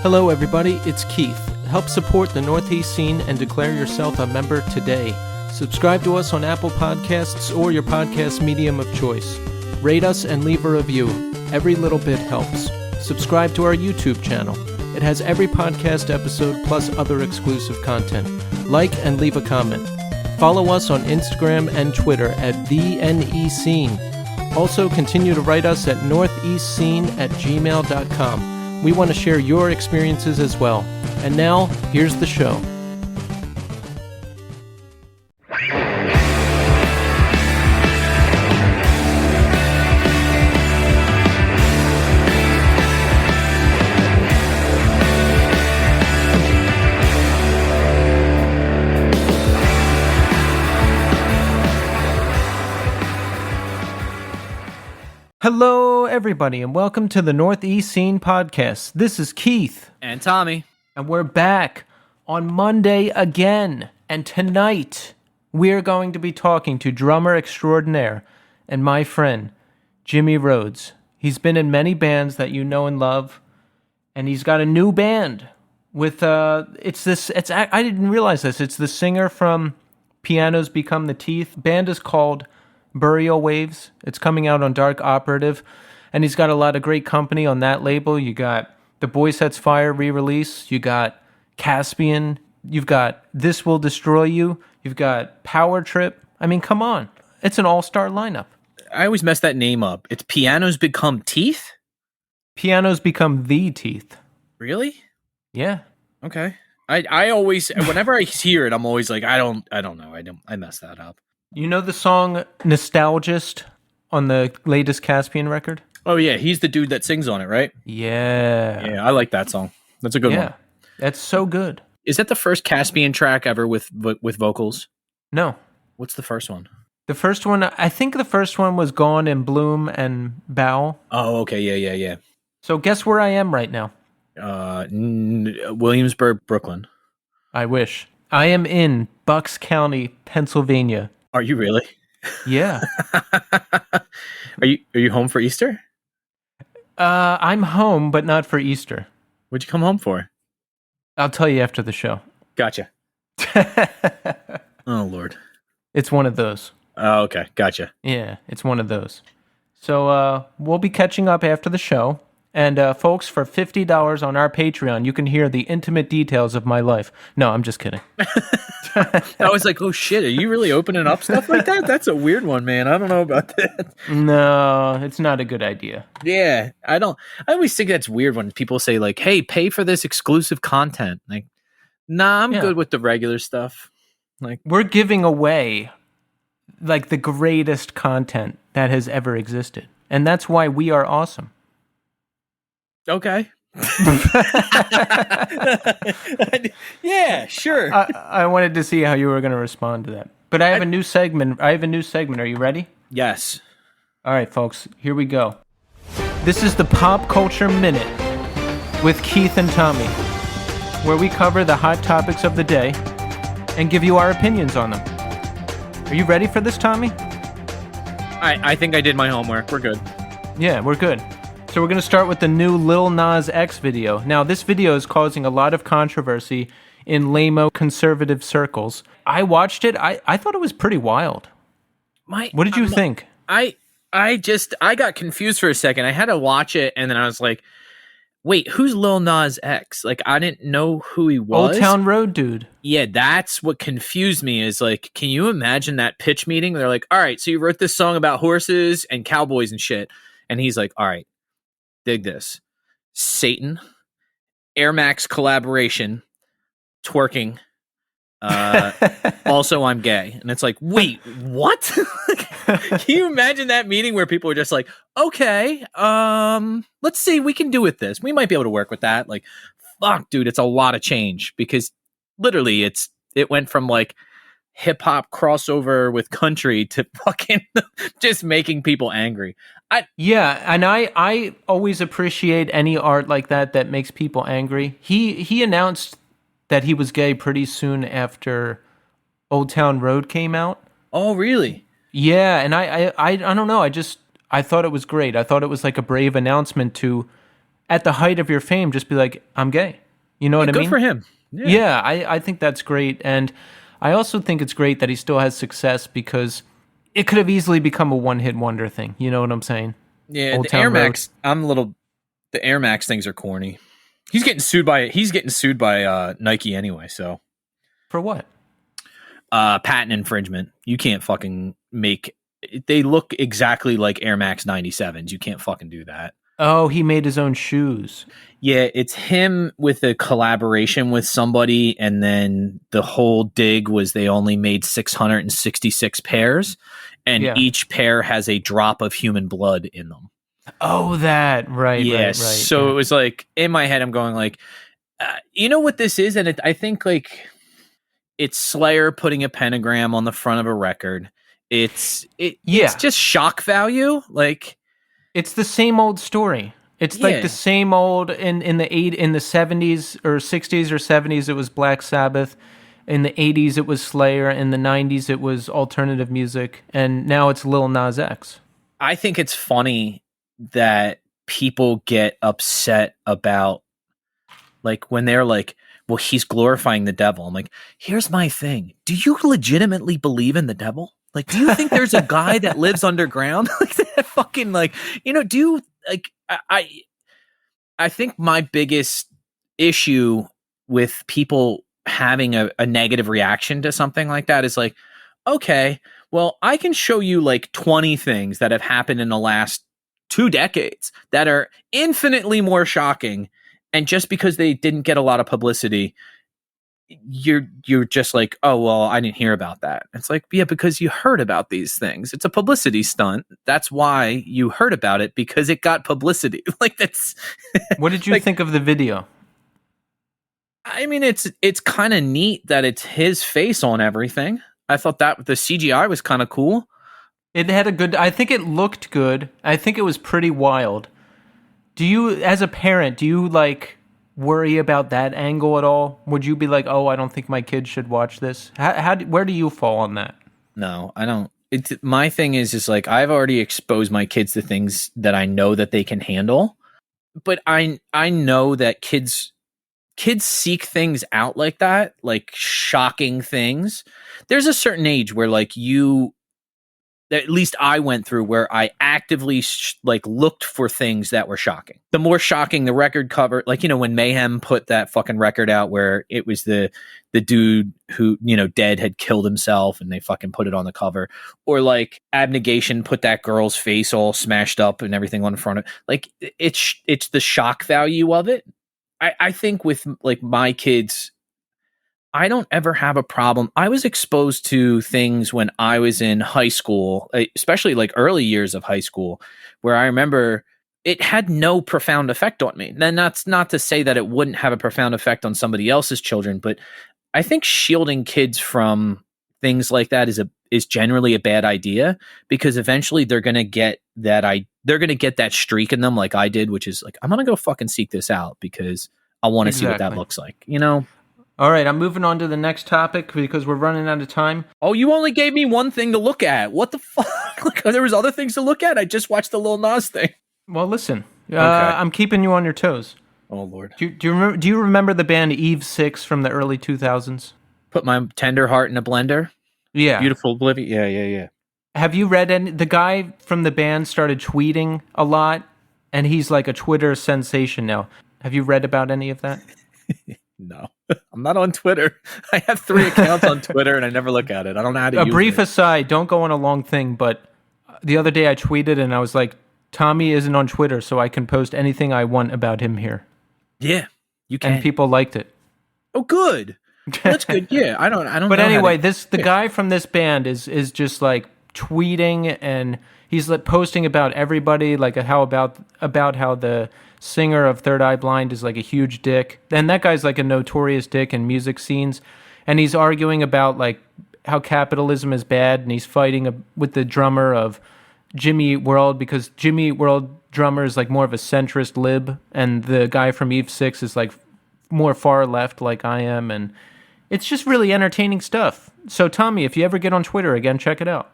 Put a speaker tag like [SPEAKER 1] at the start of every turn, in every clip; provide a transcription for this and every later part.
[SPEAKER 1] Hello everybody, it's Keith. Help support the Northeast scene and declare yourself a member today. Subscribe to us on Apple Podcasts or your podcast medium of choice. Rate us and leave a review. Every little bit helps. Subscribe to our YouTube channel. It has every podcast episode plus other exclusive content. Like and leave a comment. Follow us on Instagram and Twitter at TheNEScene. Also, continue to write us at northeastscene@gmail.com. We want to share your experiences as well. And now, here's the show. Hello, everybody, and welcome to the Northeast Scene Podcast. This is Keith.
[SPEAKER 2] And Tommy.
[SPEAKER 1] And we're back on Monday again. And tonight, we're going to be talking to drummer extraordinaire and my friend, Jimmy Rhodes. He's been in many bands that you know and love, and he's got a new band with, I didn't realize this, it's the singer from Pianos Become the Teeth. Band is called Burialwaves. It's coming out on Dark Operative, and he's got a lot of great company on that label. You got The Boy Sets Fire re-release, you got Caspian, you've got This Will Destroy You, you've got Power Trip. I mean, come on. It's an all-star lineup.
[SPEAKER 2] I always mess that name up. It's Pianos Become Teeth?
[SPEAKER 1] Pianos Become the Teeth.
[SPEAKER 2] Really?
[SPEAKER 1] Yeah.
[SPEAKER 2] Okay. I always, whenever I hear it, I'm always like, I don't know. I mess that up.
[SPEAKER 1] You know the song Nostalgist on the latest Caspian record?
[SPEAKER 2] Oh, yeah. He's the dude that sings on it, right?
[SPEAKER 1] Yeah.
[SPEAKER 2] Yeah, I like that song. That's a good one.
[SPEAKER 1] Yeah, that's so good.
[SPEAKER 2] Is that the first Caspian track ever with vocals?
[SPEAKER 1] No.
[SPEAKER 2] What's the first one?
[SPEAKER 1] The first one, I think the first one was Gone in Bloom and Bow.
[SPEAKER 2] Oh, okay. Yeah.
[SPEAKER 1] So guess where I am right now?
[SPEAKER 2] Williamsburg, Brooklyn.
[SPEAKER 1] I wish. I am in Bucks County, Pennsylvania.
[SPEAKER 2] Are you really?
[SPEAKER 1] Yeah.
[SPEAKER 2] Are you home for Easter?
[SPEAKER 1] I'm home, but not for Easter.
[SPEAKER 2] What'd you come home for?
[SPEAKER 1] I'll tell you after the show.
[SPEAKER 2] Gotcha. Oh, Lord.
[SPEAKER 1] It's one of those.
[SPEAKER 2] Oh, okay. Gotcha.
[SPEAKER 1] Yeah, it's one of those. So we'll be catching up after the show. And folks, for $50 on our Patreon, you can hear the intimate details of my life. No, I'm just kidding.
[SPEAKER 2] I was like, oh shit, are you really opening up stuff like that? That's a weird one, man. I don't know about that.
[SPEAKER 1] No, it's not a good idea.
[SPEAKER 2] Yeah, I always think that's weird when people say like, hey, pay for this exclusive content. Like, nah, I'm good with the regular stuff. Like,
[SPEAKER 1] we're giving away like the greatest content that has ever existed. And that's why we are awesome.
[SPEAKER 2] Okay. Yeah, sure.
[SPEAKER 1] I wanted to see how you were going to respond to that. But I have a new segment. Are you ready?
[SPEAKER 2] Yes.
[SPEAKER 1] All right, folks. Here we go. This is the Pop Culture Minute with Keith and Tommy, where we cover the hot topics of the day and give you our opinions on them. Are you ready for this, Tommy?
[SPEAKER 2] I think I did my homework. We're good.
[SPEAKER 1] Yeah, we're good. So we're going to start with the new Lil Nas X video. Now, this video is causing a lot of controversy in lame-o conservative circles. I watched it. I thought it was pretty wild. What did you think?
[SPEAKER 2] I got confused for a second. I had to watch it, and then I was like, wait, who's Lil Nas X? Like, I didn't know who he was.
[SPEAKER 1] Old Town Road dude.
[SPEAKER 2] Yeah, that's what confused me is like, can you imagine that pitch meeting? They're like, all right, so you wrote this song about horses and cowboys and shit. And he's like, all right. Dig this. Satan, Air Max collaboration, twerking. Also, I'm gay. And it's like, wait, what? Can you imagine that meeting where people are just like, okay, let's see, we can do with this. We might be able to work with that. Like, fuck, dude, it's a lot of change because literally it went from like hip hop crossover with country to fucking just making people angry. I always appreciate any art like that makes people angry. He announced that he was gay pretty soon after Old Town Road came out. Oh, really?
[SPEAKER 1] Yeah, and I don't know. I thought it was great. I thought it was like a brave announcement to at the height of your fame, just be like, I'm gay. You know what I mean?
[SPEAKER 2] Good for him.
[SPEAKER 1] Yeah, I think that's great. And I also think it's great that he still has success because it could have easily become a one-hit wonder thing. You know what I'm saying?
[SPEAKER 2] Yeah,
[SPEAKER 1] Old
[SPEAKER 2] the
[SPEAKER 1] Town
[SPEAKER 2] Air
[SPEAKER 1] Road.
[SPEAKER 2] Max. The Air Max things are corny. He's getting sued by Nike anyway. So
[SPEAKER 1] For what?
[SPEAKER 2] patent infringement. You can't fucking make. They look exactly like Air Max 97s. You can't fucking do that.
[SPEAKER 1] Oh, he made his own shoes.
[SPEAKER 2] Yeah, it's him with a collaboration with somebody, and then the whole dig was they only made 666 pairs, and
[SPEAKER 1] Yeah.
[SPEAKER 2] each pair has a drop of human blood in them.
[SPEAKER 1] Oh, that. Right,
[SPEAKER 2] Yeah,
[SPEAKER 1] right.
[SPEAKER 2] so it was like, in my head, I'm going like, you know what this is? And I think like it's Slayer putting a pentagram on the front of a record. It's just shock value. Like,
[SPEAKER 1] It's the same old story. It's like the same old in the 70s or 60s or 70s it was Black Sabbath. In the 80s it was Slayer. In the 90s it was alternative music, and now it's Lil Nas X.
[SPEAKER 2] I think it's funny that people get upset about like when they're like, well, he's glorifying the devil. I'm like, here's my thing. Do you legitimately believe in the devil? Like, do you think there's a guy that lives underground? Like that fucking like, do you like I think my biggest issue with people having a negative reaction to something like that is like, okay, well, I can show you like 20 things that have happened in the last 2 decades that are infinitely more shocking. And just because they didn't get a lot of publicity, you're just like, oh, well, I didn't hear about that. It's like, yeah, because you heard about these things. It's a publicity stunt. That's why you heard about it, because it got publicity. Like that's.
[SPEAKER 1] What did you think of the video?
[SPEAKER 2] I mean, it's kind of neat that it's his face on everything. I thought that the CGI was kind of cool.
[SPEAKER 1] It had I think it looked good. I think it was pretty wild. Do you, as a parent, like worry about that angle at all? Would you be like, oh, I don't think my kids should watch this? Where do you fall on that?
[SPEAKER 2] No, I don't. My thing is like, I've already exposed my kids to things that I know that they can handle, but I know that kids seek things out like that, like shocking things. There's a certain age where like at least I went through where I actively looked for things that were shocking. The more shocking the record cover, like, when Mayhem put that fucking record out where it was the dude who, dead had killed himself and they fucking put it on the cover, or like Abnegation put that girl's face all smashed up and everything on the front of it. Like it's the shock value of it. I think with like my kids, I don't ever have a problem. I was exposed to things when I was in high school, especially like early years of high school, where I remember it had no profound effect on me. Then that's not to say that it wouldn't have a profound effect on somebody else's children, but I think shielding kids from things like that is generally a bad idea, because eventually they're going to get that streak in them like I did, which is like, I'm going to go fucking seek this out because I want to see what that looks like,
[SPEAKER 1] All right, I'm moving on to the next topic because we're running out of time.
[SPEAKER 2] Oh, you only gave me one thing to look at. What the fuck? Like, there was other things to look at? I just watched the Lil Nas thing.
[SPEAKER 1] Well, listen, I'm keeping you on your toes.
[SPEAKER 2] Oh, Lord.
[SPEAKER 1] Do you remember the band Eve 6 from the early 2000s?
[SPEAKER 2] Put my tender heart in a blender?
[SPEAKER 1] Yeah.
[SPEAKER 2] Beautiful Oblivion? Yeah.
[SPEAKER 1] Have you read any? The guy from the band started tweeting a lot, and he's like a Twitter sensation now. Have you read about any of that?
[SPEAKER 2] No, I'm not on Twitter. I have 3 accounts on Twitter and I never look at it. I don't know how to use it. A
[SPEAKER 1] brief aside, don't go on a long thing, but the other day I tweeted and I was like, Tommy isn't on Twitter, so I can post anything I want about him here.
[SPEAKER 2] Yeah, you can.
[SPEAKER 1] And people liked it.
[SPEAKER 2] Oh, good. That's good. Yeah, I don't
[SPEAKER 1] But anyway, the guy from this band is just like tweeting, and he's like posting about everybody, like about how the singer of Third Eye Blind is like a huge dick, and that guy's like a notorious dick in music scenes, and he's arguing about like how capitalism is bad, and he's fighting with the drummer of Jimmy Eat World, because Jimmy Eat World drummer is like more of a centrist lib, and the guy from Eve 6 is like more far left like I am, and it's just really entertaining stuff. So Tommy, if you ever get on Twitter again, check it out.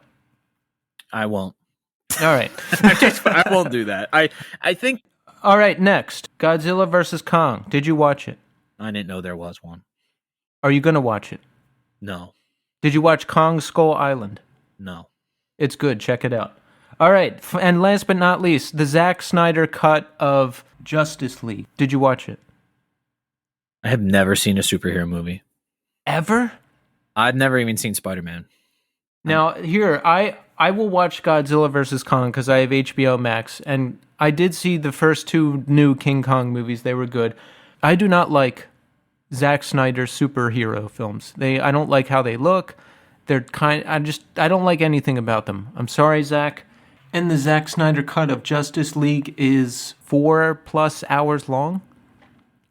[SPEAKER 2] I won't.
[SPEAKER 1] All right.
[SPEAKER 2] I won't do that. I think
[SPEAKER 1] All right, next. Godzilla vs. Kong. Did you watch it?
[SPEAKER 2] I didn't know there was one.
[SPEAKER 1] Are you going to watch it?
[SPEAKER 2] No.
[SPEAKER 1] Did you watch Kong Skull Island?
[SPEAKER 2] No.
[SPEAKER 1] It's good. Check it out. All right. And last but not least, the Zack Snyder cut of Justice League. Did you watch it?
[SPEAKER 2] I have never seen a superhero movie.
[SPEAKER 1] Ever?
[SPEAKER 2] I've never even seen Spider-Man.
[SPEAKER 1] Now, here, I will watch Godzilla vs. Kong because I have HBO Max, and I did see the first two new King Kong movies. They were good. I do not like Zack Snyder's superhero films. I don't like how they look. They're I don't like anything about them. I'm sorry, Zack. And the Zack Snyder cut of Justice League is 4+ hours long.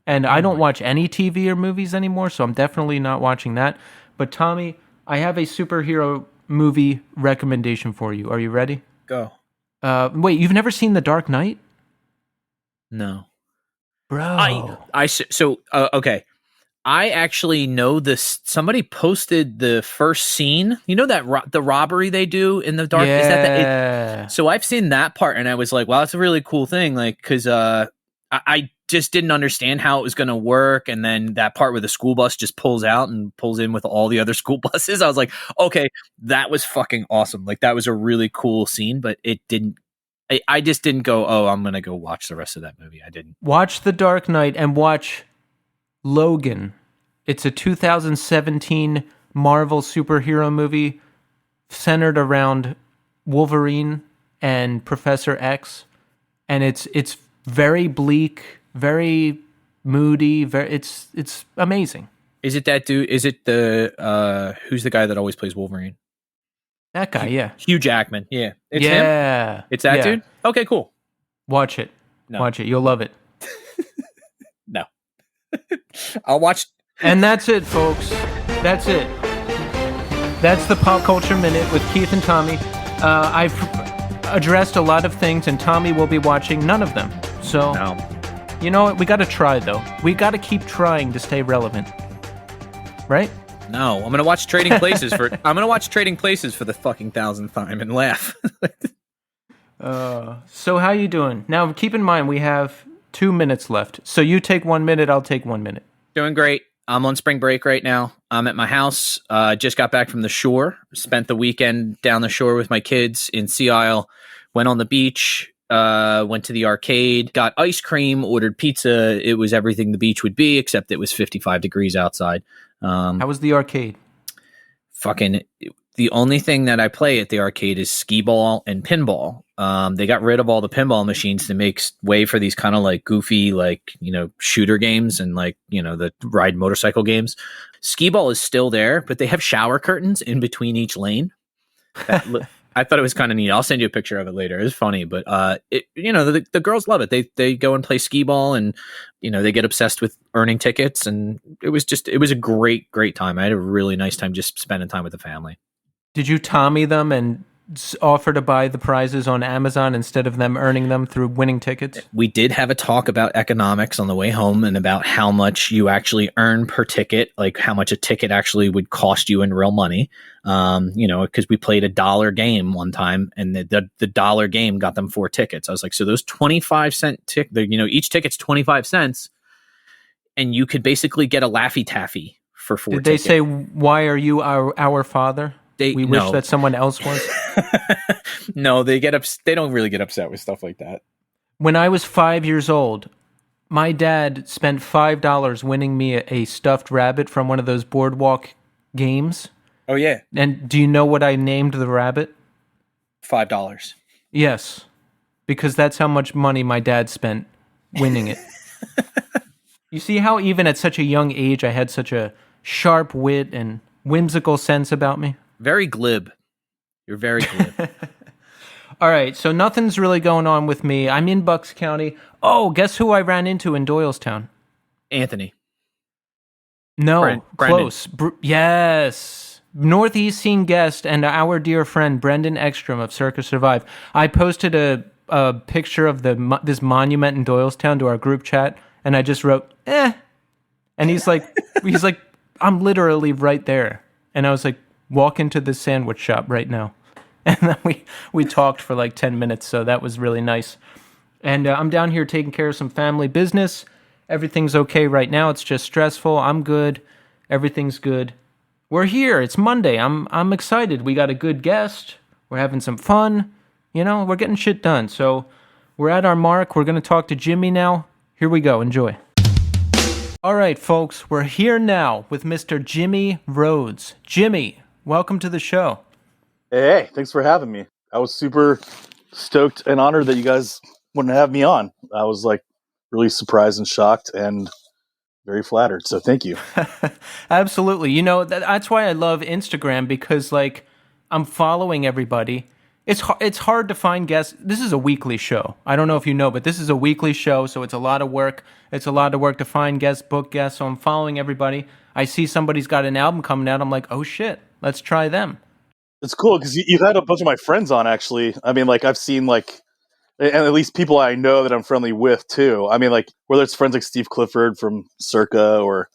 [SPEAKER 1] And I don't watch any TV or movies anymore, so I'm definitely not watching that. But Tommy, I have a superhero movie recommendation for you. Are you ready?
[SPEAKER 2] Go.
[SPEAKER 1] Wait, you've never seen The Dark Knight?
[SPEAKER 2] No.
[SPEAKER 1] Bro.
[SPEAKER 2] Okay. I actually know this. Somebody posted the first scene. You know that the robbery they do in the dark.
[SPEAKER 1] Yeah.
[SPEAKER 2] Is that so I've seen that part, and I was like, "Wow, that's a really cool thing." Like, because I just didn't understand how it was going to work, and then that part where the school bus just pulls out and pulls in with all the other school buses. I was like, "Okay, that was fucking awesome." Like, that was a really cool scene, but it didn't. I just didn't go, "Oh, I'm gonna go watch the rest of that movie." I didn't.
[SPEAKER 1] Watch The Dark Knight and watch Logan. It's a 2017 Marvel superhero movie centered around Wolverine and Professor X, and it's very bleak, very moody. It's amazing.
[SPEAKER 2] Is it that dude? Is it the who's the guy that always plays Wolverine?
[SPEAKER 1] That guy, yeah.
[SPEAKER 2] Hugh Jackman. Yeah. It's
[SPEAKER 1] yeah.
[SPEAKER 2] him? It's that dude? Okay, cool.
[SPEAKER 1] Watch it.
[SPEAKER 2] No.
[SPEAKER 1] Watch it. You'll love it.
[SPEAKER 2] No. I'll watch.
[SPEAKER 1] And that's it, folks. That's it. That's the Pop Culture Minute with Keith and Tommy. I've addressed a lot of things, and Tommy will be watching none of them. So, You know what? We got to try, though. We got to keep trying to stay relevant. Right?
[SPEAKER 2] No, I'm gonna watch Trading Places for. I'm gonna watch Trading Places for the fucking 1,000th time and laugh.
[SPEAKER 1] So how you doing? Now, keep in mind we have 2 minutes left. So you take 1 minute. I'll take 1 minute.
[SPEAKER 2] Doing great. I'm on spring break right now. I'm at my house. Just got back from the shore. Spent the weekend down the shore with my kids in Sea Isle. Went on the beach. Went to the arcade. Got ice cream. Ordered pizza. It was everything the beach would be, except it was 55 degrees outside.
[SPEAKER 1] How was the arcade?
[SPEAKER 2] Fucking, the only thing that I play at the arcade is skee ball and pinball. They got rid of all the pinball machines to make way for these kind of like goofy, like, shooter games and like, the ride motorcycle games. Skee ball is still there, but they have shower curtains in between each lane. I thought it was kind of neat. I'll send you a picture of it later. It's funny, but the girls love it. They go and play skee ball, and they get obsessed with earning tickets. And it was a great time. I had a really nice time just spending time with the family.
[SPEAKER 1] Did you Tommy them and offer to buy the prizes on Amazon instead of them earning them through winning tickets?
[SPEAKER 2] We did have a talk about economics on the way home and about how much you actually earn per ticket, like how much a ticket actually would cost you in real money. Because we played a $1 game one time, and the $1 game got them 4 tickets. I was like, so those 25-cent each ticket's 25 cents, and you could basically get a Laffy Taffy for 4
[SPEAKER 1] tickets. Did
[SPEAKER 2] tickets.
[SPEAKER 1] They say, "Why are you our father? We wish that someone else was"?
[SPEAKER 2] No, they don't really get upset with stuff like that.
[SPEAKER 1] When I was 5 years old, my dad spent $5 winning me a stuffed rabbit from one of those boardwalk games.
[SPEAKER 2] Oh, yeah.
[SPEAKER 1] And do you know what I named the rabbit?
[SPEAKER 2] $5.
[SPEAKER 1] Yes, because that's how much money my dad spent winning it. You see how even at such a young age I had such a sharp wit and whimsical sense about me?
[SPEAKER 2] Very glib. You're very glib.
[SPEAKER 1] All right, so nothing's really going on with me. I'm in Bucks County. Oh, guess who I ran into in Doylestown?
[SPEAKER 2] Anthony.
[SPEAKER 1] No, close. Yes. Northeast Scene guest and our dear friend Brendan Ekstrom of Circus Survive. I posted a picture of this monument in Doylestown to our group chat, and I just wrote, "eh." And he's like, "I'm literally right there." And I was like, "Walk into the sandwich shop right now." And then we talked for like 10 minutes, so that was really nice. And I'm down here taking care of some family business. Everything's okay right now. It's just stressful. I'm good. Everything's good. We're here. It's Monday. I'm excited. We got a good guest. We're having some fun. We're getting shit done. So we're at our mark. We're going to talk to Jimmy now. Here we go. Enjoy. All right, folks. We're here now with Mr. Jimmy Rhodes. Jimmy, welcome to the show.
[SPEAKER 3] Hey, thanks for having me. I was super stoked and honored that you guys wanted to have me on. I was really surprised and shocked and very flattered. So thank you.
[SPEAKER 1] Absolutely. That's why I love Instagram, because I'm following everybody. It's hard to find guests. This is a weekly show. I don't know if you know, but this is a weekly show, so it's a lot of work. It's a lot of work to find guests, book guests. So I'm following everybody. I see somebody's got an album coming out. I'm like, oh shit, let's try them.
[SPEAKER 3] It's cool because you've had a bunch of my friends on, actually. I mean, I've seen and at least people I know that I'm friendly with too. I mean, whether it's friends like Steve Clifford from Circa or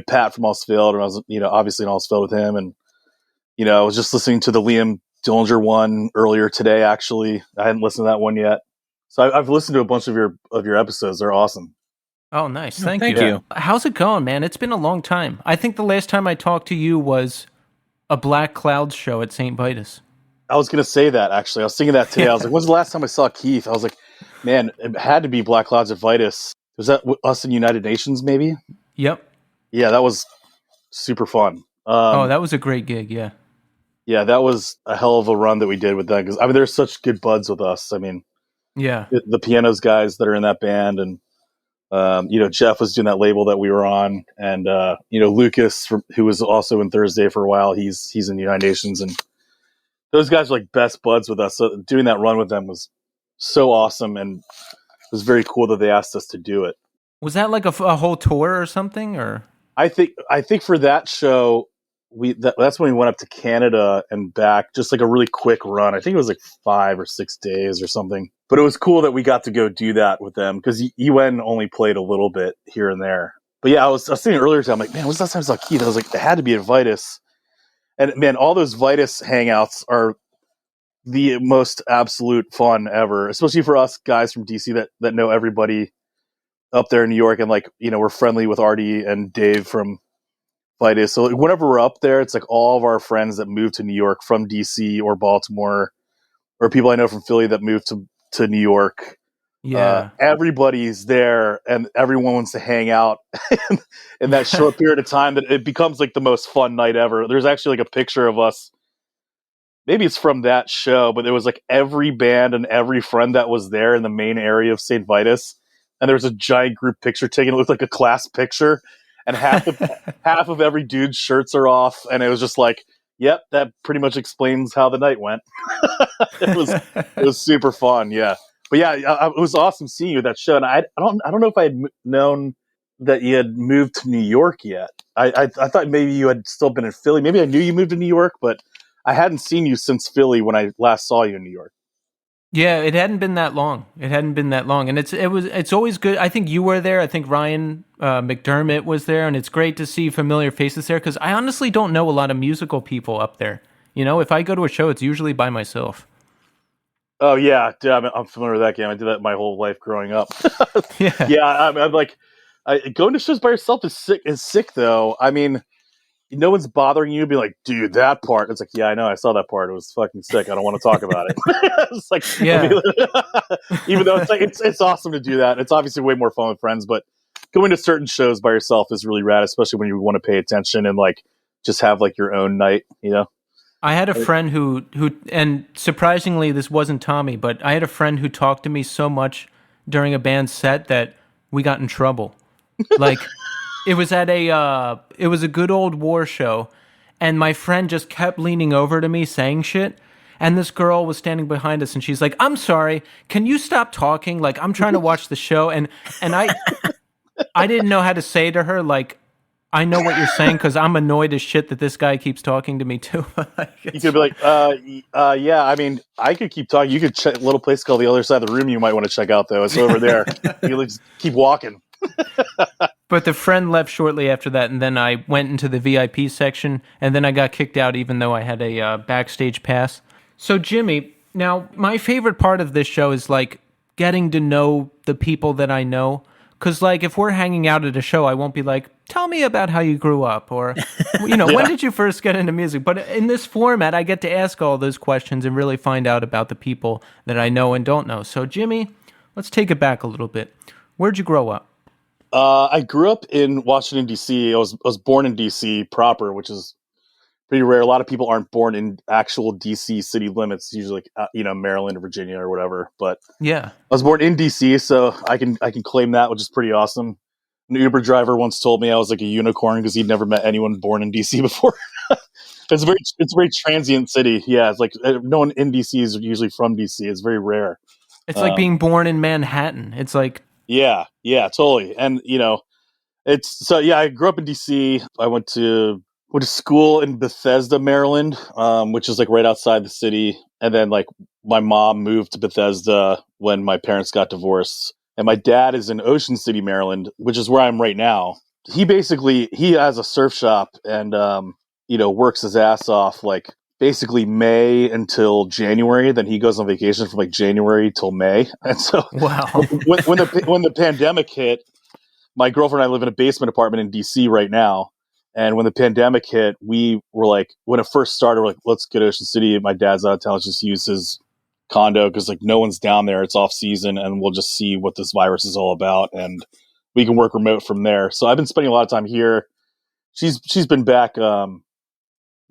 [SPEAKER 3] Pat from allelsefailed, and I was obviously in allelsefailed with him, and I was just listening to the Liam Dillinger one earlier today. Actually, I hadn't listened to that one yet, so I've listened to a bunch of your episodes. They're awesome.
[SPEAKER 1] Oh, nice. Thank
[SPEAKER 2] you.
[SPEAKER 1] you. How's it going, man? It's been a long time. I think the last time I talked to you was a blackclouds show at St. Vitus.
[SPEAKER 3] I was going to say that, actually. I was thinking that today. I was like, when's the last time I saw Keith? I was like, man, it had to be blackclouds at Vitus. Was that us in United Nations, maybe?
[SPEAKER 1] Yep.
[SPEAKER 3] Yeah, that was super fun.
[SPEAKER 1] That was a great gig, yeah.
[SPEAKER 3] Yeah, that was a hell of a run that we did with them. Because, they're such good buds with us. I mean,
[SPEAKER 1] yeah,
[SPEAKER 3] the pianos guys that are in that band, and Jeff was doing that label that we were on, and Lucas, who was also in Thursday for a while, he's in the United Nations, and those guys are best buds with us. So doing that run with them was so awesome, and it was very cool that they asked us to do it.
[SPEAKER 1] Was that a whole tour or something, or?
[SPEAKER 3] I think for that show, that's when we went up to Canada and back, just a really quick run. I think it was 5 or 6 days or something. But it was cool that we got to go do that with them, because UN only played a little bit here and there. But yeah, I was thinking earlier today, I'm like, man, when's the last time I saw Keith? I was like, it had to be at Vitus. And man, all those Vitus hangouts are the most absolute fun ever, especially for us guys from DC that know everybody up there in New York. And we're friendly with Artie and Dave from Vitus. So whenever we're up there, it's all of our friends that moved to New York from DC or Baltimore, or people I know from Philly that moved to New York.
[SPEAKER 1] Yeah.
[SPEAKER 3] Everybody's there, and everyone wants to hang out in that short period of time that it becomes the most fun night ever. There's actually a picture of us. Maybe it's from that show, but it was every band and every friend that was there in the main area of St. Vitus. And there was a giant group picture taken. It looked like a class picture, and half of every dude's shirts are off. And it was just yep, that pretty much explains how the night went. It was super fun. Yeah. But yeah, it was awesome seeing you at that show. And I don't know if I had known that you had moved to New York yet. I thought maybe you had still been in Philly. Maybe I knew you moved to New York, but I hadn't seen you since Philly when I last saw you in New York.
[SPEAKER 1] Yeah, it hadn't been that long. And it's always good. I think you were there. I think Ryan McDermott was there, and it's great to see familiar faces there, because I honestly don't know a lot of musical people up there. If I go to a show, it's usually by myself.
[SPEAKER 3] Oh yeah, dude, I'm familiar with that game. I did that my whole life growing up.
[SPEAKER 1] Yeah,
[SPEAKER 3] yeah. I'm going to shows by yourself is sick though. I mean, no one's bothering you, be like, dude, that part. It's yeah, I know, I saw that part. It was fucking sick. I don't want to talk about it. It's
[SPEAKER 1] yeah.
[SPEAKER 3] Even though it's awesome to do that. It's obviously way more fun with friends, but going to certain shows by yourself is really rad, especially when you want to pay attention and just have your own night.
[SPEAKER 1] I had a friend who, and surprisingly, this wasn't Tommy, but I had a friend who talked to me so much during a band set that we got in trouble. It was it was a good old war show, and my friend just kept leaning over to me saying shit, and this girl was standing behind us, and she's like, "I'm sorry, can you stop talking? I'm trying to watch the show," and I didn't know how to say to her, I know what you're saying, because I'm annoyed as shit that this guy keeps talking to me too.
[SPEAKER 3] You could be like, yeah, I mean, I could keep talking. You could check a little place called The Other Side of the Room you might want to check out, though. It's over there. You can just keep walking.
[SPEAKER 1] But the friend left shortly after that, and then I went into the VIP section, and then I got kicked out even though I had a backstage pass. So, Jimmy, now, my favorite part of this show is, getting to know the people that I know. Because, like, if we're hanging out at a show, I won't be like, tell me about how you grew up, or, when did you first get into music? But in this format, I get to ask all those questions and really find out about the people that I know and don't know. So, Jimmy, let's take it back a little bit. Where'd you grow up?
[SPEAKER 3] I grew up in Washington, D.C. I was born in D.C. proper, which is pretty rare. A lot of people aren't born in actual DC city limits, usually like, Maryland or Virginia or whatever. But
[SPEAKER 1] Yeah.
[SPEAKER 3] I was born in DC, so I can claim that, which is pretty awesome. An Uber driver once told me I was like a unicorn because he'd never met anyone born in DC before. It's a very transient city. Yeah, it's like no one in DC is usually from DC. It's very rare.
[SPEAKER 1] It's like being born in Manhattan. It's like,
[SPEAKER 3] Yeah, totally. And I grew up in DC. I went to school in Bethesda, Maryland, which is like right outside the city. And then like my mom moved to Bethesda when my parents got divorced. And my dad is in Ocean City, Maryland, which is where I'm right now. He has a surf shop and works his ass off like basically May until January. Then he goes on vacation from like January till May. And so
[SPEAKER 1] wow.
[SPEAKER 3] when the pandemic hit, my girlfriend and I live in a basement apartment in DC right now. And when the pandemic hit, we were like, when it first started, we're like, let's get to Ocean City. My dad's out of town. Let's just use his condo because like no one's down there. It's off season, and we'll just see what this virus is all about, and we can work remote from there. So I've been spending a lot of time here. She's been back, at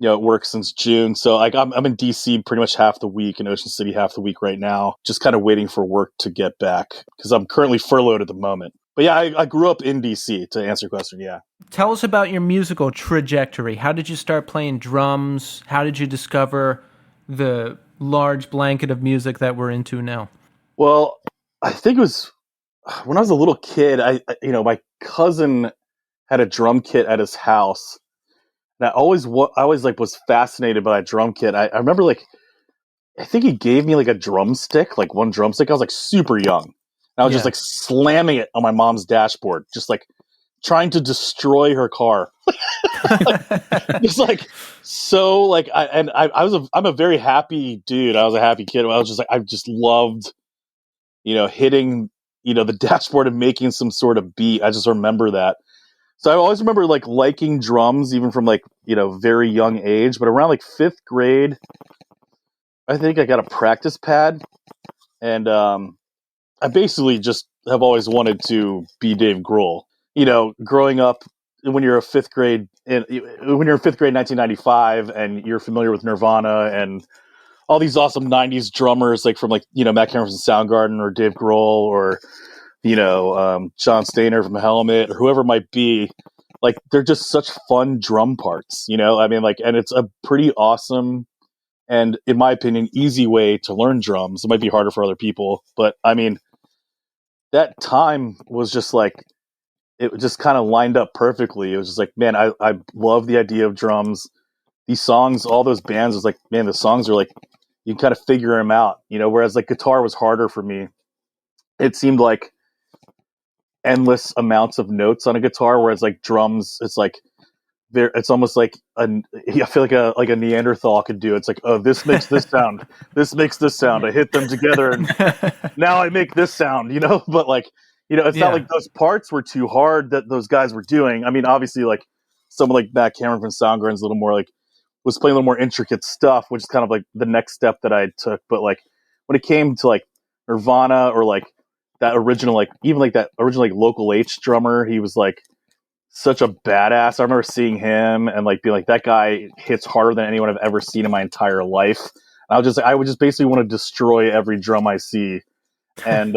[SPEAKER 3] work since June. So like I'm in DC pretty much half the week, in Ocean City half the week right now, just kind of waiting for work to get back because I'm currently furloughed at the moment. But yeah, I grew up in DC, to answer your question. Yeah.
[SPEAKER 1] Tell us about your musical trajectory. How did you start playing drums? How did you discover the large blanket of music that we're into now?
[SPEAKER 3] Well, I think it was when I was a little kid. My cousin had a drum kit at his house, and I always was fascinated by that drum kit. I remember I think he gave me like a drumstick, like one drumstick. I was like super young. I was just like slamming it on my mom's dashboard, just like trying to destroy her car. Just like so like I'm a very happy dude. I was a happy kid. I was just like I just loved hitting the dashboard and making some sort of beat. I just remember that. So I always remember like liking drums even from like very young age, but around like 5th grade I think I got a practice pad, and I basically just have always wanted to be Dave Grohl. Growing up, when you're in 5th grade in 1995, and you're familiar with Nirvana and all these awesome 90s drummers, like from like Matt Cameron from Soundgarden or Dave Grohl or John Stainer from Helmet or whoever it might be, like they're just such fun drum parts. I mean, like, and it's a pretty awesome and, in my opinion, easy way to learn drums. It might be harder for other people, but I mean, that time was just like, it just kind of lined up perfectly. It was just like, man, I love the idea of drums. These songs, all those bands, was like, man, the songs are like, you can kind of figure them out, whereas like guitar was harder for me. It seemed like endless amounts of notes on a guitar, whereas like drums, it's like, it's almost like I feel like a Neanderthal could do. It's like, oh, this makes this sound. This makes this sound. I hit them together, and now I make this sound. But like, it's not like those parts were too hard that those guys were doing. I mean, obviously, like someone like Matt Cameron from Soundgarden's a little more like was playing a little more intricate stuff, which is kind of like the next step that I took. But like when it came to like Nirvana or like that original, like even like that original like Local H drummer, he was like such a badass. I remember seeing him and like being like, that guy hits harder than anyone I've ever seen in my entire life. I would just basically want to destroy every drum I see. And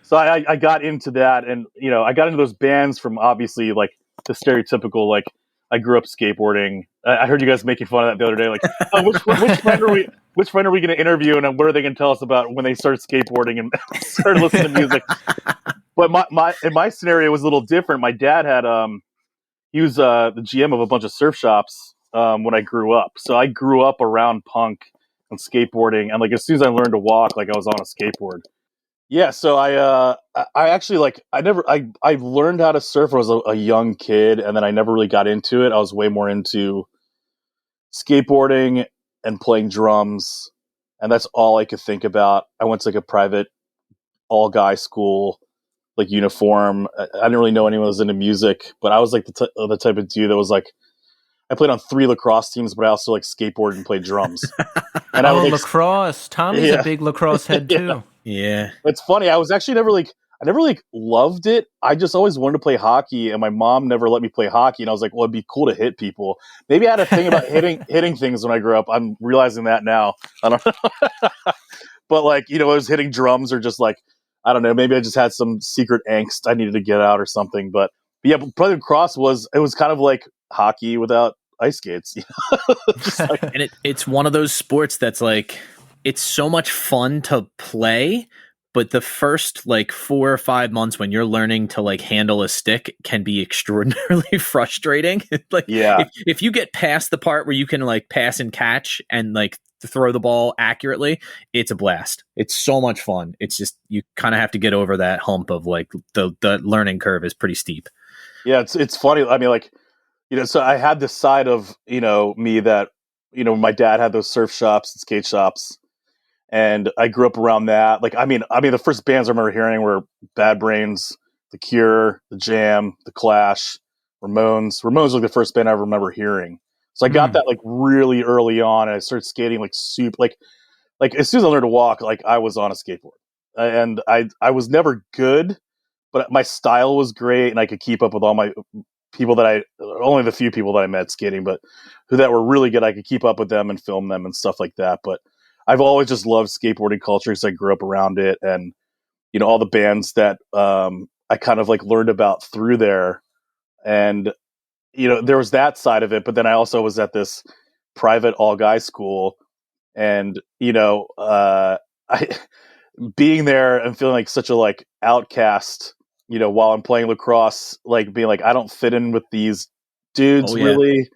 [SPEAKER 3] so I got into that, and I got into those bands from obviously like the stereotypical, like I grew up skateboarding. I heard you guys making fun of that the other day, like, oh, which friend are we going to interview, and what are they going to tell us about when they started skateboarding and started listening to music? But in my scenario was a little different. My dad had he was the GM of a bunch of surf shops when I grew up. So I grew up around punk and skateboarding, and like as soon as I learned to walk, like I was on a skateboard. Yeah, so I actually like I learned how to surf when I was a young kid, and then I never really got into it. I was way more into skateboarding and playing drums, and that's all I could think about. I went to like a private all guy school, like uniform. I didn't really know anyone was into music, but I was like the type of dude that was like, I played on 3 lacrosse teams, but I also like skateboarded and played drums. And I would
[SPEAKER 1] Oh,
[SPEAKER 3] like,
[SPEAKER 1] lacrosse. Tommy's a big lacrosse head too.
[SPEAKER 2] Yeah.
[SPEAKER 3] It's funny. I was actually I never like loved it. I just always wanted to play hockey, and my mom never let me play hockey. And I was like, well, it'd be cool to hit people. Maybe I had a thing about hitting things when I grew up. I'm realizing that now. I don't know. But like, I was hitting drums or just like, I don't know. Maybe I just had some secret angst I needed to get out or something. But yeah, playing lacrosse was kind of like hockey without ice skates. Just like,
[SPEAKER 2] And it's one of those sports that's like, it's so much fun to play, but the first like 4 or 5 months when you're learning to like handle a stick can be extraordinarily frustrating. Like,
[SPEAKER 3] yeah.
[SPEAKER 2] if you get past the part where you can like pass and catch and like throw the ball accurately, it's a blast. It's so much fun. It's just, you kind of have to get over that hump of like the learning curve is pretty steep.
[SPEAKER 3] Yeah, it's funny. I mean, like, so I had this side of, me that, my dad had those surf shops and skate shops, and I grew up around that. Like, I mean, the first bands I remember hearing were Bad Brains, The Cure, The Jam, The Clash, Ramones. Ramones was like the first band I remember hearing. So I got that like really early on, and I started skating like super, like as soon as I learned to walk, like I was on a skateboard, and I was never good, but my style was great, and I could keep up with all my people only the few people that I met skating, but who that were really good, I could keep up with them and film them and stuff like that. But I've always just loved skateboarding culture because I grew up around it, and all the bands that I kind of like learned about through there, and there was that side of it. But then I also was at this private all guys school, and I being there and feeling like such a like outcast, while I'm playing lacrosse, like being like, I don't fit in with these dudes really.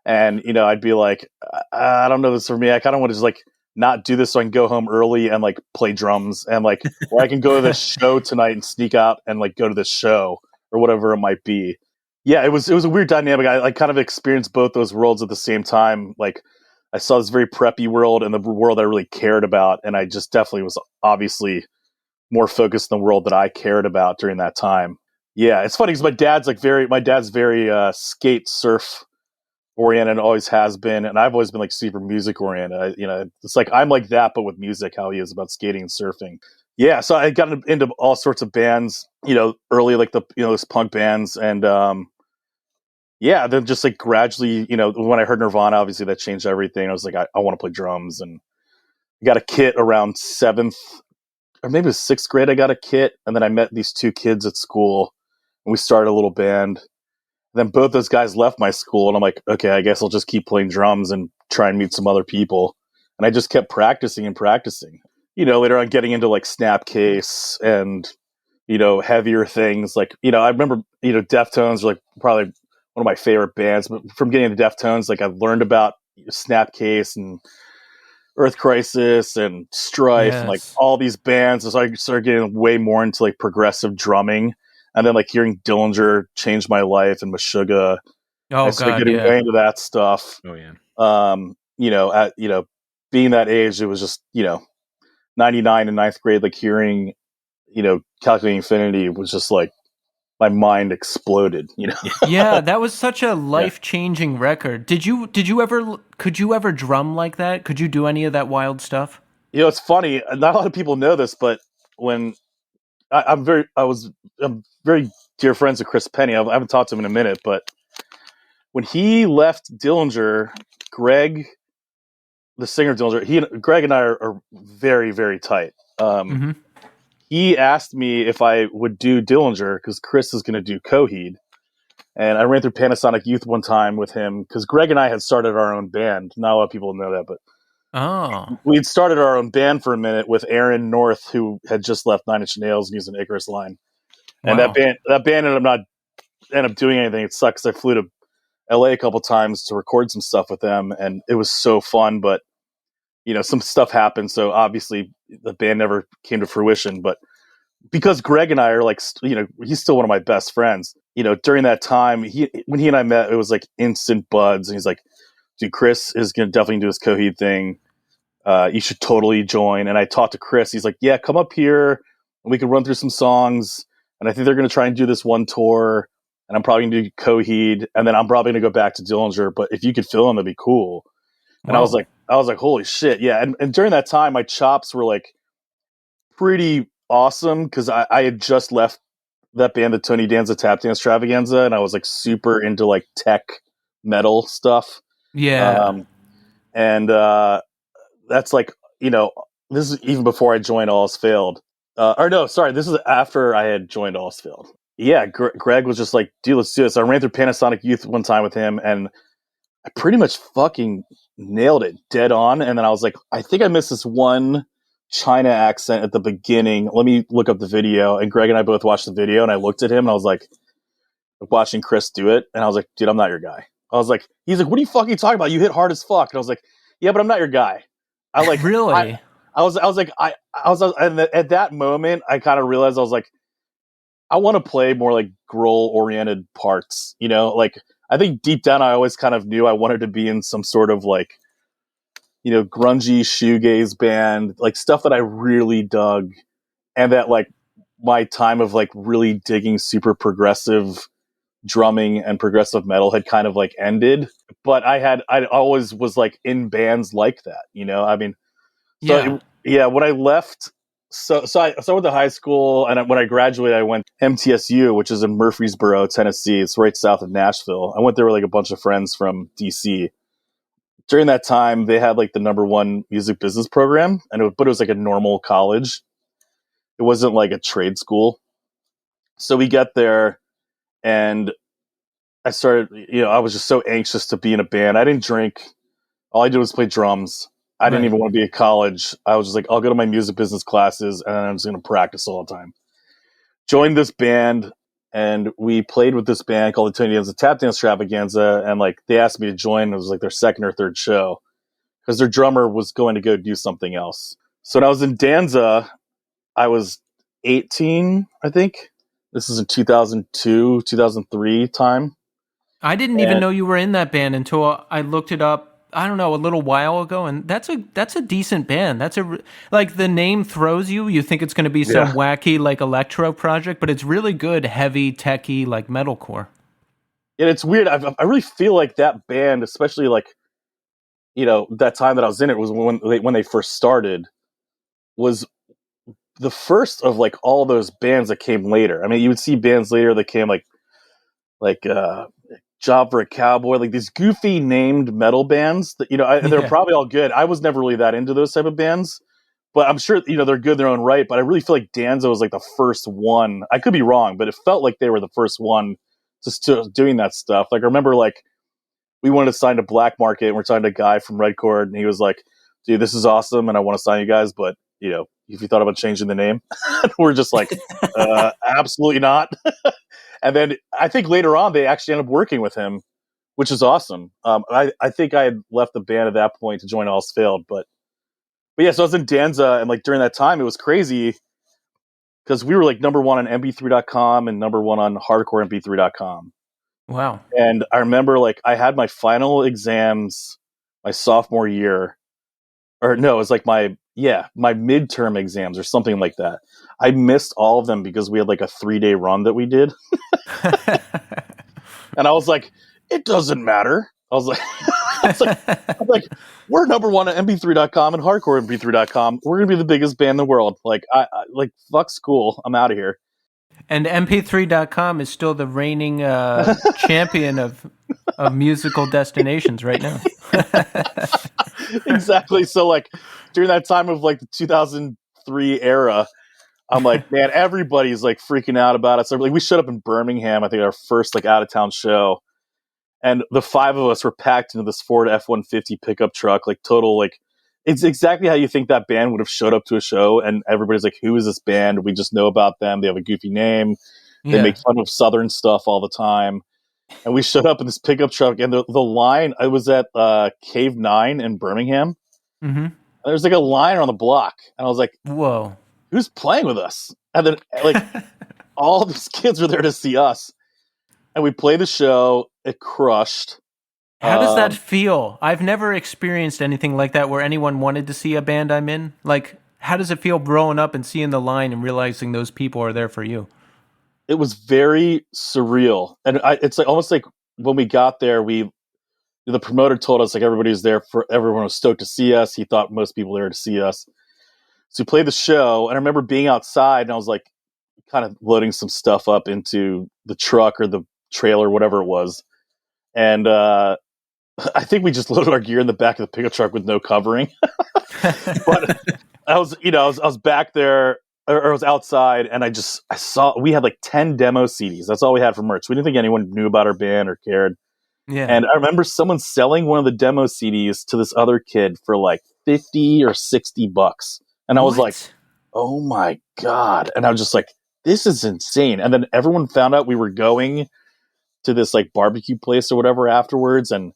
[SPEAKER 3] And, I'd be like, I don't know this for me. I kind of want to just like not do this so I can go home early and like play drums and like, or I can go to this show tonight and sneak out and like go to this show or whatever it might be. Yeah, it was a weird dynamic. I kind of experienced both those worlds at the same time. Like, I saw this very preppy world and the world I really cared about. And I just definitely was obviously more focused on the world that I cared about during that time. Yeah, it's funny because my dad's very skate surf oriented, always has been, and I've always been like super music oriented. It's like I'm like that, but with music, how he is about skating and surfing. Yeah, so I got into all sorts of bands, early like those punk bands, and yeah, then just like gradually, when I heard Nirvana, obviously that changed everything. I was like, I want to play drums, and got a kit around 7th or maybe it was 6th grade. I got a kit, and then I met these 2 kids at school, and we started a little band. Then both those guys left my school, and I'm like, okay, I guess I'll just keep playing drums and try and meet some other people. And I just kept practicing and practicing. Later on getting into like Snapcase and, heavier things. Like, I remember, Deftones are like probably one of my favorite bands. But from getting into Deftones, like I learned about Snapcase and Earth Crisis and Strife and like all these bands. So I started getting way more into like progressive drumming. And then like hearing Dillinger changed my life and Meshuggah. I started getting way into that stuff.
[SPEAKER 2] Oh yeah.
[SPEAKER 3] Being that age, it was just, 99 in 9th grade, like hearing, Calculating Infinity was just like my mind exploded,
[SPEAKER 1] Yeah, that was such a life-changing record. Could you ever drum like that? Could you do any of that wild stuff?
[SPEAKER 3] It's funny. Not a lot of people know this, but when I'm very dear friends with Chris Penny. I haven't talked to him in a minute, but when he left Dillinger, Greg, the singer of Dillinger, Greg and I are very, very tight. He asked me if I would do Dillinger because Chris is going to do Coheed. And I ran through Panasonic Youth one time with him because Greg and I had started our own band. Not a lot of people know that, but we'd started our own band for a minute with Aaron North, who had just left Nine Inch Nails and used an Icarus line. And that band ended up doing anything. It sucks. I flew to LA a couple times to record some stuff with them, and it was so fun. But some stuff happened, so obviously the band never came to fruition. But because Greg and I are like, he's still one of my best friends. During that time, when he and I met, it was like instant buds. And he's like, dude, Chris is going to definitely do this Coheed thing. You should totally join. And I talked to Chris. He's like, yeah, come up here. and we could run through some songs. And I think they're going to try and do this one tour, and I'm probably going to do Coheed, and then I'm probably going to go back to Dillinger. But if you could fill in, that'd be cool. And
[SPEAKER 1] Whoa.
[SPEAKER 3] I was like, holy shit, yeah. And during that time, my chops were like pretty awesome because I had just left that band, the Tony Danza Tapdance Extravaganza, and I was like super into like tech metal stuff.
[SPEAKER 1] Yeah.
[SPEAKER 3] And that's like, you know, this is even before I joined All Is Failed. Or no, sorry, this is after I had joined All Is Failed. Yeah, Greg was just like, dude, let's do this. I ran through Panasonic Youth one time with him, and I pretty much fucking nailed it dead on. And then I was like, I think I missed this one China accent at the beginning. Let me look up the video. And Greg and I both watched the video, and I looked at him, and I was like, watching Chris do it, and I was like, dude, I'm not your guy. I was like, he's like, what are you fucking talking about? You hit hard as fuck. And I was like, yeah, but I'm not your guy. I like
[SPEAKER 1] Really?
[SPEAKER 3] I was like, and at that moment, I kind of realized I was like, I want to play more like Grohl oriented parts, you know, like I think deep down, I always kind of knew I wanted to be in some sort of like, you know, grungy shoegaze band, like stuff that I really dug. And that like my time of like really digging super progressive drumming and progressive metal had kind of like ended. But I always was like in bands like that, you know, I mean, so
[SPEAKER 1] Yeah.
[SPEAKER 3] when I left, so I went to high school, and when I graduated, I went MTSU, which is in Murfreesboro, Tennessee. It's right south of Nashville. I went there with like a bunch of friends from DC. During that time, they had like the #1 music business program, but it was like a normal college. It wasn't like a trade school. So we get there, and I started, you know, I was just so anxious to be in a band. I didn't drink. All I did was play drums. I didn't
[SPEAKER 1] Right.
[SPEAKER 3] even want to be at college. I was just like, I'll go to my music business classes, and I'm just going to practice all the time. Joined this band, and we played with this band called the Tony Danza Tapdance Extravaganza, and like they asked me to join. It was like their second or third show because their drummer was going to go do something else. So when I was in Danza, I was 18, I think. This is in 2002, 2003 time.
[SPEAKER 1] I didn't even
[SPEAKER 3] And
[SPEAKER 1] know you were in that band until I looked it up. I don't know, a little while ago, and that's a decent band. Like the name throws you. You think it's going to be some
[SPEAKER 3] yeah,
[SPEAKER 1] wacky like electro project, but it's really good, heavy, techy, like metalcore.
[SPEAKER 3] and it's weird. I really feel like that band, especially like, you know, that time that I was in it was when they first started, was the first of like all those bands that came later. I mean, you would see bands later that came like Job for a Cowboy, like these goofy named metal bands that, you know, they're
[SPEAKER 1] Yeah.
[SPEAKER 3] probably all good. I was never really that into those type of bands, but I'm sure, you know, they're good in their own right. But I really feel like Danza was like the first one. I could be wrong, but it felt like they were the first one to doing that stuff. Like I remember like we wanted to sign to Black Market, and we're talking to a guy from Red Chord, and he was like, dude, this is awesome, and I want to sign you guys, but, you know, if you thought about changing the name, we're just like, absolutely not. And then I think later on they actually ended up working with him, which is awesome. I think I had left the band at that point to join All Is Failed, but yeah, so I was in Danza, and like during that time it was crazy because we were like #1 on mp3.com and #1 on hardcoremp3.com.
[SPEAKER 1] Wow.
[SPEAKER 3] And I remember like I had my final exams my sophomore year, or no, it was like my midterm exams or something like that. I missed all of them because we had like a 3-day run that we did. And I was like, it doesn't matter. I was like, I'm like, we're #1 at mp3.com and hardcoremp3.com. We're gonna be the biggest band in the world. Like, I like fuck school. I'm out of here.
[SPEAKER 1] And mp3.com is still the reigning champion of musical destinations right now.
[SPEAKER 3] Exactly. So like during that time of like the 2003 era, I'm like, man, everybody's like freaking out about it. So like we showed up in Birmingham, I think our first like out of town show, and the 5 of us were packed into this Ford F-150 pickup truck, like total like it's exactly how you think that band would have showed up to a show, and everybody's like, who is this band? We just know about them. They have a goofy name. They
[SPEAKER 1] Yeah.
[SPEAKER 3] make fun of Southern stuff all the time. And we showed up in this pickup truck, and the line, I was at Cave 9 in Birmingham.
[SPEAKER 1] Mm-hmm.
[SPEAKER 3] And there's like a line on the block, and I was like,
[SPEAKER 1] Whoa.
[SPEAKER 3] who's playing with us? And then like all these kids were there to see us, and we played the show. It crushed.
[SPEAKER 1] How does that feel? I've never experienced anything like that where anyone wanted to see a band I'm in. Like, How does it feel growing up and seeing the line and realizing those people are there for you?
[SPEAKER 3] It was very surreal, and it's like almost like when we got there, the promoter told us like everybody was there for everyone was stoked to see us. He thought most people were there to see us. So we played the show, and I remember being outside, and I was like, kind of loading some stuff up into the truck or the trailer, whatever it was, and I think we just loaded our gear in the back of the pickup truck with no covering. But I was back there, or I was outside, and I saw we had like 10 demo CDs. That's all we had for merch. We didn't think anyone knew about our band or cared.
[SPEAKER 1] Yeah.
[SPEAKER 3] And I remember someone selling one of the demo CDs to this other kid for like $50 or $60. And I was like, oh my God. And I was just like, this is insane. And then everyone found out we were going to this like barbecue place or whatever afterwards. And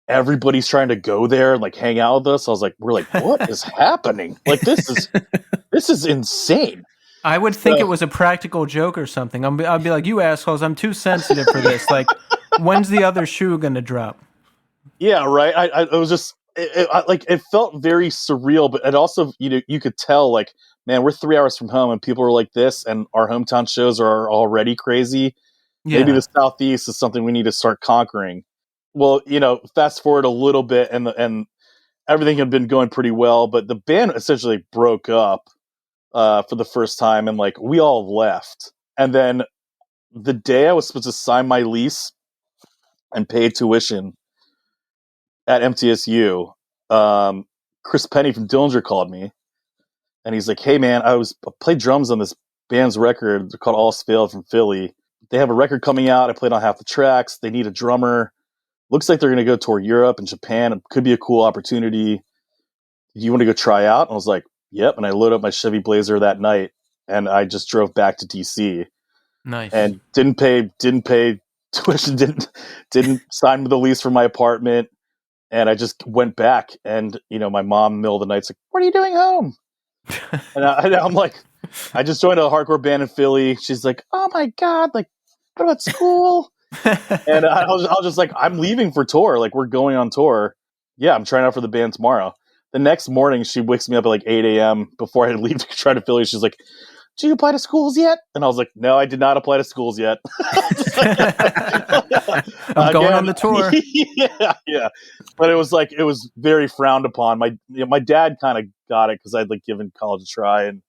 [SPEAKER 3] everybody's trying to go there and like hang out with us. I was like, we're like, what is happening? Like, this is insane.
[SPEAKER 1] I would think it was a practical joke or something. I'd be like, you assholes, I'm too sensitive for this. Like, when's the other shoe going to drop?
[SPEAKER 3] Yeah, right. I was just, it felt very surreal, but it also, you could tell like, man, we're 3 hours from home and people are like this, and our hometown shows are already crazy.
[SPEAKER 1] Yeah.
[SPEAKER 3] Maybe the Southeast is something we need to start conquering. Well, fast forward a little bit, and everything had been going pretty well, but the band essentially broke up for the first time, and like we all left. And then the day I was supposed to sign my lease and pay tuition at MTSU, Chris Penny from Dillinger called me, and he's like, "Hey man, I played drums on this band's record. They're called allelsefailed from Philly. They have a record coming out. I played on half the tracks. They need a drummer. Looks like they're going to go tour Europe and Japan. It could be a cool opportunity. Do you want to go try out?" And I was like, "Yep." And I loaded up my Chevy Blazer that night, and I just drove back to DC.
[SPEAKER 1] Nice.
[SPEAKER 3] And didn't pay tuition. Didn't sign the lease for my apartment. And I just went back, and my mom in the middle of the night's like, "What are you doing home?" And I'm like, "I just joined a hardcore band in Philly." She's like, "Oh my God, like, what about school?" And I was just like, "I'm leaving for tour. Like, we're going on tour. Yeah, I'm trying out for the band tomorrow." The next morning, she wakes me up at like 8 a.m. before I leave to try to Philly. She's like, "Did you apply to schools yet?" And I was like, "No, I did not apply to schools yet."
[SPEAKER 1] I'm going on the tour.
[SPEAKER 3] Yeah. But it was very frowned upon. My dad kind of got it because I'd like given college a try, and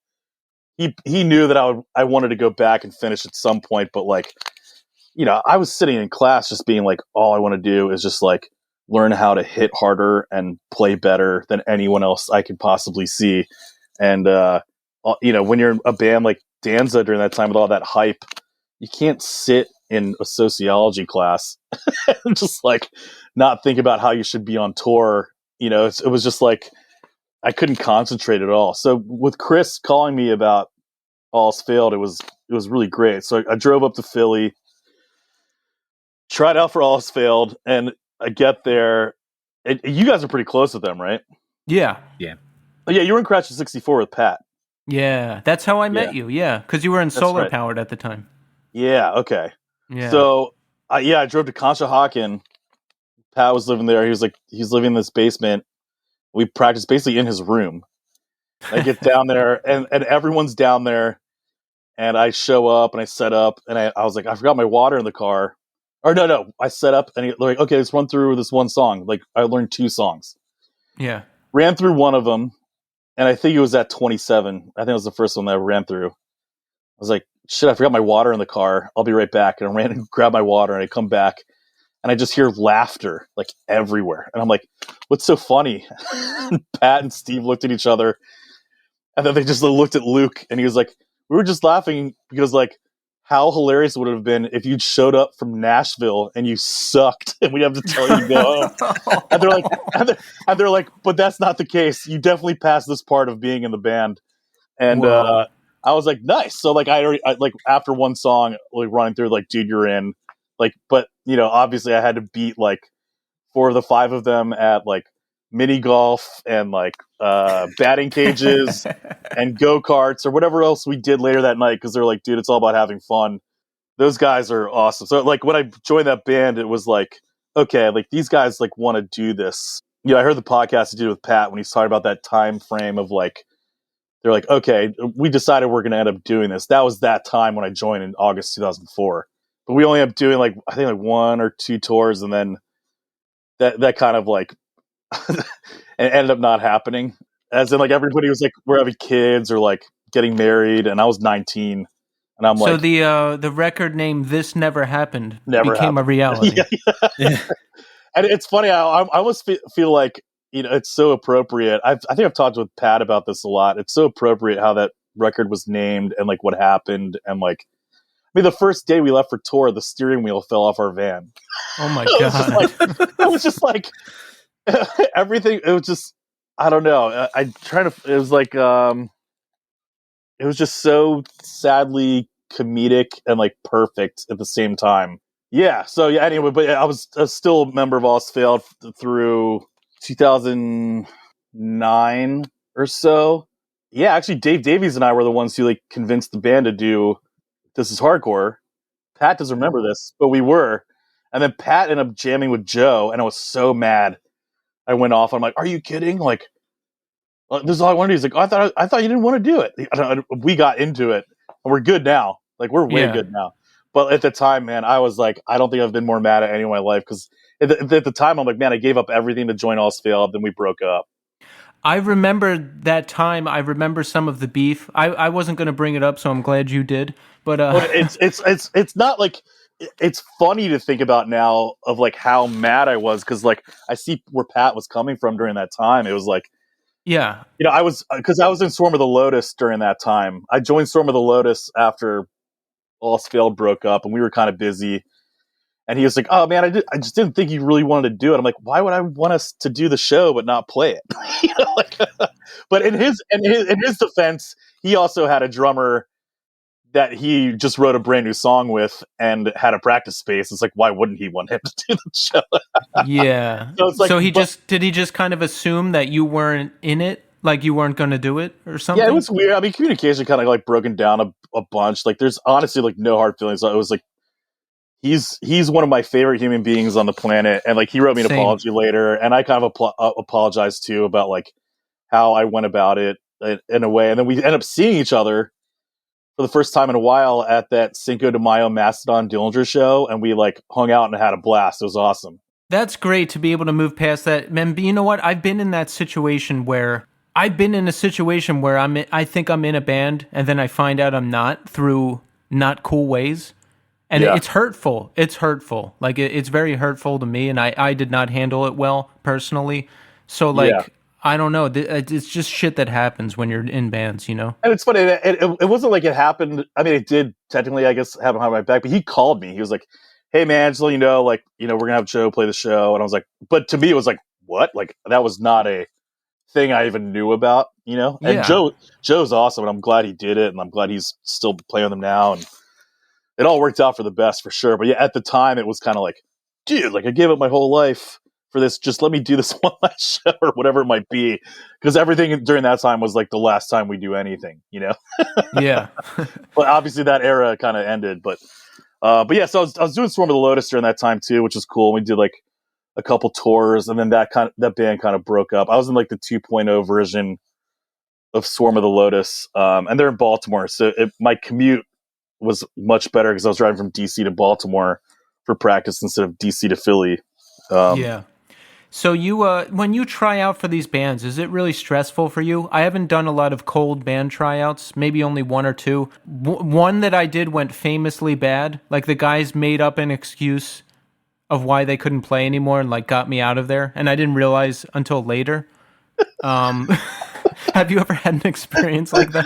[SPEAKER 3] he knew that I wanted to go back and finish at some point. But like, I was sitting in class just being like, all I want to do is just like learn how to hit harder and play better than anyone else I could possibly see. And when you're a band like Danza during that time with all that hype, you can't sit in a sociology class and just like not think about how you should be on tour. It was just like I couldn't concentrate at all. So with Chris calling me about allelsefailed, it was really great. So I drove up to Philly, tried out for allelsefailed, and I get there. You guys are pretty close with them, right?
[SPEAKER 1] Yeah.
[SPEAKER 2] Yeah.
[SPEAKER 3] Oh, yeah, you were in Crash of 64 with Pat.
[SPEAKER 1] Yeah. That's how I met you. Yeah. Because you were in Solar
[SPEAKER 3] right.
[SPEAKER 1] Powered at the time.
[SPEAKER 3] Yeah, okay.
[SPEAKER 1] Yeah.
[SPEAKER 3] So, I drove to Conshohocken. Pat was living there. He's living in this basement. We practiced basically in his room. I get down there, and everyone's down there, and I show up, and I set up, and I was like, I forgot my water in the car. Or no, I set up, and they're like, okay, let's run through this one song. Like, I learned 2 songs.
[SPEAKER 1] Yeah.
[SPEAKER 3] Ran through one of them, and I think it was at 27. I think it was the first one that I ran through. I was like, shit, I forgot my water in the car. I'll be right back. And I ran and grabbed my water, and I come back, and I just hear laughter like everywhere. And I'm like, what's so funny? Pat and Steve looked at each other, and then they just looked at Luke, and he was like, we were just laughing because like, how hilarious would it have been if you'd showed up from Nashville and you sucked and we'd have to tell you to go home. And they're like, but that's not the case. You definitely passed this part of being in the band. And I was like, nice. So like, I like after one song, like running through, like, dude, you're in. Like, but obviously I had to beat like 4 of the 5 of them at like mini golf and like batting cages and go-karts or whatever else we did later that night, because they're like, dude, it's all about having fun. Those guys are awesome. So like when I joined that band, it was like, okay, like these guys like want to do this. I heard the podcast he did with Pat when he's talking about that time frame of like they're like, okay, we decided we're going to end up doing this. That was that time when I joined in August 2004. But we only ended up doing like, I think like 1 or 2 tours, and then that kind of like it ended up not happening. As in, like, everybody was like, we're having kids or like getting married, and I was 19, and I'm
[SPEAKER 1] So
[SPEAKER 3] like,
[SPEAKER 1] the record name "This Never Happened"
[SPEAKER 3] never
[SPEAKER 1] became a
[SPEAKER 3] happened.
[SPEAKER 1] reality.
[SPEAKER 2] Yeah.
[SPEAKER 3] And it's funny. I almost feel like, it's so appropriate. I think I've talked with Pat about this a lot. It's so appropriate how that record was named and like what happened. And like, I mean, the first day we left for tour, the steering wheel fell off our van.
[SPEAKER 1] Oh my
[SPEAKER 3] It was just
[SPEAKER 1] god!
[SPEAKER 3] like, it was just like everything. It was just, I don't know. I try to. It was like, it was just so sadly comedic and like perfect at the same time. Yeah. So yeah. Anyway, but I was still a member of allelsefailed through 2009 or so. Yeah, actually, Dave Davies and I were the ones who like convinced the band to do This Is Hardcore. Pat doesn't remember this, but we were. And then Pat ended up jamming with Joe, and I was so mad. I went off. I'm like, "Are you kidding? Like, this is all I want to do." He's like, "Oh, I thought you didn't want to do it." We got into it, and we're good now. Like, we're way
[SPEAKER 1] Yeah.
[SPEAKER 3] good now. But at the time, man, I was like, I don't think I've been more mad at anyone in my life, because at the time, I'm like, man, I gave up everything to join allelsefailed, then we broke up.
[SPEAKER 1] I remember that time. I remember some of the beef. I wasn't going to bring it up, so I'm glad you did. But
[SPEAKER 3] But it's not like, it's funny to think about now of like how mad I was, because like I see where Pat was coming from during that time. It was like,
[SPEAKER 1] yeah,
[SPEAKER 3] I was, because I was in Storm of the Lotus during that time. I joined Storm of the Lotus after allelsefailed broke up, and we were kind of busy. And he was like, "Oh man, I just didn't think you really wanted to do it." I'm like, "Why would I want us to do the show but not play it?" Like, but in his defense, he also had a drummer that he just wrote a brand new song with and had a practice space. It's like, why wouldn't he want him to do the show?
[SPEAKER 1] yeah.
[SPEAKER 3] So it's like,
[SPEAKER 1] So did he just kind of assume that you weren't in it, like you weren't going to do it or something?
[SPEAKER 3] yeah, it was weird. I mean, communication kind of like broken down a bunch. Like, there's honestly like no hard feelings. It was like, he's one of my favorite human beings on the planet, and like he wrote me an
[SPEAKER 1] Same.
[SPEAKER 3] apology later, and I kind of apologized too about like how I went about it in a way, and then we end up seeing each other for the first time in a while at that Cinco de Mayo Mastodon Dillinger show, and we like hung out and had a blast. It was awesome.
[SPEAKER 1] That's great to be able to move past that. Man, but you know what? I've been in that situation where I think I'm in a band, and then I find out I'm not, through not cool ways. And
[SPEAKER 3] Yeah.
[SPEAKER 1] it's hurtful. It's hurtful. Like, it's very hurtful to me, and I did not handle it well personally. So, like,
[SPEAKER 3] Yeah.
[SPEAKER 1] I don't know. It's just shit that happens when you're in bands, you know?
[SPEAKER 3] And it's funny. It wasn't like it happened. I mean, it did technically, I guess, happen behind my back. But he called me. He was like, "Hey, man, just let you know, like, we're gonna have Joe play the show." And I was like, but to me, it was like, what? Like, that was not a thing I even knew about, And
[SPEAKER 1] Yeah.
[SPEAKER 3] Joe's awesome, and I'm glad he did it, and I'm glad he's still playing with them now, and it all worked out for the best for sure. But yeah, at the time, it was kind of like, dude, like I gave up my whole life for this. Just let me do this one last show or whatever it might be, because everything during that time was like the last time we do anything,
[SPEAKER 1] Yeah.
[SPEAKER 3] But obviously that era kind of ended. But yeah, so I was doing Swarm of the Lotus during that time too, which was cool. We did like a couple tours, and then that band kind of broke up. I was in like the 2.0 version of Swarm of the Lotus, and they're in Baltimore, so my commute was much better because I was driving from DC to Baltimore for practice instead of DC to Philly.
[SPEAKER 1] Yeah. So when you try out for these bands, is it really stressful for you? I haven't done a lot of cold band tryouts, maybe only one or two. One that I did went famously bad. Like, the guys made up an excuse of why they couldn't play anymore and like got me out of there, and I didn't realize until later. Have you ever had an experience like that?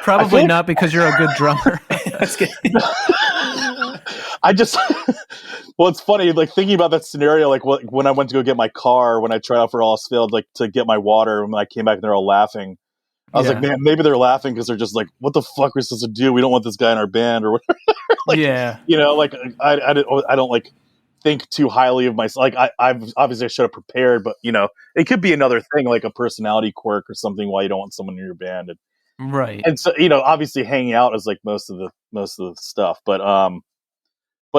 [SPEAKER 1] Probably not, because you're a good drummer.
[SPEAKER 2] That's good.
[SPEAKER 3] I just, well, it's funny, like thinking about that scenario, like when I went to go get my car, when I tried out for allelsefailed, like to get my water, when I came back and they're all laughing. I was
[SPEAKER 1] Yeah.
[SPEAKER 3] like, man, maybe they're laughing because they're just like, what the fuck are we supposed to do? We don't want this guy in our band or whatever. Like,
[SPEAKER 1] yeah.
[SPEAKER 3] like I don't like think too highly of myself. Like I've obviously I should have prepared, but it could be another thing, like a personality quirk or something, why you don't want someone in your band.
[SPEAKER 1] Right.
[SPEAKER 3] And so, obviously hanging out is like most of the stuff, but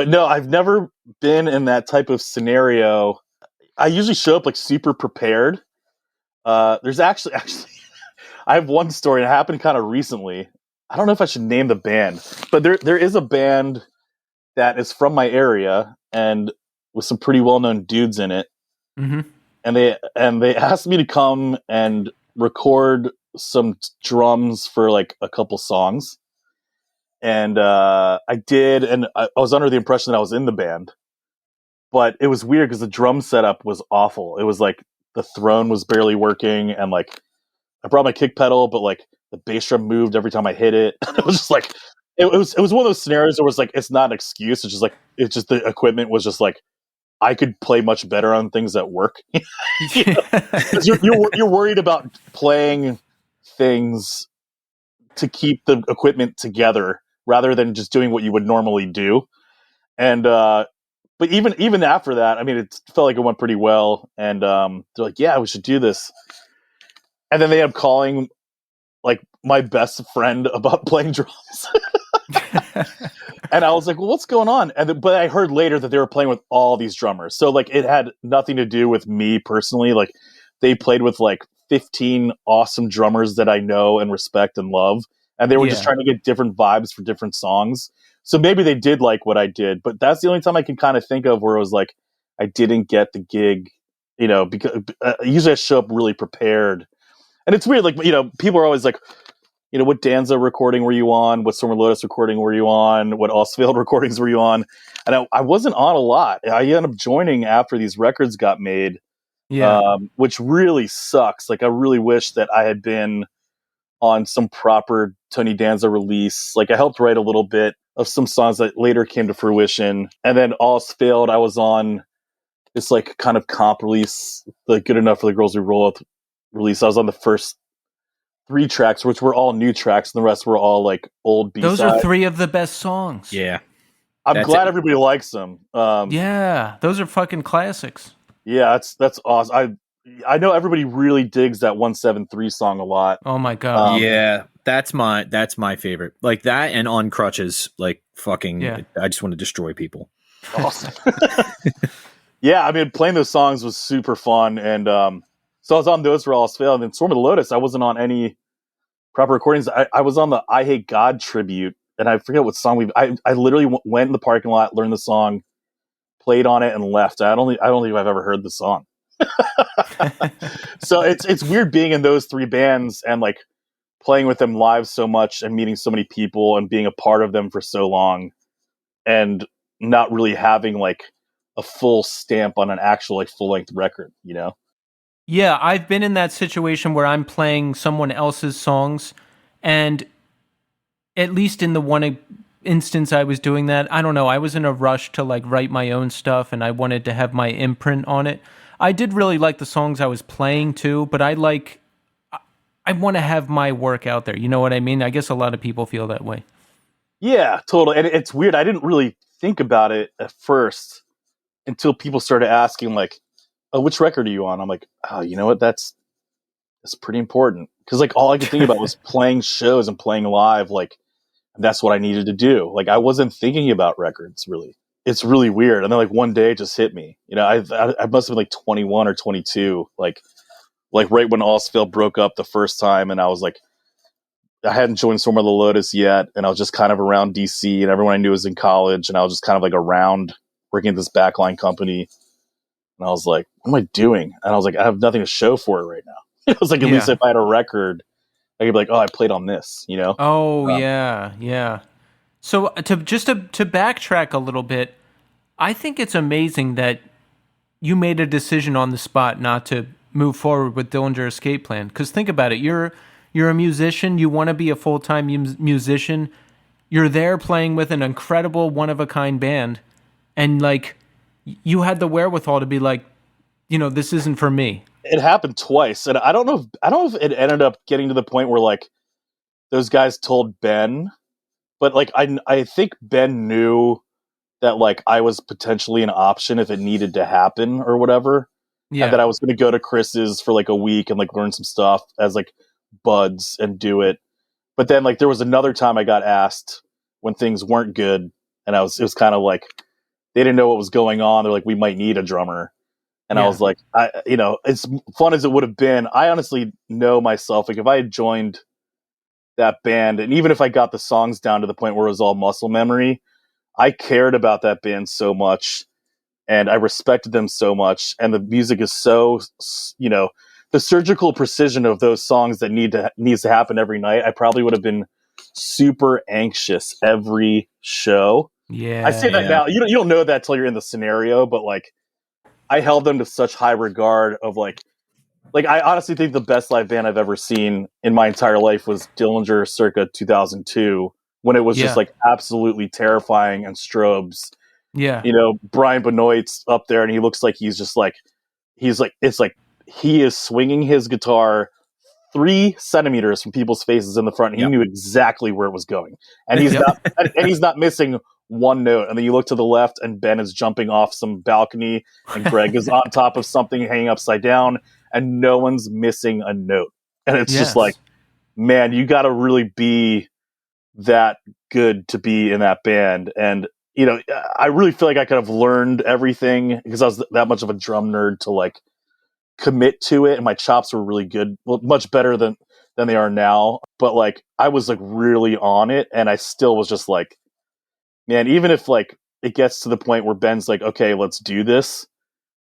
[SPEAKER 3] no, I've never been in that type of scenario. I usually show up like super prepared. There's actually I have one story that happened kind of recently. I don't know if I should name the band, but there is a band that is from my area and with some pretty well-known dudes in it.
[SPEAKER 1] Mm-hmm.
[SPEAKER 3] And they asked me to come and record some drums for like a couple songs. And I did, and I was under the impression that I was in the band. But it was weird because the drum setup was awful. It was like the throne was barely working, and like I brought my kick pedal, but like the bass drum moved every time I hit it. It was just like it was one of those scenarios where it's like it's not an excuse. It's just the equipment was just like I could play much better on things that work. You know? 'Cause you're worried about playing things to keep the equipment together rather than just doing what you would normally do. And but even after that, I mean, it felt like it went pretty well. And they're like, "Yeah, we should do this." And then they end up calling like my best friend about playing drums. And I was like, "Well, what's going on?" But I heard later that they were playing with all these drummers. So like it had nothing to do with me personally. Like they played with like 15 awesome drummers that I know and respect and love. And they were just trying to get different vibes for different songs. So maybe they did like what I did, but that's the only time I can kind of think of where it was like, I didn't get the gig, you know, because usually I show up really prepared. And it's weird. Like, you know, people are always like, you know, what Danza recording were you on? What Storm Lotus recording were you on? What allelsefailed recordings were you on? And I wasn't on a lot. I ended up joining after these records got made, which really sucks. Like, I really wish that I had been on some proper Tony Danza release. Like, I helped write a little bit of some songs that later came to fruition. And then allelsefailed, I was on this like kind of comp release, like Good Enough for the Girls We Roll With release. I was on the first 3 tracks, which were all new tracks, and the rest were all like old B-sides.
[SPEAKER 1] Those are 3 of the best songs.
[SPEAKER 2] Yeah.
[SPEAKER 3] I'm glad everybody likes them.
[SPEAKER 1] Yeah, those are fucking classics.
[SPEAKER 3] Yeah, that's awesome. I know everybody really digs that 173 song a lot.
[SPEAKER 1] Oh my god.
[SPEAKER 2] Yeah, that's my favorite. Like that and On Crutches, like fucking I just want to destroy people.
[SPEAKER 3] Awesome. Yeah, I mean, playing those songs was super fun, and so I was on those for allelsefailed, and then Storm of the Lotus, I wasn't on any proper recordings. I was on the I Hate God tribute, and I forget what song I literally went in the parking lot, learned the song, played on it, and left. I don't think I've ever heard the song. So it's weird being in those 3 bands and like playing with them live so much and meeting so many people and being a part of them for so long and not really having like a full stamp on an actual like full-length record, you know?
[SPEAKER 1] Yeah, I've been in that situation where I'm playing someone else's songs, and at least in the one instance I was doing that, I don't know, I was in a rush to like write my own stuff and I wanted to have my imprint on it. I did really like the songs I was playing too, but I want to have my work out there. You know what I mean? I guess a lot of people feel that way.
[SPEAKER 3] Yeah, totally. And it's weird. I didn't really think about it at first until people started asking like, "Oh, which record are you on?" I'm like, "Oh, you know what? That's pretty important." Because like all I could think about was playing shows and playing live. Like that's what I needed to do. Like I wasn't thinking about records really. It's really weird. And then like one day it just hit me. You know, I must have been like 21 or 22. Like right when allelsefailed broke up the first time, and I was like, I hadn't joined Storm of the Lotus yet, and I was just kind of around DC, and everyone I knew was in college, and I was just kind of like around working at this backline company. And I was like, what am I doing? And I was like, I have nothing to show for it right now. I was like, at least if I had a record, I could be like, oh, I played on this, you know?
[SPEAKER 1] Oh, yeah. So to backtrack a little bit, I think it's amazing that you made a decision on the spot not to move forward with Dillinger Escape Plan. Because think about it, you're a musician, you want to be a full-time musician, you're there playing with an incredible one-of-a-kind band, and like you had the wherewithal to be like, you know, this isn't for me.
[SPEAKER 3] It happened twice, and I don't know if it ended up getting to the point where like those guys told Ben, but like I think Ben knew that like I was potentially an option if it needed to happen or whatever.
[SPEAKER 1] Yeah.
[SPEAKER 3] And that I was going to go to Chris's for like a week and like learn some stuff as like buds and do it. But then like there was another time I got asked when things weren't good, and it was kind of like they didn't know what was going on. They're like, we might need a drummer. And I was like, as fun as it would have been, I honestly know myself. Like if I had joined that band, and even if I got the songs down to the point where it was all muscle memory, I cared about that band so much, and I respected them so much, and the music is so, the surgical precision of those songs that needs to happen every night. I probably would have been super anxious every show.
[SPEAKER 1] Yeah.
[SPEAKER 3] I say that now. You don't know that till you're in the scenario, but like I held them to such high regard of like I honestly think the best live band I've ever seen in my entire life was Dillinger circa 2002, when it was just like absolutely terrifying, and strobes.
[SPEAKER 1] Yeah.
[SPEAKER 3] Brian Benoit's up there and he looks like it's like he is swinging his guitar 3 centimeters from people's faces in the front. And he knew exactly where it was going, and he's not missing one note. And then you look to the left and Ben is jumping off some balcony and Greg is on top of something hanging upside down, and no one's missing a note. And it's just like, man, you got to really be that good to be in that band. And I really feel like I could have learned everything because I was that much of a drum nerd to like commit to it, and my chops were really good, well, much better than they are now. But like I was like really on it, and I still was just like, man, even if like it gets to the point where Ben's like, okay, let's do this,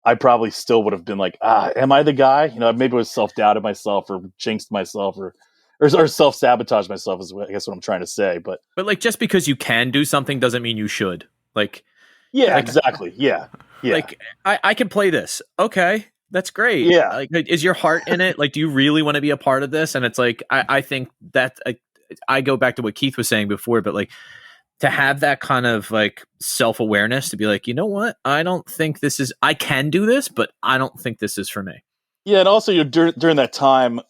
[SPEAKER 3] I probably still would have been like, am I the guy? Maybe I was self-doubted myself or jinxed myself or self-sabotage myself is I guess what I'm trying to say. But
[SPEAKER 2] like just because you can do something doesn't mean you should. Like,
[SPEAKER 3] exactly. Yeah.
[SPEAKER 2] Like I can play this. Okay, that's great.
[SPEAKER 3] Yeah.
[SPEAKER 2] Like, is your heart in it? Like, do you really want to be a part of this? And it's like, I think that I go back to what Keith was saying before, but like to have that kind of like self-awareness to be like, you know what? I don't think I can do this, but I don't think this is for me.
[SPEAKER 3] Yeah. And also during that time,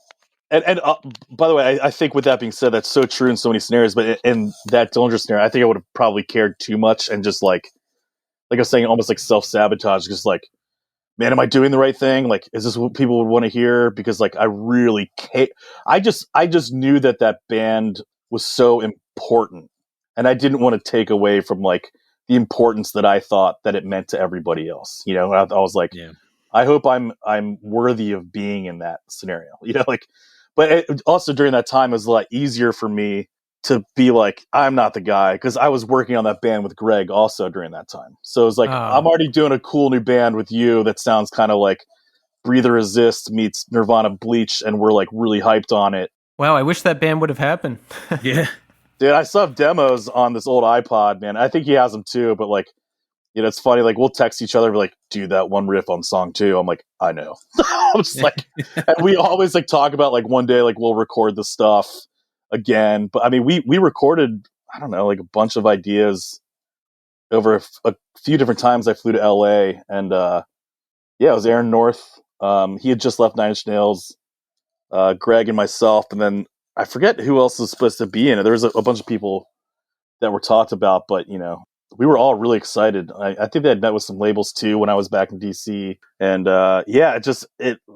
[SPEAKER 3] and by the way, I think with that being said, that's so true in so many scenarios, but in that Dillinger scenario, I think I would have probably cared too much and just like I was saying, almost like self-sabotage, just like, man, am I doing the right thing? Like, is this what people would want to hear? Because like, I really I just knew that band was so important, and I didn't want to take away from like the importance that I thought that it meant to everybody else. I was like, I hope I'm worthy of being in that scenario, like, but also during that time, it was a lot easier for me to be like, I'm not the guy, because I was working on that band with Greg also during that time. So it was like, I'm already doing a cool new band with you that sounds kind of like Breathe or Resist meets Nirvana Bleach, and we're like really hyped on it.
[SPEAKER 1] Wow, I wish that band would have happened.
[SPEAKER 2] Yeah.
[SPEAKER 3] Dude, I still have demos on this old iPod, man. I think he has them too, but like, it's funny, like we'll text each other, we're like, do that one riff on song 2. I'm like, I know. I'm just like, and we always like talk about like one day, like we'll record the stuff again. But I mean, we recorded, I don't know, like a bunch of ideas over a few different times. I flew to LA, and it was Aaron North. He had just left Nine Inch Nails, Greg and myself, and then I forget who else was supposed to be in it. There was a bunch of people that were talked about, but we were all really excited. I think they had met with some labels too when I was back in DC, and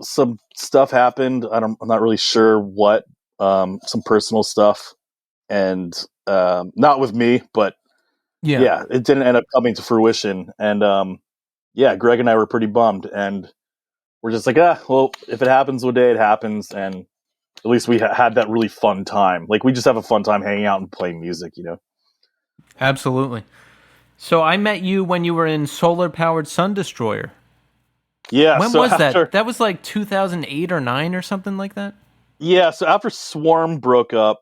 [SPEAKER 3] some stuff happened. I'm not really sure what, some personal stuff, and not with me, but it didn't end up coming to fruition. And Greg and I were pretty bummed, and we're just like, well, if it happens one day, it happens, and at least we had that really fun time. Like we just have a fun time hanging out and playing music,
[SPEAKER 1] Absolutely. So I met you when you were in Solar Powered Sun Destroyer.
[SPEAKER 3] Yeah.
[SPEAKER 1] When was that? That was like 2008 or 9 or something like that?
[SPEAKER 3] Yeah, so after Swarm broke up,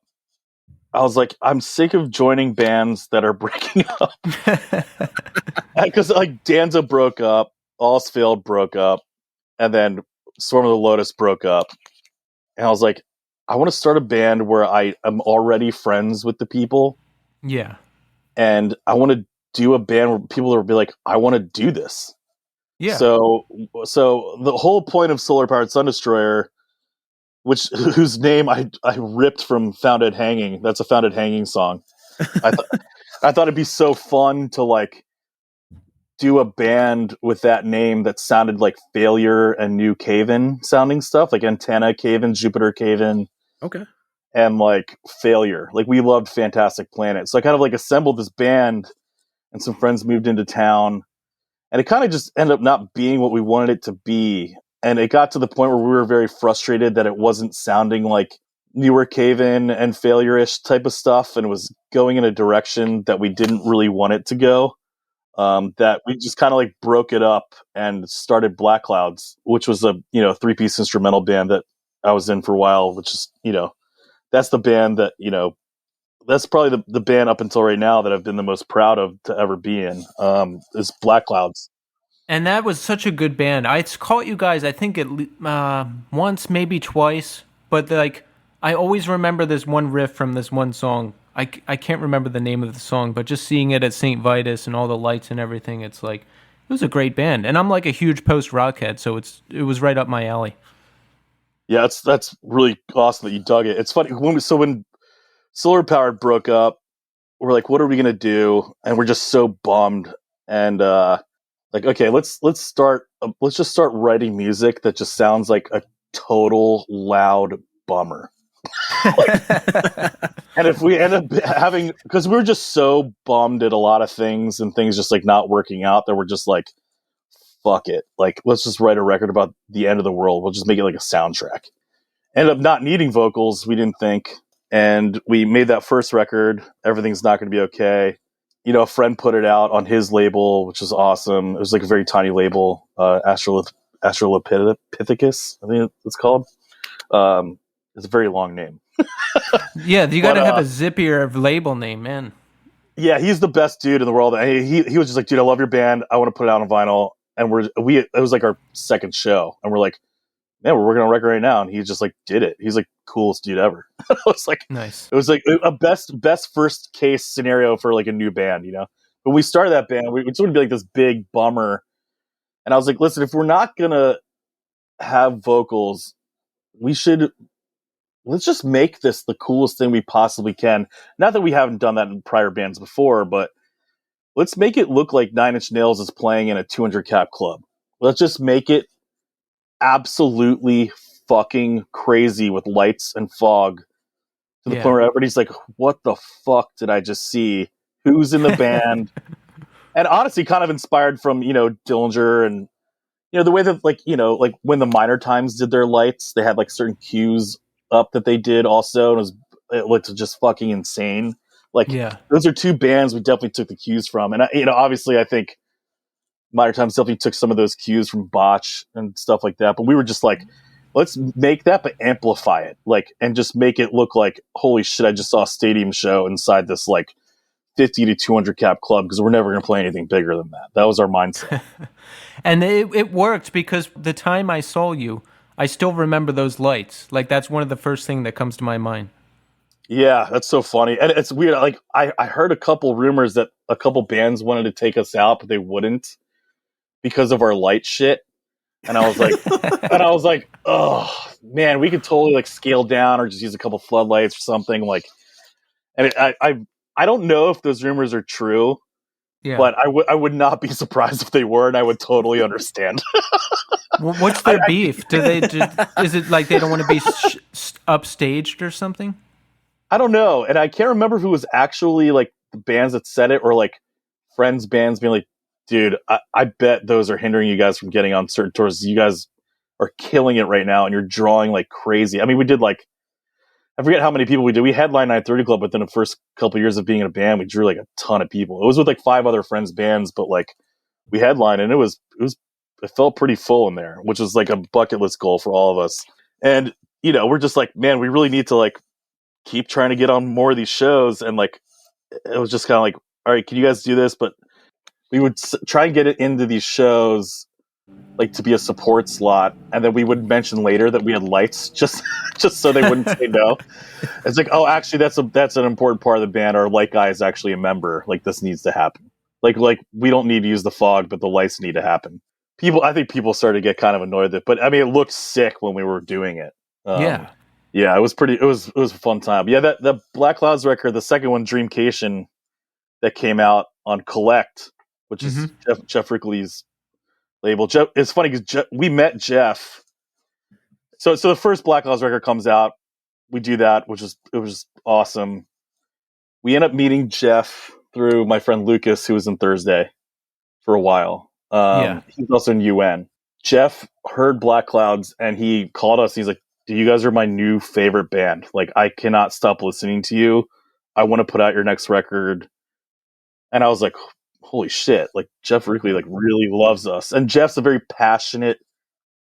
[SPEAKER 3] I was like, I'm sick of joining bands that are breaking up. Because like Danza broke up, Allsfailed broke up, and then Swarm of the Lotus broke up. And I was like, I want to start a band where I am already friends with the people.
[SPEAKER 1] Yeah.
[SPEAKER 3] And I want to do a band where people will be like, I want to do this.
[SPEAKER 1] Yeah.
[SPEAKER 3] So the whole point of Solar Powered Sun Destroyer, whose name I ripped from Founded Hanging. That's a Founded Hanging song. I thought it'd be so fun to like do a band with that name that sounded like Failure and New Cave-In sounding stuff, like Antenna Cave-In, Jupiter Cave-In.
[SPEAKER 2] Okay.
[SPEAKER 3] And like Failure. Like we loved Fantastic Planet. So I kind of like assembled this band, and some friends moved into town, and it kind of just ended up not being what we wanted it to be. And it got to the point where we were very frustrated that it wasn't sounding like newer Cave-In and Failure-ish type of stuff, and it was going in a direction that we didn't really want it to go. That we just kind of like broke it up and started blackclouds, which was a 3-piece instrumental band that I was in for a while, which is that's the band that that's probably the band up until right now that I've been the most proud of to ever be in, is blackclouds.
[SPEAKER 1] And that was such a good band. I caught you guys, I think, once, maybe twice. But like, I always remember this one riff from this one song. I can't remember the name of the song, but just seeing it at St. Vitus and all the lights and everything, it's like, it was a great band. And I'm like a huge post-rock head, so it was right up my alley.
[SPEAKER 3] Yeah, that's really awesome that you dug it. It's funny when Solar Powered broke up, we're like, what are we gonna do? And we're just so bummed. And like, okay, let's just start writing music that just sounds like a total loud bummer. And if we end up having, because we were just so bummed at a lot of things and things just like not working out, that we're just like, fuck it, like let's just write a record about the end of the world. We'll just make it like a soundtrack. Ended up not needing vocals, we didn't think, and we made that first record, Everything's Not Gonna Be Okay. A friend put it out on his label, which was awesome. It was like a very tiny label, Australopithecus, I think it's called. It's a very long name.
[SPEAKER 1] Yeah, you got to have a zippier label name, man.
[SPEAKER 3] Yeah, he's the best dude in the world. He was just like, dude, I love your band. I want to put it out on vinyl. And it was like our second show, and we're like, man, we're working on a record right now. And he just like did it. He's like coolest dude ever. It was like
[SPEAKER 1] nice.
[SPEAKER 3] It was like a best first case scenario for like a new band, When we started that band, we just want to be like this big bummer. And I was like, listen, if we're not gonna have vocals, let's just make this the coolest thing we possibly can. Not that we haven't done that in prior bands before, but let's make it look like Nine Inch Nails is playing in a 200 cap club. Let's just make it absolutely fucking crazy with lights and fog to the point where everybody's like, what the fuck did I just see? Who's in the band? And honestly, kind of inspired from, Dillinger and, the way that like when the Minor Times did their lights, they had like certain cues up that they did also. And it looked just fucking insane. Like, those are two bands we definitely took the cues from. And, obviously I think Minor Times definitely took some of those cues from Botch and stuff like that. But we were just like, let's make that, but amplify it. Like, and just make it look like, holy shit, I just saw a stadium show inside this like 50 to 200 cap club, because we're never going to play anything bigger than that. That was our mindset.
[SPEAKER 1] And it worked, because the time I saw you, I still remember those lights. Like, that's one of the first thing that comes to my mind.
[SPEAKER 3] Yeah, that's so funny. And it's weird. Like, I heard a couple rumors that a couple bands wanted to take us out, but they wouldn't because of our light shit. And I was like, oh man, we could totally like scale down or just use a couple floodlights or something. Like, and I don't know if those rumors are true. Yeah. But I would not be surprised if they were, and I would totally understand.
[SPEAKER 1] What's their beef? Is it like they don't want to be upstaged or something?
[SPEAKER 3] I don't know, and I can't remember who was actually like the bands that said it, or like friends' bands being like, "Dude, I bet those are hindering you guys from getting on certain tours. You guys are killing it right now, and you're drawing like crazy." I mean, we did like, I forget how many people we did. We headlined 930 Club within the first couple of years of being in a band. We drew like a ton of people. It was with like 5 other friends' bands, but like we headlined, and it felt pretty full in there, which was like a bucket list goal for all of us. And we're just like, man, we really need to like keep trying to get on more of these shows. And like, it was just kind of like, all right, can you guys do this? But we would try and get it into these shows, like to be a support slot, and then we would mention later that we had lights, just so they wouldn't say no. It's like, oh, actually, that's an important part of the band. Our light guy is actually a member. Like, this needs to happen. Like we don't need to use the fog, but the lights need to happen. I think people started to get kind of annoyed with it, but I mean, it looked sick when we were doing it. Yeah, it was it was a fun time. Yeah, that blackclouds record, the second one, Dreamcation, that came out on Collect, which is Jeff Rickley's label. It's funny because we met Jeff. So the first blackclouds record comes out. We do that, it was awesome. We end up meeting Jeff through my friend Lucas, who was in Thursday for a while.
[SPEAKER 1] Yeah.
[SPEAKER 3] He's also in UN. Jeff heard Blackclouds and he called us. He's like, "You guys are my new favorite band. Like, I cannot stop listening to you. I want to put out your next record." And I was like, "Holy shit!" Like Jeff Rickley like really loves us, and Jeff's a very passionate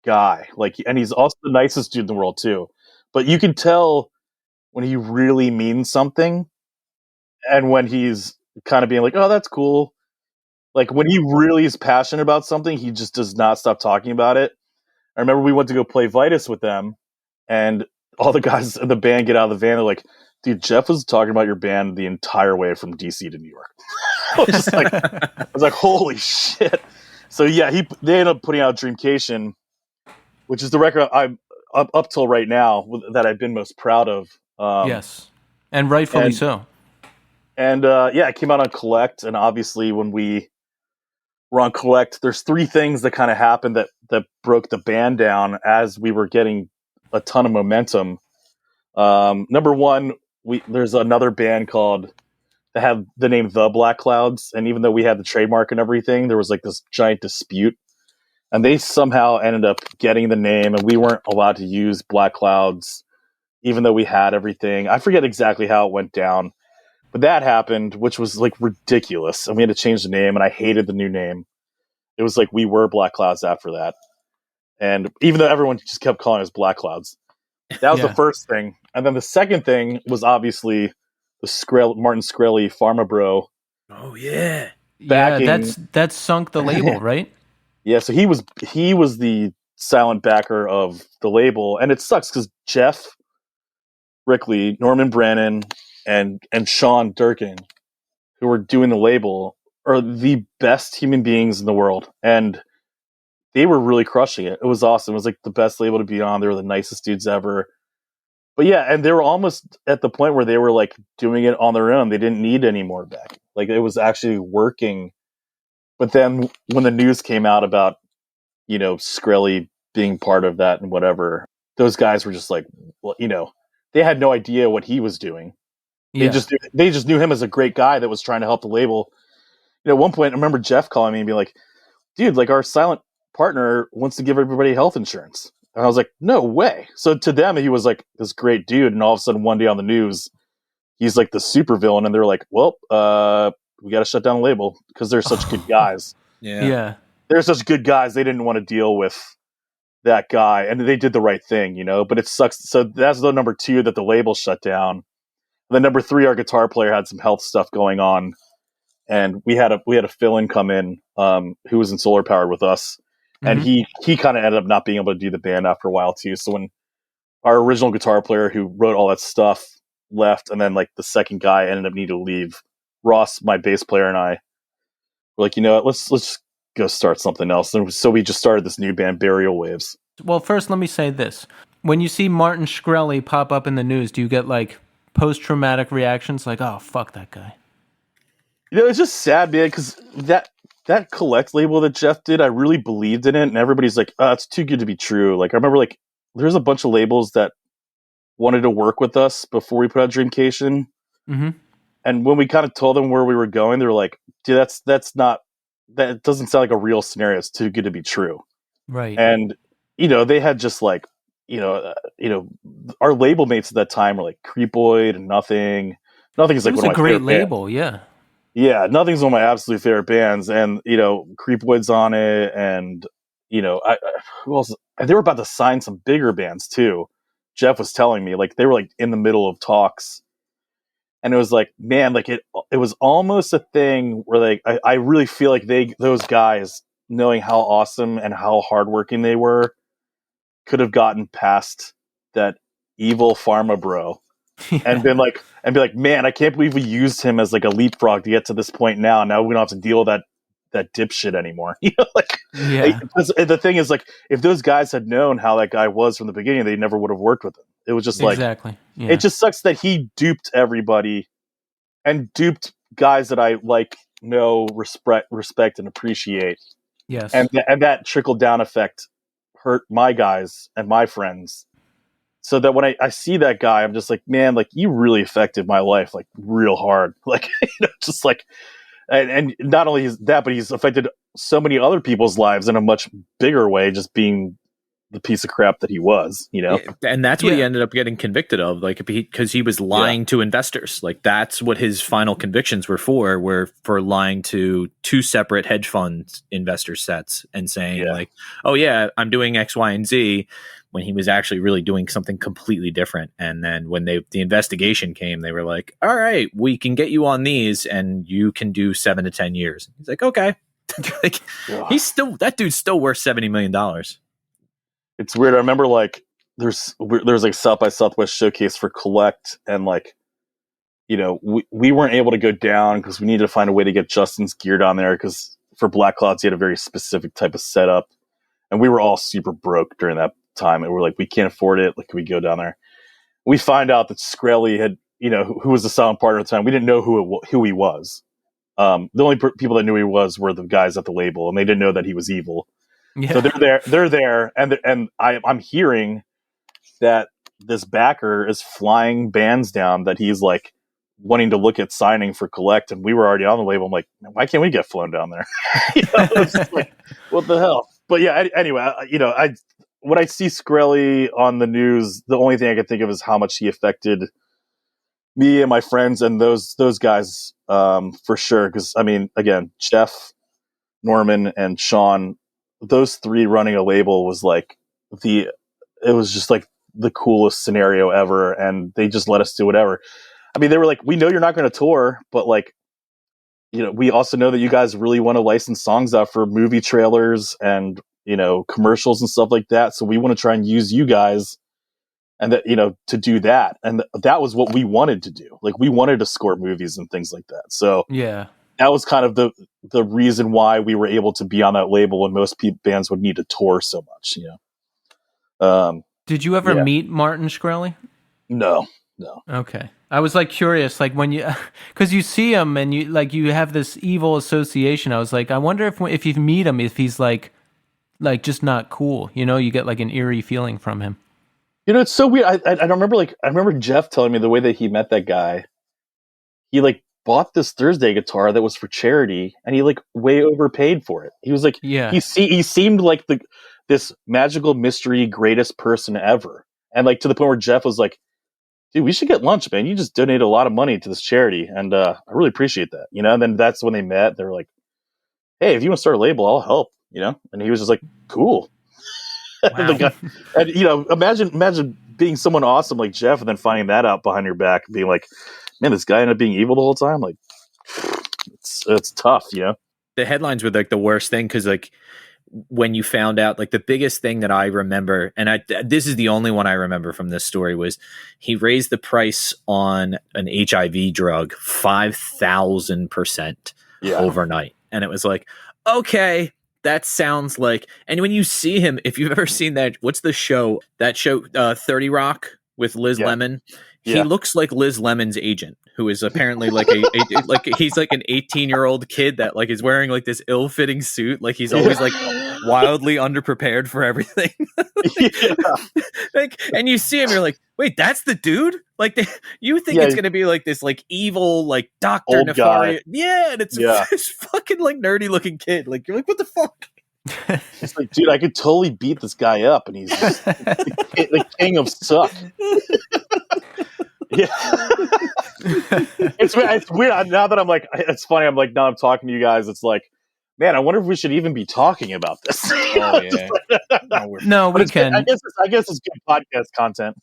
[SPEAKER 3] guy. Like, and he's also the nicest dude in the world too. But you can tell when he really means something, and when he's kind of being like, "Oh, that's cool." Like when he really is passionate about something, he just does not stop talking about it. I remember we went to go play Vitus with them, and all the guys in the band get out of the van. They're like, "Dude, Jeff was talking about your band the entire way from DC to New York." I was like, "Holy shit!" So yeah, they ended up putting out Dreamcation, which is the record I'm up till right now that I've been most proud of.
[SPEAKER 1] Yes, and rightfully so.
[SPEAKER 3] And yeah, it came out on Collect, and obviously when we were on Collect, there's three things that kind of happened that broke the band down as we were getting a ton of momentum. Number one, there's another band that had the name The Blackclouds, and even though we had the trademark and everything, there was like this giant dispute, and they somehow ended up getting the name, and we weren't allowed to use Blackclouds, even though we had everything. I forget exactly how it went down, but that happened, which was like ridiculous, and we had to change the name, and I hated the new name. It was like we were Blackclouds after that, and even though everyone just kept calling us Blackclouds, that was the first thing. And then the second thing was obviously the Martin Shkreli Pharma Bro.
[SPEAKER 2] Oh yeah,
[SPEAKER 3] Backing.
[SPEAKER 1] Yeah, that's sunk the label, right?
[SPEAKER 3] Yeah, so he was the silent backer of the label, and it sucks because Jeff Rickley, Norman Brannon, and Sean Durkin, who were doing the label, are the best human beings in the world, and they were really crushing it. It was awesome. It was like the best label to be on. They were the nicest dudes ever. But yeah, and they were almost at the point where they were like doing it on their own. They didn't need any more backing. Like it was actually working. But then when the news came out about, Shkreli being part of that and whatever, those guys were just like, well, they had no idea what he was doing.
[SPEAKER 1] Yeah.
[SPEAKER 3] They just knew him as a great guy that was trying to help the label. At one point, I remember Jeff calling me and being like, "Dude, like our silent partner wants to give everybody health insurance." And I was like, "No way." So to them, he was like this great dude. And all of a sudden, one day on the news, he's like the super villain. And they're like, "Well, we got to shut down the label because they're such good guys."
[SPEAKER 1] Yeah.
[SPEAKER 3] They're such good guys. They didn't want to deal with that guy. And they did the right thing, but it sucks. So that's the number two, that the label shut down. And then number three, our guitar player had some health stuff going on. And we had a fill-in come in who was in Solar Powered with us. And he kind of ended up not being able to do the band after a while too. So when our original guitar player who wrote all that stuff left, and then like the second guy ended up needing to leave, Ross, my bass player, and I were like, let's go start something else. And so we just started this new band, Burialwaves.
[SPEAKER 1] Well, first let me say this. When you see Martin Shkreli pop up in the news, do you get like post-traumatic reactions like, "Oh, fuck that guy"?
[SPEAKER 3] It's just sad, man, because that Collect label that Jeff did, I really believed in it, and everybody's like, "Oh, it's too good to be true." Like I remember, like there's a bunch of labels that wanted to work with us before we put out Dreamcation, and when we kind of told them where we were going, they were like, "Dude, that doesn't sound like a real scenario. It's too good to be true."
[SPEAKER 1] Right.
[SPEAKER 3] And they had just like our label mates at that time were like Creepoid and Nothing. Nothing is like
[SPEAKER 1] it was
[SPEAKER 3] one
[SPEAKER 1] a
[SPEAKER 3] of my
[SPEAKER 1] great
[SPEAKER 3] favorite
[SPEAKER 1] label,
[SPEAKER 3] bands.
[SPEAKER 1] yeah.
[SPEAKER 3] Yeah, Nothing's one of my absolute favorite bands, and Creepoid's on it, and who else? They were about to sign some bigger bands too. Jeff was telling me like they were like in the middle of talks, and it was like, man, like it was almost a thing where like I really feel like those guys, knowing how awesome and how hardworking they were, could have gotten past that evil pharma bro and be like, man, I can't believe we used him as like a leapfrog to get to this point. Now we don't have to deal with that dipshit anymore. The thing is, like, if those guys had known how that guy was from the beginning, they never would have worked with him. It was just like,
[SPEAKER 1] exactly. Yeah.
[SPEAKER 3] It just sucks that he duped everybody and duped guys that I like, know, respect and appreciate.
[SPEAKER 1] Yes.
[SPEAKER 3] And that trickle down effect hurt my guys and my friends. So that when I see that guy, I'm just like, man, like you really affected my life like real hard. Like, just like and not only is that, but he's affected so many other people's lives in a much bigger way, just being the piece of crap that he was,
[SPEAKER 2] Yeah, and that's what he
[SPEAKER 1] Yeah.
[SPEAKER 2] ended up getting convicted of, like because he was lying to investors. Like that's what his final convictions were for lying to two separate hedge fund investor sets and saying like, oh yeah, I'm doing X, Y, and Z, when he was actually really doing something completely different. And then when the investigation came, they were like, all right, we can get you on these and you can do 7 to 10 years. He's like, okay. Like, that dude's still worth $70 million.
[SPEAKER 3] It's weird. I remember like there's like South by Southwest showcase for Collect, and like, you know, we weren't able to go down because we needed to find a way to get Justin's gear down there, because for blackclouds he had a very specific type of setup, and we were all super broke during that time, and we're like, we can't afford it. Like, can we go down there? We find out that Skrelly had, you know, who was the sound partner at the time. We didn't know who he was. The only people that knew he was were the guys at the label, and they didn't know that he was evil.
[SPEAKER 1] Yeah.
[SPEAKER 3] So they're there, and I'm hearing that this backer is flying bands down that he's like wanting to look at signing for Collect, and we were already on the label. I'm like, why can't we get flown down there? You know, it's just like, what the hell? But yeah, anyway, you know, when I see Skrelly on the news, the only thing I can think of is how much he affected me and my friends and those guys, for sure. Because I mean, again, Jeff, Norman, and Sean, those three running a label was like it was just like the coolest scenario ever, and they just let us do whatever. I mean, they were like, we know you're not going to tour, but like, you know, we also know that you guys really want to license songs out for movie trailers and, you know, commercials and stuff like that. So we want to try and use you guys, and that, you know, to do that. And that was what we wanted to do. Like, we wanted to score movies and things like that. So
[SPEAKER 1] Yeah.
[SPEAKER 3] that was kind of the reason why we were able to be on that label when most bands would need to tour so much, you know.
[SPEAKER 1] Did you ever meet Martin Shkreli?
[SPEAKER 3] No.
[SPEAKER 1] Okay. I was like curious, like when you, because you see him and you have this evil association. I was like, I wonder if you meet him, if he's like just not cool. You know, you get like an eerie feeling from him.
[SPEAKER 3] You know, it's so weird. I remember Jeff telling me the way that he met that guy. He like bought this Thursday guitar that was for charity, and he like way overpaid for it. He was like, he seemed like this magical mystery greatest person ever, and like to the point where Jeff was like, dude, we should get lunch, man. You just donated a lot of money to this charity, and I really appreciate that. You know, and then that's when they met. They were like, hey, if you want to start a label, I'll help. You know, and he was just like, cool.
[SPEAKER 1] Wow.
[SPEAKER 3] And you know, imagine being someone awesome like Jeff, and then finding that out behind your back, and being like, man, this guy ended up being evil the whole time. Like, it's tough, you know.
[SPEAKER 2] The headlines were like the worst thing, because like when you found out, like the biggest thing that I remember, and this is the only one I remember from this story, was he raised the price on an HIV drug 5,000% overnight, and it was like, okay. That sounds like, and when you see him, if you've ever seen that, what's the show? That show, 30 Rock with Liz Lemon. He looks like Liz Lemon's agent, who is apparently like like he's like an 18-year-old kid that like is wearing like this ill-fitting suit. Like he's always like wildly underprepared for everything. Like, and you see him, you're like, wait, that's the dude? Like you think it's gonna be like this like evil like Dr. Nefarious. Yeah, and it's this fucking like nerdy looking kid. Like you're like, what the fuck?
[SPEAKER 3] It's like, dude, I could totally beat this guy up, and he's just the king of suck. Yeah, it's weird. Now that I'm like, it's funny. I'm like, now I'm talking to you guys. It's like, man, I wonder if we should even be talking about this.
[SPEAKER 2] Oh, yeah.
[SPEAKER 1] No, we can.
[SPEAKER 3] I guess it's good podcast content.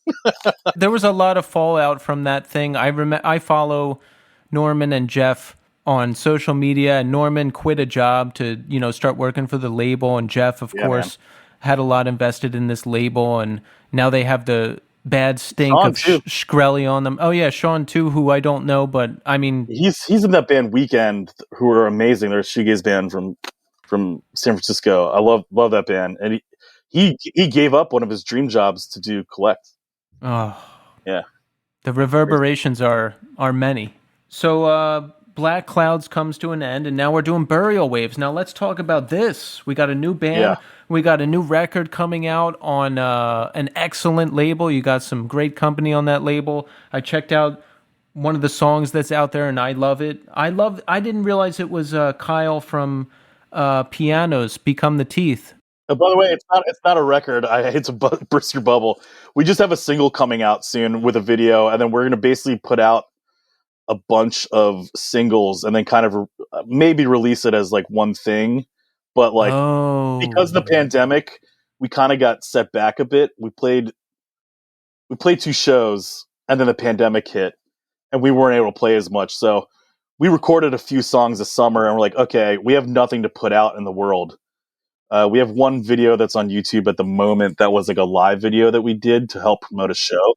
[SPEAKER 1] There was a lot of fallout from that thing. I follow Norman and Jeff on social media, and Norman quit a job to, you know, start working for the label, and Jeff, of course, had a lot invested in this label, and now they have the bad stink
[SPEAKER 3] Sean
[SPEAKER 1] of Shkreli on them. Oh yeah, Sean too, who I don't know, but I mean,
[SPEAKER 3] he's in that band Weekend, who are amazing. They're a shoegaze band from San Francisco. I love that band, and he gave up one of his dream jobs to do Collect.
[SPEAKER 1] Oh
[SPEAKER 3] yeah,
[SPEAKER 1] the reverberations are many. So Black Clouds comes to an end, and now we're doing Burial Waves. Now let's talk about this. We got a new band. Yeah. We got a new record coming out on an excellent label. You got some great company on that label. I checked out one of the songs that's out there, and I love it. I didn't realize it was Kyle from Pianos, Become the Teeth.
[SPEAKER 3] By the way, it's not a record. I hate to burst your bubble. We just have a single coming out soon with a video, and then we're going to basically put out a bunch of singles, and then kind of maybe release it as like one thing. But like because of the pandemic, we kind of got set back a bit. We played 2 shows, and then the pandemic hit, and we weren't able to play as much. So we recorded a few songs this summer, and we're like, okay, we have nothing to put out in the world. We have one video that's on YouTube at the moment that was like a live video that we did to help promote a show.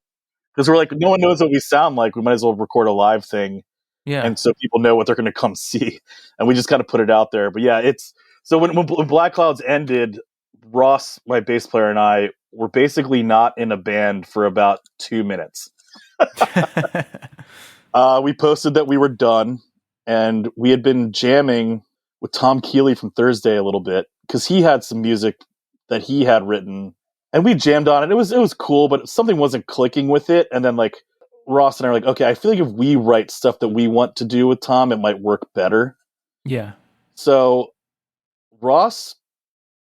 [SPEAKER 3] Because we're like, no one knows what we sound like. We might as well record a live thing.
[SPEAKER 1] Yeah.
[SPEAKER 3] And so people know what they're going to come see. And we just kind of put it out there. But yeah, so when Black Clouds ended, Ross, my bass player, and I were basically not in a band for about 2 minutes. We posted that we were done, and we had been jamming with Tom Keeley from Thursday a little bit because he had some music that he had written, and we jammed on it. It was cool, but something wasn't clicking with it. And then like Ross and I are like, okay, I feel like if we write stuff that we want to do with Tom, it might work better.
[SPEAKER 1] Yeah.
[SPEAKER 3] So Ross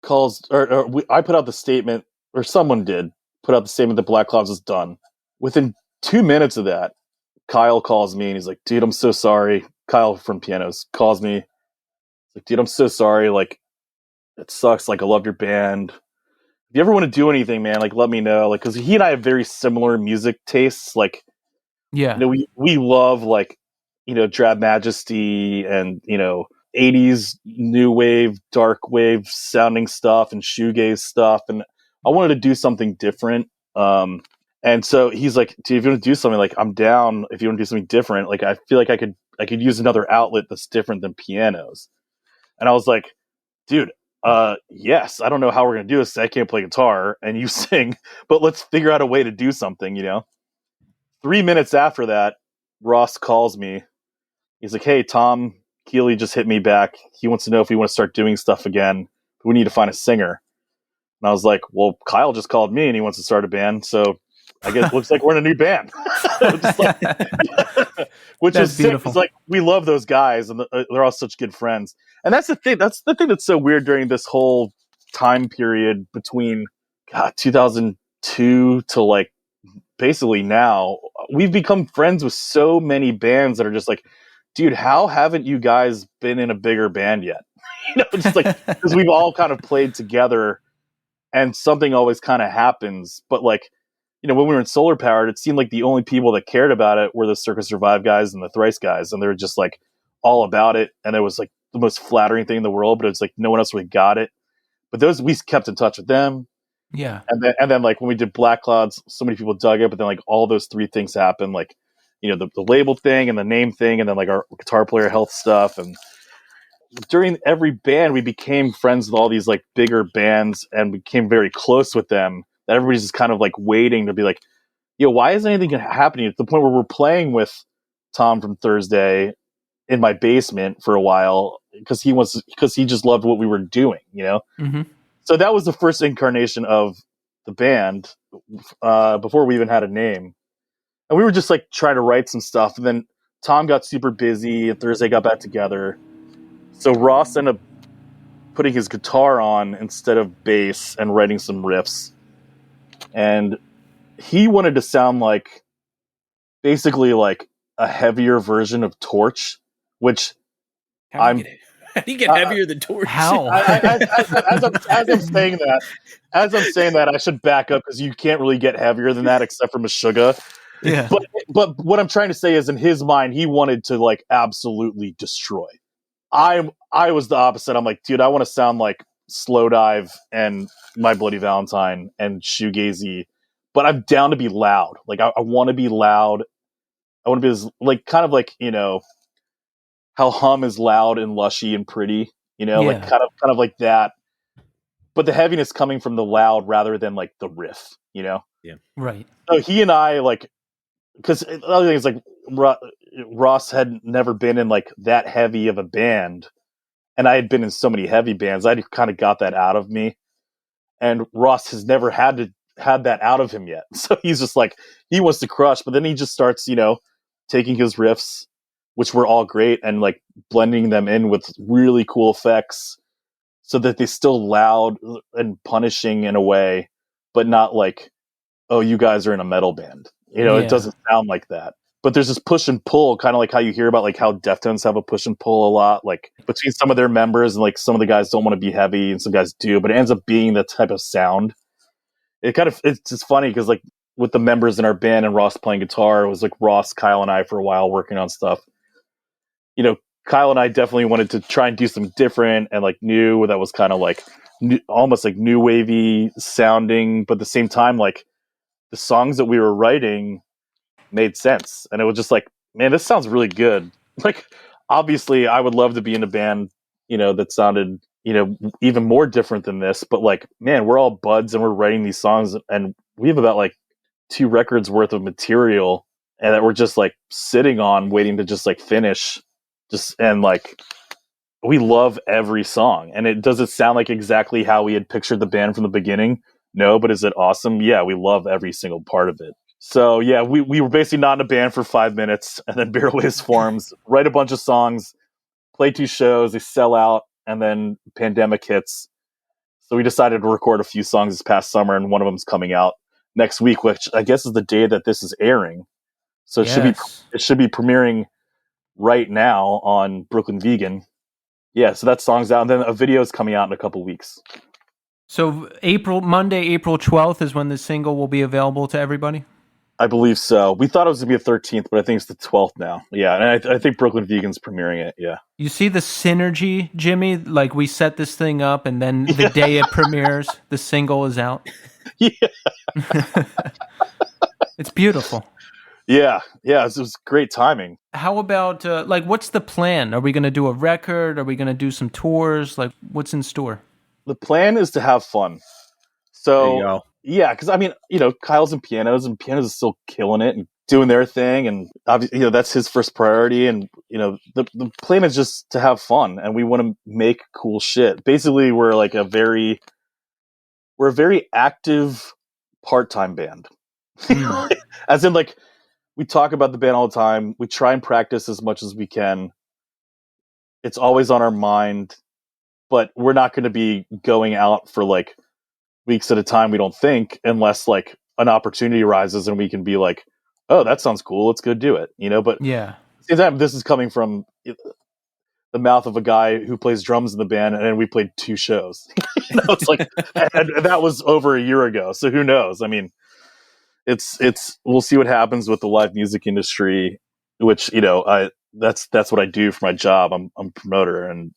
[SPEAKER 3] calls, I put out the statement, or someone did put out the statement that Black Clouds is done. Within 2 minutes of that, Kyle calls me and he's like, dude, I'm so sorry. Kyle from Pianos calls me. Like, dude, I'm so sorry. Like, it sucks. Like, I love your band. If you ever want to do anything, man, like, let me know. Like, because he and I have very similar music tastes. Like,
[SPEAKER 1] yeah,
[SPEAKER 3] you know, we love like, you know, Drab Majesty and, you know, 80s new wave, dark wave sounding stuff and shoegaze stuff. And I wanted to do something different. And so he's like, dude, if you want to do something, like, I'm down. If you want to do something different, like, I feel like I could use another outlet that's different than Pianos. And I was like, dude, yes, I don't know how we're going to do this. I can't play guitar and you sing, but let's figure out a way to do something, you know? 3 minutes after that, Ross calls me. He's like, hey, Tom Keeley just hit me back. He wants to know if we want to start doing stuff again. We need to find a singer. And I was like, well, Kyle just called me and he wants to start a band. So I guess it looks like we're in a new band. Which
[SPEAKER 1] That's
[SPEAKER 3] is
[SPEAKER 1] beautiful.
[SPEAKER 3] sick. It's like, we love those guys and they're all such good friends. And that's the thing. That's the thing that's so weird during this whole time period between 2002 to like basically now. We've become friends with so many bands that are just like, dude, how haven't you guys been in a bigger band yet? You know, just like, because we've all kind of played together and something always kind of happens. But like, you know, when we were in Solar Powered, it seemed like the only people that cared about it were the Circus Survive guys and the Thrice guys. And they were just like all about it. And it was like the most flattering thing in the world, but it's like no one else really got it. But those, we kept in touch with them.
[SPEAKER 1] Yeah.
[SPEAKER 3] And then like when we did Black Clouds, so many people dug it, but then like all those 3 things happened, like, you know, the label thing and the name thing, and then like our guitar player health stuff. And during every band, we became friends with all these like bigger bands and became very close with them. That everybody's just kind of like waiting to be like, yo, why isn't anything happening? At the point where we're playing with Tom from Thursday in my basement for a while because he just loved what we were doing, you know?
[SPEAKER 1] Mm-hmm.
[SPEAKER 3] So that was the first incarnation of the band before we even had a name. And we were just like trying to write some stuff. And then Tom got super busy and Thursday got back together. So Ross ended up putting his guitar on instead of bass and writing some riffs. And he wanted to sound like basically like a heavier version of Torch, which
[SPEAKER 2] How do you get heavier than Torch?
[SPEAKER 1] How?
[SPEAKER 3] As I'm saying that, I should back up because you can't really get heavier than that except for Meshuggah.
[SPEAKER 1] Yeah.
[SPEAKER 3] But what I'm trying to say is, in his mind, he wanted to like absolutely destroy. I was the opposite. I'm like, dude, I want to sound like Slow Dive and My Bloody Valentine and shoegazy, but I'm down to be loud. Like I want to be loud. I want to be as, like, kind of like, you know, how Hum is loud and lushy and pretty, you know, like kind of like that. But the heaviness coming from the loud rather than like the riff, you know?
[SPEAKER 2] Yeah.
[SPEAKER 1] Right.
[SPEAKER 3] So he and I, like, because the other thing is like Ross had never been in like that heavy of a band, and I had been in so many heavy bands. I kind of got that out of me, and Ross has never had that out of him yet. So he's just like, he wants to crush, but then he just starts, you know, taking his riffs, which were all great, and like blending them in with really cool effects so that they still loud and punishing in a way, but not like, oh, you guys are in a metal band. It
[SPEAKER 1] Yeah.
[SPEAKER 3] doesn't sound like that. But there's this push and pull, kind of like how you hear about like how Deftones have a push and pull a lot, like between some of their members, and like some of the guys don't want to be heavy and some guys do, but it ends up being that type of sound. It's just funny because like with the members in our band and Ross playing guitar, it was like Ross, Kyle, and I for a while working on stuff. Kyle and I definitely wanted to try and do something different and like new that was kind of like almost like new wavy sounding, but at the same time, like the songs that we were writing made sense. And it was just like, man, this sounds really good. Like, obviously, I would love to be in a band, that sounded, even more different than this. But like, man, we're all buds and we're writing these songs, and we have about like 2 records worth of material, and that we're just like sitting on, waiting to just like finish. And like, we love every song. And does it sound like exactly how we had pictured the band from the beginning? No, but is it awesome? Yeah, we love every single part of it. So yeah, we were basically not in a band for 5 minutes, and then Burialwaves forms, write a bunch of songs, play 2 shows, they sell out, and then pandemic hits. So we decided to record a few songs this past summer, and one of them's coming out next week, which I guess is the day that this is airing. So it should be premiering right now on Brooklyn Vegan. Yeah, so that song's out, and then a video is coming out in a couple weeks.
[SPEAKER 1] So Monday, April 12th is when the single will be available to everybody?
[SPEAKER 3] I believe so. We thought it was going to be the 13th, but I think it's the 12th now. Yeah, and I think Brooklyn Vegan's premiering it, yeah.
[SPEAKER 1] You see the synergy, Jimmy? Like, we set this thing up, and then the day it premieres, the single is out.
[SPEAKER 3] Yeah.
[SPEAKER 1] It's beautiful.
[SPEAKER 3] Yeah, it was great timing.
[SPEAKER 1] How about, what's the plan? Are we going to do a record? Are we going to do some tours? Like, what's in store?
[SPEAKER 3] The plan is to have fun. So,
[SPEAKER 2] there you go.
[SPEAKER 3] Yeah, because I mean, Kyle's in pianos, and pianos is still killing it and doing their thing, and obviously, that's his first priority. And the plan is just to have fun, and we want to make cool shit. Basically, we're a very active part-time band, as in like we talk about the band all the time. We try and practice as much as we can. It's always on our mind, but we're not going to be going out for like weeks at a time, we don't think, unless like an opportunity arises and we can be like, oh, that sounds cool, let's go do it, but
[SPEAKER 1] yeah,
[SPEAKER 3] at the same time, this is coming from the mouth of a guy who plays drums in the band, and then we played 2 shows. It's like, and that was over a year ago, so who knows? I mean, it's we'll see what happens with the live music industry, which that's what I do for my job. I'm a promoter, and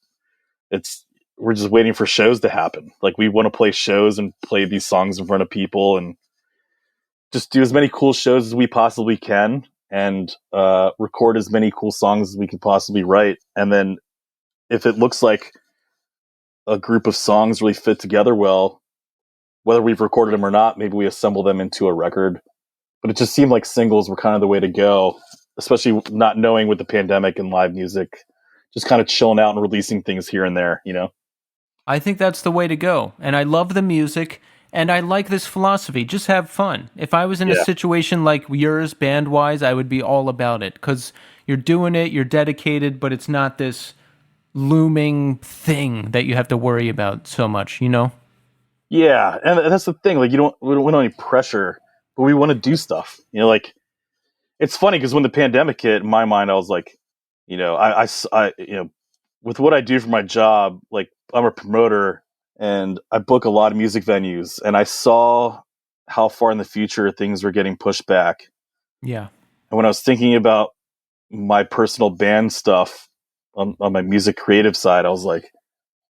[SPEAKER 3] we're just waiting for shows to happen. Like, we want to play shows and play these songs in front of people and just do as many cool shows as we possibly can, and record as many cool songs as we can possibly write. And then if it looks like a group of songs really fit together well, whether we've recorded them or not, maybe we assemble them into a record. But it just seemed like singles were kind of the way to go, especially not knowing with the pandemic and live music, just kind of chilling out and releasing things here and there,
[SPEAKER 1] I think that's the way to go. And I love the music, and I like this philosophy. Just have fun. If I was in a situation like yours, band-wise, I would be all about it, because you're doing it, you're dedicated, but it's not this looming thing that you have to worry about so much,
[SPEAKER 3] Yeah, and that's the thing. Like, we don't want any pressure, but we want to do stuff. Like, it's funny because when the pandemic hit, in my mind, I was like, I with what I do for my job, like, I'm a promoter and I book a lot of music venues, and I saw how far in the future things were getting pushed back.
[SPEAKER 1] Yeah.
[SPEAKER 3] And when I was thinking about my personal band stuff on my music creative side, I was like,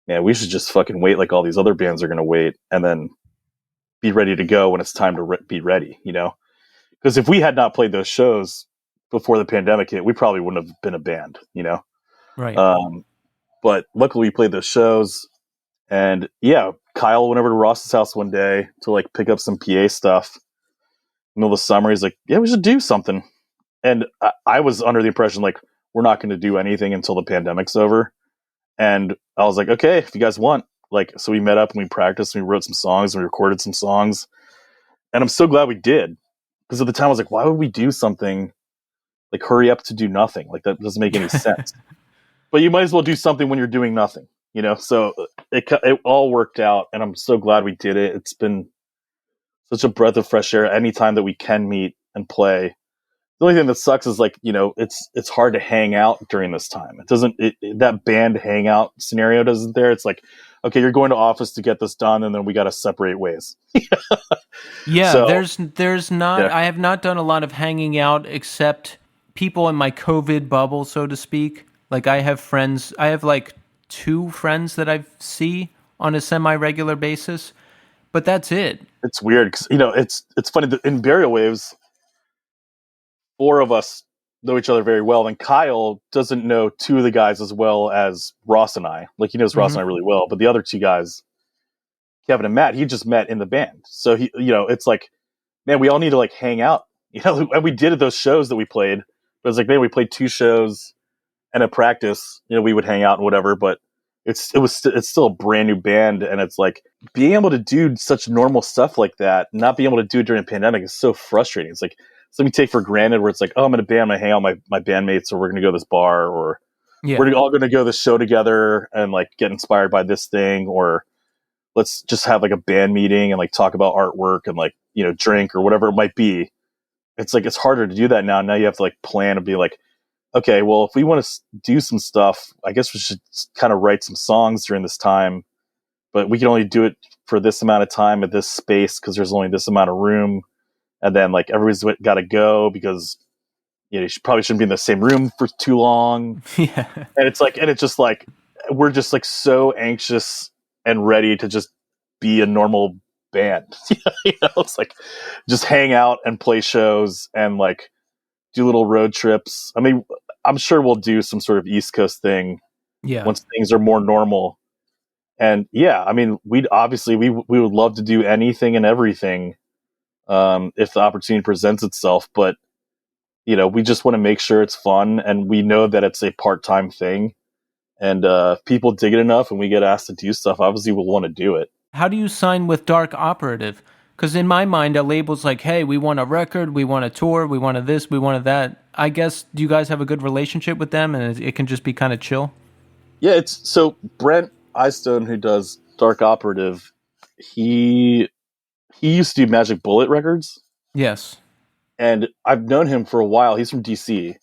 [SPEAKER 3] man, we should just fucking wait like all these other bands are going to wait, and then be ready to go when it's time to be ready, Because if we had not played those shows before the pandemic hit, we probably wouldn't have been a band,
[SPEAKER 1] Right.
[SPEAKER 3] But luckily we played those shows, and yeah, Kyle went over to Ross's house one day to like pick up some PA stuff. In the middle of the summer, he's like, yeah, we should do something. And I was under the impression like, we're not going to do anything until the pandemic's over. And I was like, okay, if you guys want. Like, so we met up and we practiced and we wrote some songs and we recorded some songs. And I'm so glad we did. Because at the time I was like, why would we do something Like, hurry up to do nothing. Like, that doesn't make any sense. But you might as well do something when you're doing nothing, you know? So it all worked out, and I'm so glad we did it. It's been such a breath of fresh air anytime that we can meet and play. The only thing that sucks is, like, you know, it's hard to hang out during this time. That band hangout scenario doesn't there. It's like, okay, you're going to office to get this done, and then we got to separate ways.
[SPEAKER 1] Yeah,
[SPEAKER 3] So,
[SPEAKER 1] there's not.
[SPEAKER 3] yeah.
[SPEAKER 1] I have not done a lot of hanging out except people in my COVID bubble, so to speak. Like I have friends. I have like 2 friends that I see on a semi-regular basis, but that's it.
[SPEAKER 3] It's weird because, you know, it's funny that in Burial Waves, 4 of us know each other very well, and Kyle doesn't know 2 of the guys as well as Ross and I. Like, he knows Ross and I really well, but the other 2 guys, Kevin and Matt, he just met in the band. So he, you know, it's like, man, we all need to like hang out, you know. And we did at those shows that we played, but it's like, man, we played 2 shows and a practice, you know, we would hang out and whatever. But it's still a brand new band, and it's like being able to do such normal stuff like that, not being able to do it during a pandemic is so frustrating. It's like something we take for granted, where it's like, oh, I'm in a band, I'm gonna hang out with my bandmates, or we're gonna go to this bar, or we're all gonna go to this show together and like get inspired by this thing, or let's just have like a band meeting and like talk about artwork and like, you know, drink or whatever it might be. It's like, it's harder to do that now. Now you have to like plan and be like, okay, well, if we want to do some stuff, I guess we should kind of write some songs during this time, but we can only do it for this amount of time at this space because there's only this amount of room. And then like everybody's got to go because, you know, you probably shouldn't be in the same room for too long.
[SPEAKER 1] Yeah.
[SPEAKER 3] And it's like, and it's just like, we're just like so anxious and ready to just be a normal band. You know, it's like just hang out and play shows and like do little road trips. I mean, I'm sure we'll do some sort of East Coast thing once things are more normal. And yeah, I mean, we would love to do anything and everything if the opportunity presents itself. But, you know, we just want to make sure it's fun, and we know that it's a part-time thing. And if people dig it enough and we get asked to do stuff, obviously we'll want to do it.
[SPEAKER 1] How do you sign with Dark Operative? Because in my mind, a label's like, hey, we want a record, we want a tour, we want this, we want that. I guess, do you guys have a good relationship with them, and it can just be kind of chill?
[SPEAKER 3] Yeah, it's so Brent Eystone, who does Dark Operative, he used to do Magic Bullet records.
[SPEAKER 1] Yes.
[SPEAKER 3] And I've known him for a while. He's from DC.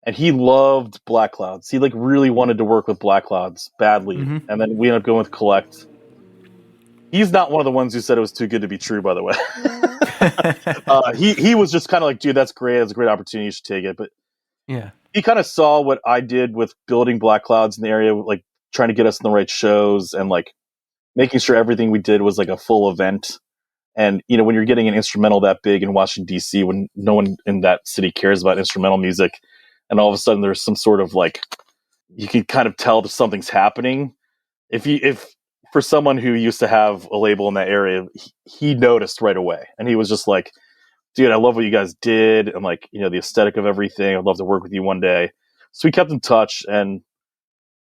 [SPEAKER 3] And he loved Blackclouds. He like really wanted to work with Blackclouds badly.
[SPEAKER 1] Mm-hmm.
[SPEAKER 3] And then we ended up going with Collect. He's not one of the ones who said it was too good to be true, by the way. He was just kind of like, dude, that's great. That's a great opportunity. You should take it. But
[SPEAKER 1] yeah,
[SPEAKER 3] he kind of saw what I did with building Blackclouds in the area, like trying to get us in the right shows and like making sure everything we did was like a full event. And, you know, when you're getting an instrumental that big in Washington, D.C., when no one in that city cares about instrumental music, and all of a sudden there's some sort of like, you can kind of tell that something's happening. If for someone who used to have a label in that area, he noticed right away. And he was just like, dude, I love what you guys did. And like, you know, the aesthetic of everything. I'd love to work with you one day. So we kept in touch, and,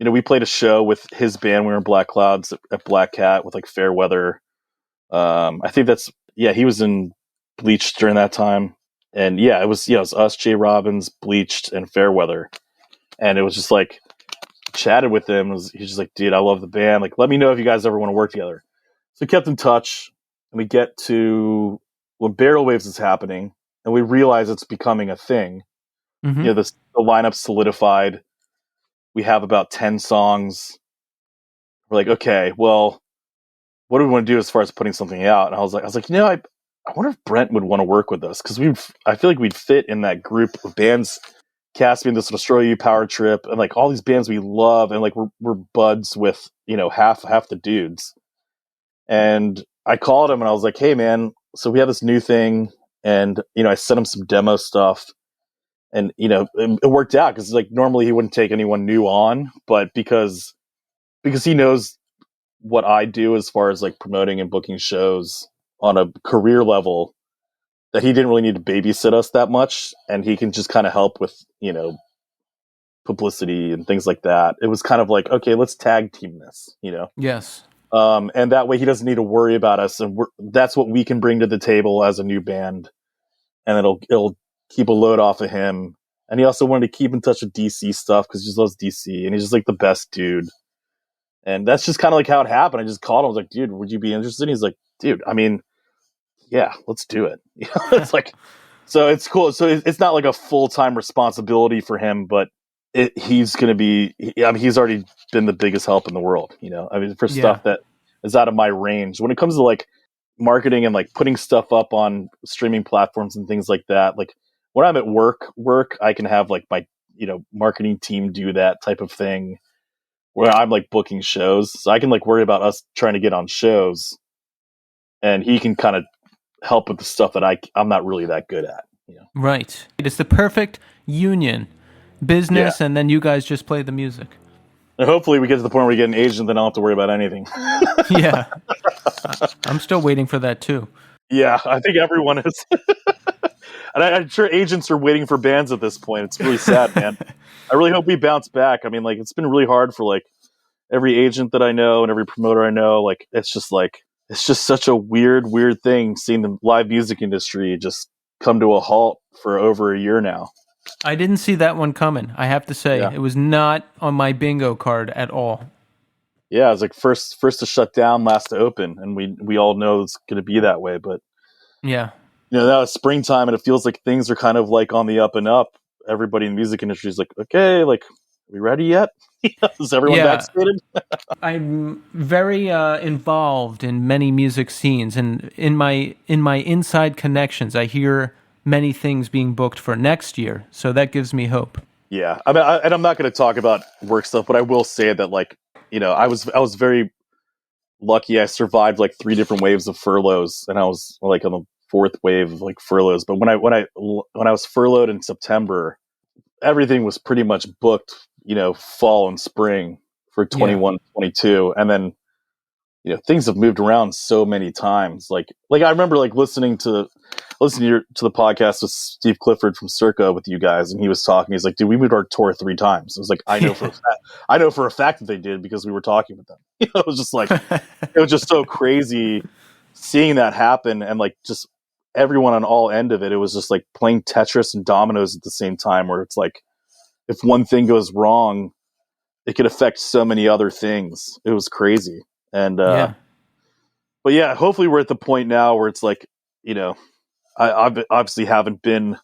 [SPEAKER 3] you know, we played a show with his band. We were in Blackclouds at Black Cat with like Fairweather. I think he was in Bleached during that time. And yeah, it was us, Jay Robbins, Bleached, and Fairweather. And it was just like, chatted with him. He's just like, dude, I love the band. Like, let me know if you guys ever want to work together. So we kept in touch, and we get to when Barrel Waves is happening, and we realize it's becoming a thing.
[SPEAKER 1] Mm-hmm.
[SPEAKER 3] You know, the lineup solidified. We have about 10 songs. We're like, okay, well, what do we want to do as far as putting something out? And I was like, you know, I wonder if Brent would want to work with us, because I feel like we'd fit in that group of bands. Caspian, This Will Destroy You, Power Trip, and like all these bands we love, and like we're buds with, you know, half the dudes. And I called him and I was like, hey man, so we have this new thing, and you know, I sent him some demo stuff, and you know, it worked out because like normally he wouldn't take anyone new on, but because he knows what I do as far as like promoting and booking shows on a career level, that he didn't really need to babysit us that much, and he can just kind of help with, you know, publicity and things like that. It was kind of like, okay, let's tag team this, you know?
[SPEAKER 1] Yes.
[SPEAKER 3] And that way he doesn't need to worry about us, and that's what we can bring to the table as a new band, and it'll keep a load off of him. And he also wanted to keep in touch with DC stuff because he just loves DC, and he's just like the best dude. And that's just kind of like how it happened. I just called him. I was like, dude, would you be interested? And he's like, dude, I mean, yeah, let's do it. It's like, so it's cool. So it's not like a full-time responsibility for him, but he's going to be, I mean, he's already been the biggest help in the world, I mean, for stuff that is out of my range. When it comes to like marketing and like putting stuff up on streaming platforms and things like that, like when I'm at work, I can have like my, marketing team do that type of thing where I'm like booking shows. So I can like worry about us trying to get on shows, and he can kind of help with the stuff that I'm not really that good at.
[SPEAKER 1] Right. It's the perfect union, business, and then you guys just play the music.
[SPEAKER 3] And hopefully we get to the point where we get an agent, then I don't have to worry about anything.
[SPEAKER 1] Yeah. I'm still waiting for that too.
[SPEAKER 3] Yeah, I think everyone is. And I'm sure agents are waiting for bands at this point. It's really sad, man. I really hope we bounce back. I mean, like, it's been really hard for like every agent that I know and every promoter I know. Like, it's just such a weird thing seeing the live music industry just come to a halt for over a year now.
[SPEAKER 1] I didn't see that one coming, I have to say.
[SPEAKER 3] Yeah.
[SPEAKER 1] It was not on my bingo card at all.
[SPEAKER 3] Yeah, it was like first to shut down, last to open, and we all know it's going to be that way. But
[SPEAKER 1] yeah,
[SPEAKER 3] now it's springtime, and it feels like things are kind of like on the up and up. Everybody in the music industry is like, okay, like, are we ready yet? Is everyone vaccinated?
[SPEAKER 1] I'm very involved in many music scenes, and in my inside connections, I hear many things being booked for next year. So that gives me hope. Yeah,
[SPEAKER 3] I mean, and I'm not going to talk about work stuff, but I will say that, like, I was very lucky. I survived like 3 different waves of furloughs, and I was like on the 4th wave of like furloughs. But when I was furloughed in September, everything was pretty much booked, fall and spring for 21, 22. And then, things have moved around so many times. Like I remember like listening to the podcast with Steve Clifford from Circa with you guys. And he was talking, he's like, dude, we moved our tour 3 times. I was like, I know for a fact that they did because we were talking with them. It was just like, it was just so crazy seeing that happen. And like, just everyone on all end of it, it was just like playing Tetris and dominoes at the same time, where it's like, if one thing goes wrong, it could affect so many other things. It was crazy. And, but yeah, hopefully we're at the point now where it's like, I obviously haven't been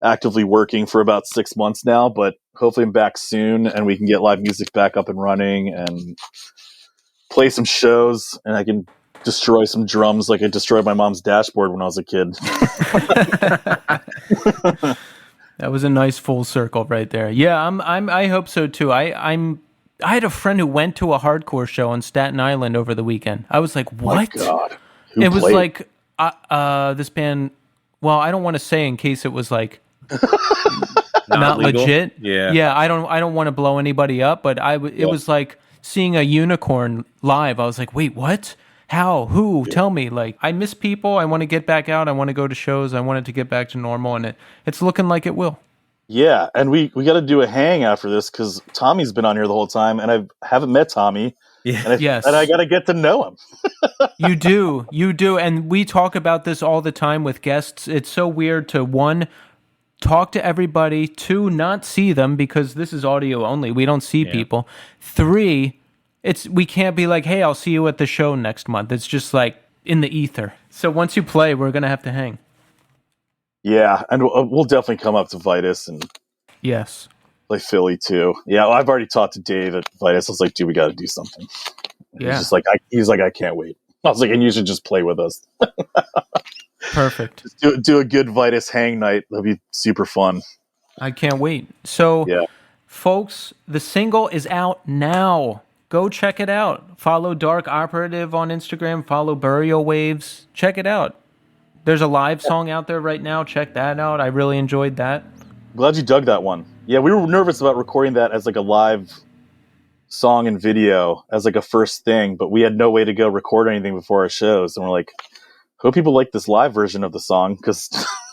[SPEAKER 3] actively working for about 6 months now, but hopefully I'm back soon and we can get live music back up and running and play some shows, and I can destroy some drums like I destroyed my mom's dashboard when I was a kid.
[SPEAKER 1] That was a nice full circle right there. Yeah, I hope so too. I had a friend who went to a hardcore show on Staten Island over the weekend. I was like, what?
[SPEAKER 3] My God.
[SPEAKER 1] It was like this band. Well, I don't want to say in case it was like not legit. Yeah. I don't want to blow anybody up, but it was like seeing a unicorn live. I was like, wait, what? How? Who? Tell me. Like, I miss people. I want to get back out. I want to go to shows. I want it to get back to normal, and it's looking like it will. Yeah, and we got to do a hang after this because Tommy's been on here the whole time, and I haven't met Tommy. Yeah. And I got to get to know him. You do, and we talk about this all the time with guests. It's so weird to, 1, talk to everybody, 2, not see them because this is audio only. We don't see people. 3, we can't be like, hey, I'll see you at the show next month. It's just like in the ether. So once you play, we're going to have to hang. Yeah, and we'll definitely come up to Vitus and play Philly too. Yeah, well, I've already talked to Dave at Vitus. I was like, dude, we got to do something. And he's like, I can't wait. I was like, and you should just play with us. Perfect. Just do a good Vitus hang night. That'll be super fun. I can't wait. So, folks, the single is out now. Go check it out. Follow Dark Operative on Instagram. Follow Burial Waves. Check it out. There's a live song out there right now. Check that out. I really enjoyed that. Glad you dug that one. Yeah, we were nervous about recording that as like a live song and video as like a first thing, but we had no way to go record anything before our shows. And we're like, hope people like this live version of the song because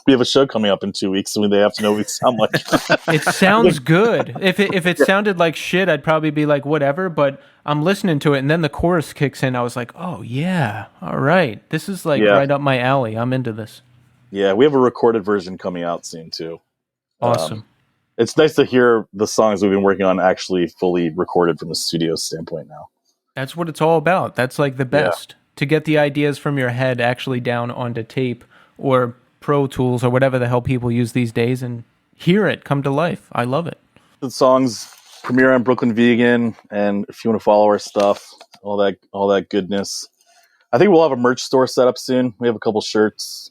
[SPEAKER 1] we have a show coming up in 2 weeks, so they have to know what we sound like. It sounds good. If it sounded like shit, I'd probably be like, whatever, but I'm listening to it, and then the chorus kicks in. I was like, oh, yeah, all right. This is like right up my alley. I'm into this. Yeah, we have a recorded version coming out soon, too. Awesome.
[SPEAKER 3] it's nice to hear the songs we've been working on actually fully recorded from the studio standpoint now.
[SPEAKER 1] That's what it's all about. That's like the
[SPEAKER 3] Yeah.
[SPEAKER 1] best. To get the ideas from your head actually down onto tape or Pro Tools or whatever the hell people use these days and hear it come to life. I love it.
[SPEAKER 3] The songs premiere on Brooklyn Vegan, and if you want to follow our stuff, all that goodness. I think we'll have a merch store set up soon. We have a couple shirts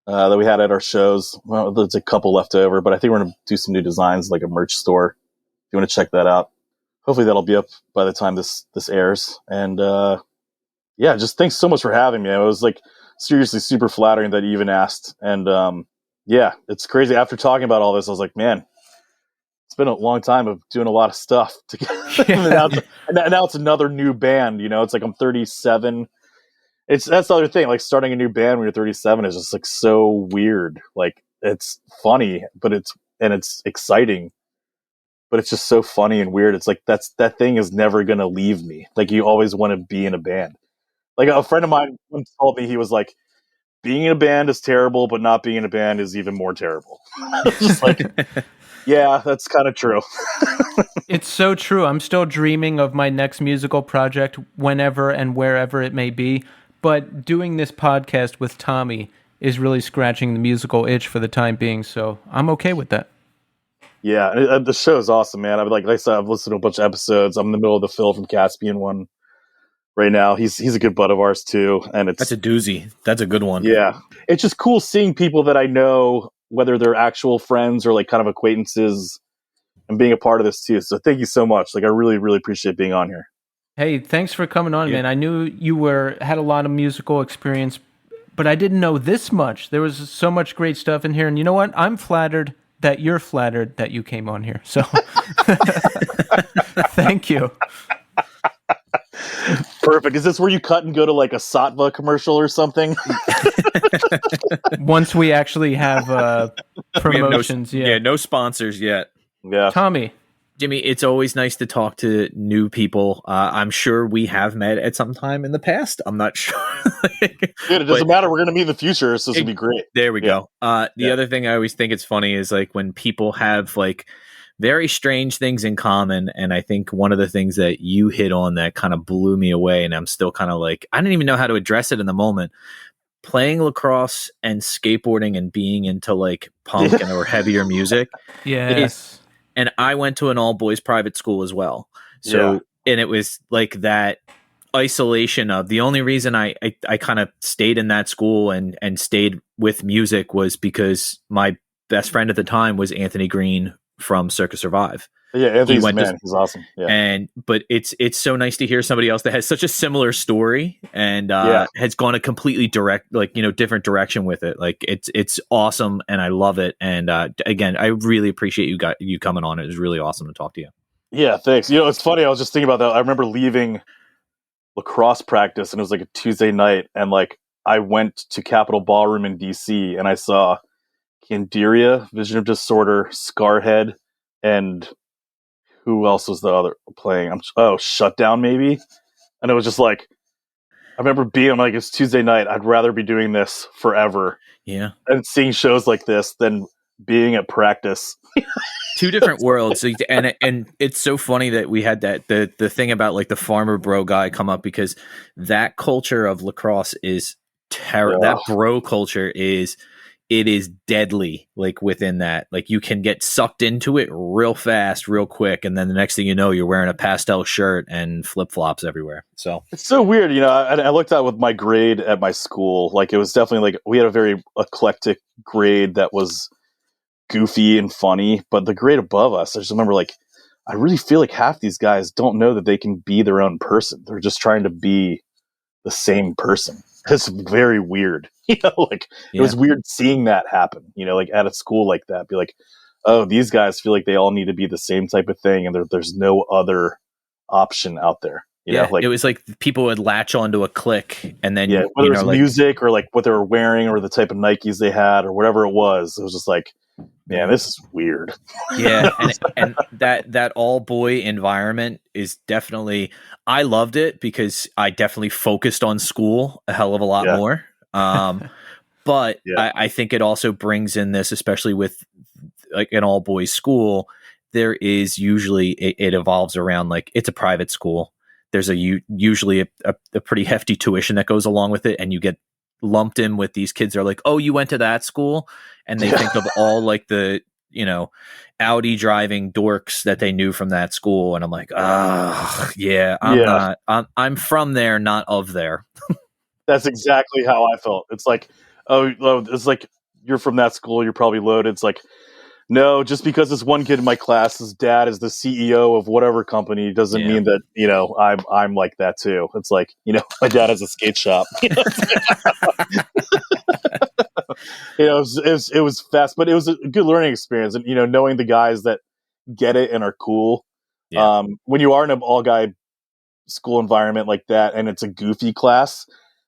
[SPEAKER 3] that we had at our shows. Well, there's a couple left over, but I think we're going to do some new designs, like a merch store. If you want to check that out, hopefully that'll be up by the time this airs. And yeah, just thanks so much for having me. It was like seriously super flattering that you even asked. And yeah, it's crazy. After talking about all this, I was like, man, it's been a long time of doing a lot of stuff to get, and now it's another new band. You know, it's like I'm 37. That's the other thing. Like starting a new band when you're 37 is just like so weird. Like it's funny, but it's exciting, but it's just so funny and weird. It's like that thing is never gonna leave me. Like you always want to be in a band. Like a friend of mine once told me, he was like, being in a band is terrible, but not being in a band is even more terrible. Just like, yeah, that's kind of true.
[SPEAKER 1] It's so true. I'm still dreaming of my next musical project whenever and wherever it may be. But doing this podcast with Tommy is really scratching the musical itch for the time being. So I'm okay with that.
[SPEAKER 3] Yeah, the show is awesome, man. Like I said, I've listened to a bunch of episodes. I'm in the middle of the Phil from Caspian one right now. He's a good bud of ours too, and
[SPEAKER 2] That's a doozy. That's a good one.
[SPEAKER 3] Yeah, it's just cool seeing people that I know, whether they're actual friends or like kind of acquaintances, and being a part of this too. So thank you so much. Like I really, really appreciate being on here.
[SPEAKER 1] Hey, thanks for coming on, man. I knew you had a lot of musical experience, but I didn't know this much. There was so much great stuff in here, and you know what? I'm flattered that you're flattered that you came on here. So thank you.
[SPEAKER 3] Perfect. Is this where you cut and go to like a Satva commercial or something?
[SPEAKER 1] Once we actually have promotions,
[SPEAKER 2] no sponsors yet.
[SPEAKER 3] Yeah.
[SPEAKER 1] Tommy.
[SPEAKER 2] Jimmy, it's always nice to talk to new people. I'm sure we have met at some time in the past. I'm not sure.
[SPEAKER 3] Dude, it doesn't matter. We're going to meet in the future, so this will be great.
[SPEAKER 2] There we go. The other thing I always think it's funny is like when people have like very strange things in common. And I think one of the things that you hit on that kind of blew me away, and I'm still kind of like, I didn't even know how to address it in the moment. Playing lacrosse and skateboarding and being into like punk and or heavier music.
[SPEAKER 1] Yes.
[SPEAKER 2] And I went to an all boys private school as well. So, and it was like that isolation of the only reason I kind of stayed in that school and stayed with music was because my best friend at the time was Anthony Green from Circa Survive.
[SPEAKER 3] Yeah, Anthony's man. He's awesome. Yeah.
[SPEAKER 2] But it's so nice to hear somebody else that has such a similar story and has gone a completely different direction with it. Like it's awesome and I love it. And again, I really appreciate you coming on. It was really awesome to talk to you.
[SPEAKER 3] Yeah, thanks. You know, it's funny. I was just thinking about that. I remember leaving lacrosse practice and it was like a Tuesday night, and like I went to Capitol Ballroom in DC and I saw Candiria, Vision of Disorder, Scarhead, and who else was the other playing? Shutdown maybe. And it was just like, I remember being like, it's Tuesday night. I'd rather be doing this forever.
[SPEAKER 2] Yeah.
[SPEAKER 3] And seeing shows like this than being at practice.
[SPEAKER 2] Two different worlds. And it's so funny that we had that, the thing about like the farmer bro guy come up, because that culture of lacrosse is terrible. That bro culture is deadly. Like within that, like you can get sucked into it real fast, real quick. And then the next thing you know, you're wearing a pastel shirt and flip flops everywhere. So
[SPEAKER 3] it's so weird. You know, I looked at with my grade at my school, like it was definitely like, we had a very eclectic grade that was goofy and funny, but the grade above us, I just remember like, I really feel like half these guys don't know that they can be their own person. They're just trying to be the same person. It's very weird. You know, like it was weird seeing that happen, you know, like at a school like that, be like, oh, these guys feel like they all need to be the same type of thing. And there's no other option out there. You know, like
[SPEAKER 2] it was like people would latch onto a clique and then,
[SPEAKER 3] whether it's music or like what they were wearing or the type of Nikes they had or whatever it was just like, man, this is weird.
[SPEAKER 2] Yeah. and that all boy environment is definitely, I loved it because I definitely focused on school a hell of a lot more. But I think it also brings in this, especially with like an all boys school, there is usually it evolves around like it's a private school. There's usually a pretty hefty tuition that goes along with it, and you get lumped in with these kids that are like, oh, you went to that school, and they think of all like the Audi driving dorks that they knew from that school, and I'm like, yeah, I'm from there, not of there.
[SPEAKER 3] That's exactly how I felt. It's like, it's like you're from that school, you're probably loaded. It's like, no, just because this one kid in my class's dad is the CEO of whatever company doesn't mean that I'm like that too. It's like, my dad has a skate shop. It was fast, but it was a good learning experience, and knowing the guys that get it and are cool.
[SPEAKER 2] Yeah.
[SPEAKER 3] When you are in an all guy school environment like that, and it's a goofy class,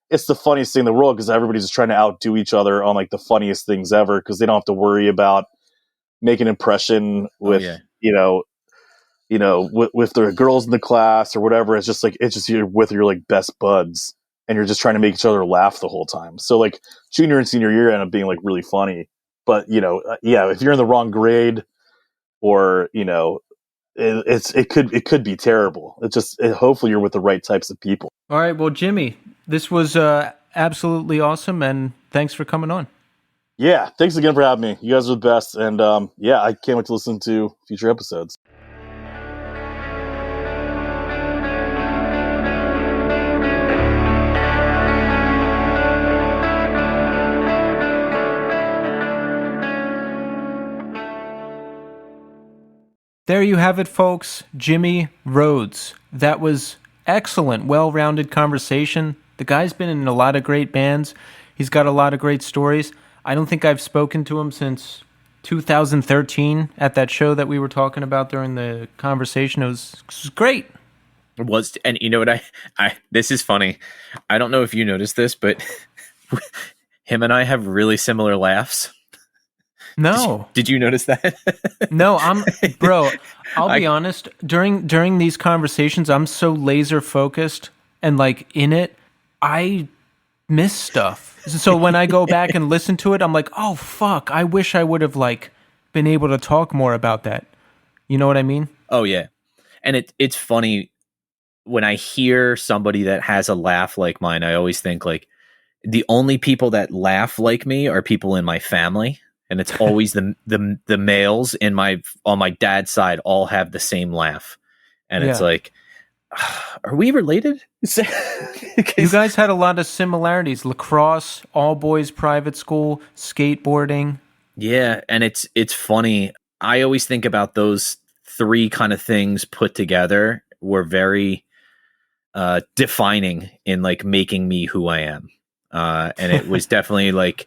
[SPEAKER 3] it's the funniest thing in the world because everybody's just trying to outdo each other on like the funniest things ever because they don't have to worry about making an impression with with the girls in the class or whatever. It's just you're with your like best buds, and you're just trying to make each other laugh the whole time. So like junior and senior year end up being like really funny, but if you're in the wrong grade or it could be terrible. Hopefully you're with the right types of people.
[SPEAKER 1] All right, well, Jimmy, this was absolutely awesome, and thanks for coming on.
[SPEAKER 3] Yeah, thanks again for having me. You guys are the best, and I can't wait to listen to future episodes.
[SPEAKER 1] There you have it, folks. Jimmy Rhodes. That was excellent, well-rounded conversation. The guy's been in a lot of great bands. He's got a lot of great stories. I don't think I've spoken to him since 2013 at that show that we were talking about during the conversation. It was great.
[SPEAKER 2] It was, and you know what? I this is funny. I don't know if you noticed this, but him and I have really similar laughs.
[SPEAKER 1] No.
[SPEAKER 2] Did you notice that?
[SPEAKER 1] No, bro, I'll be honest. During these conversations, I'm so laser focused and like in it, I miss stuff. So when I go back and listen to it, I'm like, oh fuck, I wish I would have like been able to talk more about that. You know what I mean?
[SPEAKER 2] Oh yeah. And it's funny when I hear somebody that has a laugh like mine, I always think like the only people that laugh like me are people in my family. And it's always the males on my dad's side all have the same laugh. And it's like, are we related?
[SPEAKER 1] You guys had a lot of similarities. Lacrosse, all boys private school, skateboarding.
[SPEAKER 2] Yeah, and it's funny. I always think about those three kind of things put together were very defining in like making me who I am. And it was definitely like,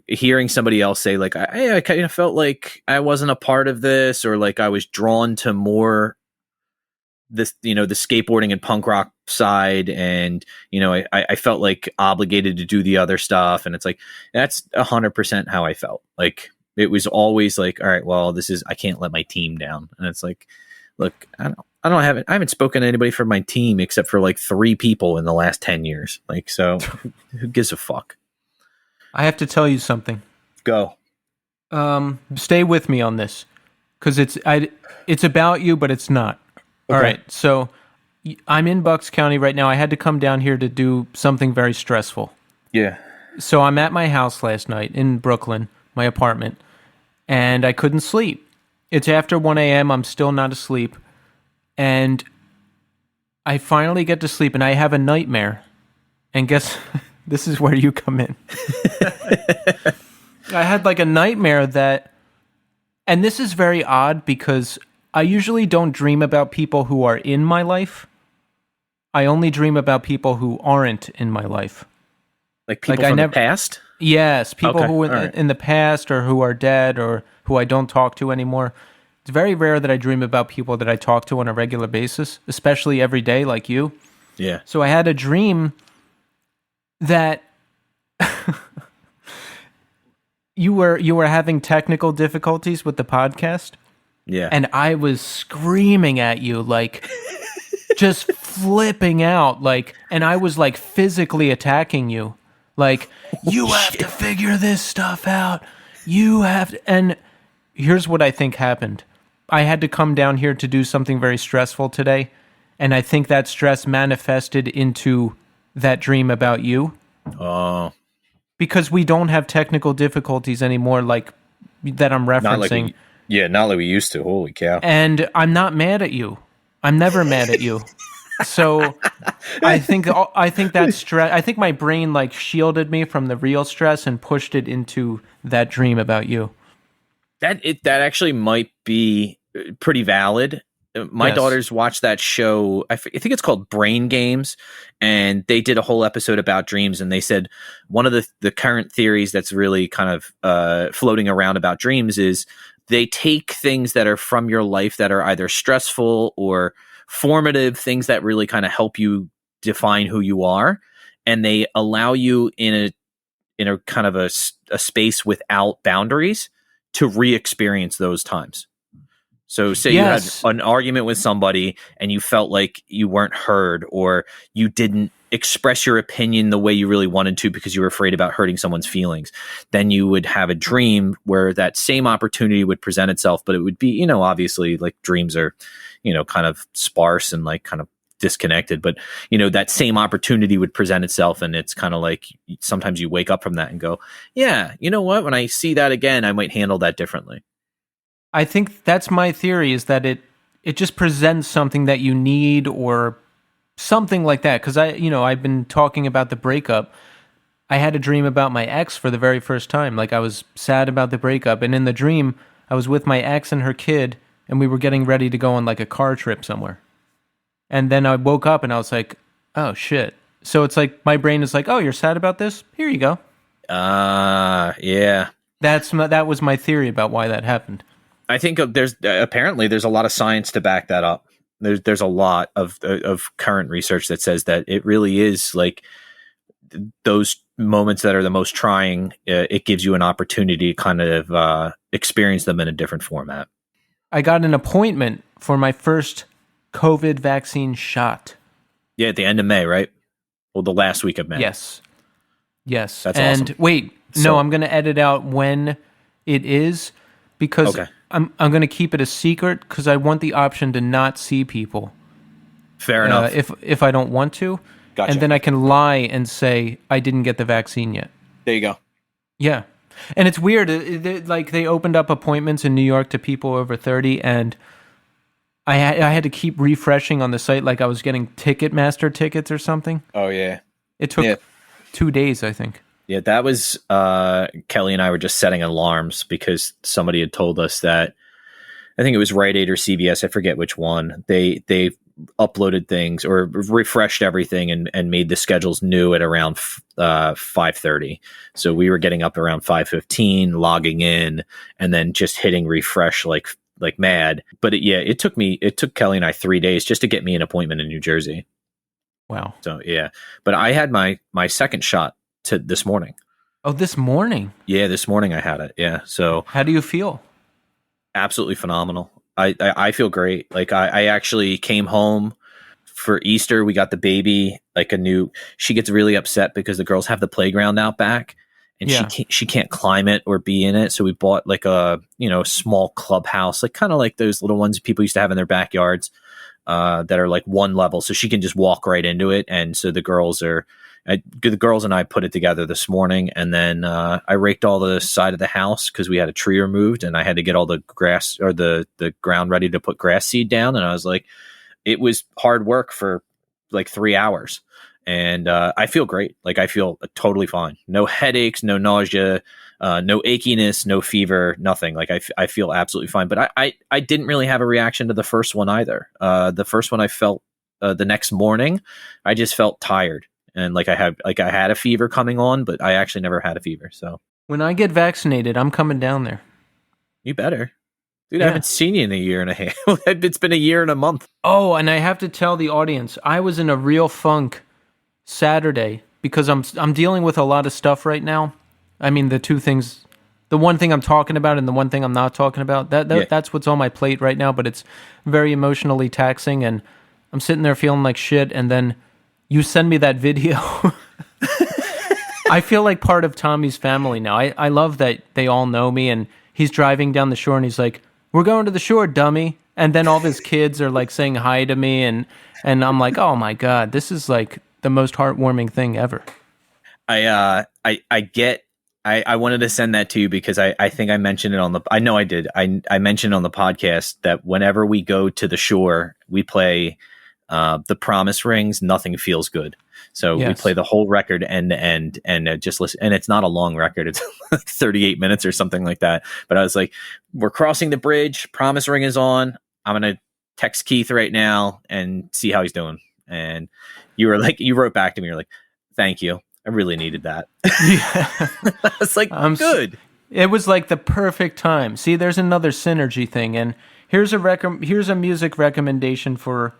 [SPEAKER 2] hearing somebody else say like, I kind of felt like I wasn't a part of this, or like I was drawn to more this, the skateboarding and punk rock side. And, I felt like obligated to do the other stuff. And it's like, that's 100% how I felt. Like, it was always like, all right, well, I can't let my team down. And it's like, look, I haven't spoken to anybody from my team except for like 3 people in the last 10 years. Like, so who gives a fuck?
[SPEAKER 1] I have to tell you something.
[SPEAKER 2] Go.
[SPEAKER 1] Stay with me on this, because it's about you, but it's not. Okay. All right, so I'm in Bucks County right now. I had to come down here to do something very stressful.
[SPEAKER 2] Yeah.
[SPEAKER 1] So I'm at my house last night in Brooklyn, my apartment, and I couldn't sleep. It's after 1 a.m. I'm still not asleep, and I finally get to sleep, and I have a nightmare. And guess... This is where you come in. I had like a nightmare that, and this is very odd because I usually don't dream about people who are in my life. I only dream about people who aren't in my life.
[SPEAKER 2] Like people from the past?
[SPEAKER 1] Yes, people who in the past or who are dead or who I don't talk to anymore. It's very rare that I dream about people that I talk to on a regular basis, especially every day like you.
[SPEAKER 2] Yeah.
[SPEAKER 1] So I had a dream that you were having technical difficulties with the podcast.
[SPEAKER 2] Yeah.
[SPEAKER 1] And I was screaming at you, like just flipping out, like, and I was like physically attacking you. Like, you have to figure this stuff out. You have to, and here's what I think happened. I had to come down here to do something very stressful today, and I think that stress manifested into that dream about you.
[SPEAKER 2] Oh.
[SPEAKER 1] Because we don't have technical difficulties anymore like that I'm referencing.
[SPEAKER 2] Not like we used to. Holy cow.
[SPEAKER 1] And I'm not mad at you. I'm never mad at you. So I think that stress, I think my brain like shielded me from the real stress and pushed it into that dream about you.
[SPEAKER 2] That actually might be pretty valid. My daughters watched that show. I think it's called Brain Games, and they did a whole episode about dreams. And they said one of the current theories that's really kind of floating around about dreams is they take things that are from your life that are either stressful or formative, things that really kind of help you define who you are, and they allow you in a kind of a space without boundaries to re-experience those times. So say you had an argument with somebody and you felt like you weren't heard, or you didn't express your opinion the way you really wanted to because you were afraid about hurting someone's feelings. Then you would have a dream where that same opportunity would present itself, but it would be, obviously like dreams are, kind of sparse and like kind of disconnected, but that same opportunity would present itself, and it's kind of like sometimes you wake up from that and go, yeah, you know what, when I see that again, I might handle that differently.
[SPEAKER 1] I think that's my theory, is that it just presents something that you need or something like that. Because I've been talking about the breakup. I had a dream about my ex for the very first time. Like, I was sad about the breakup, and in the dream, I was with my ex and her kid, and we were getting ready to go on like a car trip somewhere. And then I woke up and I was like, oh shit. So it's like my brain is like, oh, you're sad about this? Here you go.
[SPEAKER 2] Yeah.
[SPEAKER 1] That was my theory about why that happened.
[SPEAKER 2] I think there's a lot of science to back that up. There's a lot of current research that says that it really is like those moments that are the most trying. It gives you an opportunity to kind of experience them in a different format.
[SPEAKER 1] I got an appointment for my first COVID vaccine shot.
[SPEAKER 2] Yeah, at the end of May, right? Well, the last week of May.
[SPEAKER 1] Yes. That's
[SPEAKER 2] awesome.
[SPEAKER 1] Wait, no, I'm going to edit out when it is, because I'm going to keep it a secret because I want the option to not see people.
[SPEAKER 2] Fair enough.
[SPEAKER 1] If I don't want to.
[SPEAKER 2] Gotcha.
[SPEAKER 1] And then I can lie and say I didn't get the vaccine yet.
[SPEAKER 2] There you go.
[SPEAKER 1] Yeah. And it's weird. Like, they opened up appointments in New York to people over 30, and I had to keep refreshing on the site like I was getting Ticketmaster tickets or something.
[SPEAKER 2] Oh, yeah.
[SPEAKER 1] It took 2 days, I think.
[SPEAKER 2] Yeah, that was Kelly and I were just setting alarms because somebody had told us that, I think it was Rite Aid or CVS, I forget which one. They uploaded things or refreshed everything and made the schedules new at around 5:30. So we were getting up around 5:15, logging in, and then just hitting refresh like mad. But it took Kelly and I 3 days just to get me an appointment in New Jersey.
[SPEAKER 1] Wow.
[SPEAKER 2] So yeah, but I had my second shot this morning.
[SPEAKER 1] Oh, this morning?
[SPEAKER 2] Yeah, this morning I had it. Yeah. So
[SPEAKER 1] how do you feel?
[SPEAKER 2] Absolutely phenomenal. I feel great. Like I actually came home for Easter. We got the baby she gets really upset because the girls have the playground out back and she can't climb it or be in it. So we bought like a, small clubhouse, like kind of like those little ones people used to have in their backyards that are like one level. So she can just walk right into it. And so the girls and I put it together this morning, and then I raked all the side of the house because we had a tree removed, and I had to get all the grass or the ground ready to put grass seed down. And I was like, it was hard work for like 3 hours, and I feel great. Like I feel totally fine. No headaches, no nausea, no achiness, no fever, nothing. Like I feel absolutely fine. But I didn't really have a reaction to the first one either. The first one I felt the next morning, I just felt tired. And I had a fever coming on, but I actually never had a fever. So
[SPEAKER 1] when I get vaccinated, I'm coming down there.
[SPEAKER 2] You better. Dude, I haven't seen you in a year and a half. It's been a year and a month.
[SPEAKER 1] Oh, and I have to tell the audience, I was in a real funk Saturday because I'm dealing with a lot of stuff right now. I mean, the one thing I'm talking about and the one thing I'm not talking about, that's what's on my plate right now, but it's very emotionally taxing, and I'm sitting there feeling like shit, and then you send me that video. I feel like part of Tommy's family now. I love that they all know me, and he's driving down the shore and he's like, "We're going to the shore, dummy." And then all of his kids are like saying hi to me, and I'm like, "Oh my God, this is like the most heartwarming thing ever."
[SPEAKER 2] I get. I wanted to send that to you because I think I mentioned it on the. I know I did. I mentioned on the podcast that whenever we go to the shore, we play the Promise Rings. Nothing Feels Good. So we play the whole record end to end and just listen. And it's not a long record. It's like 38 minutes or something like that. But I was like, we're crossing the bridge. Promise Ring is on. I'm going to text Keith right now and see how he's doing. And you were like, you wrote back to me. You're like, thank you. I really needed that.
[SPEAKER 1] Yeah.
[SPEAKER 2] I was like, good.
[SPEAKER 1] It was like the perfect time. See, there's another synergy thing. And here's a music recommendation for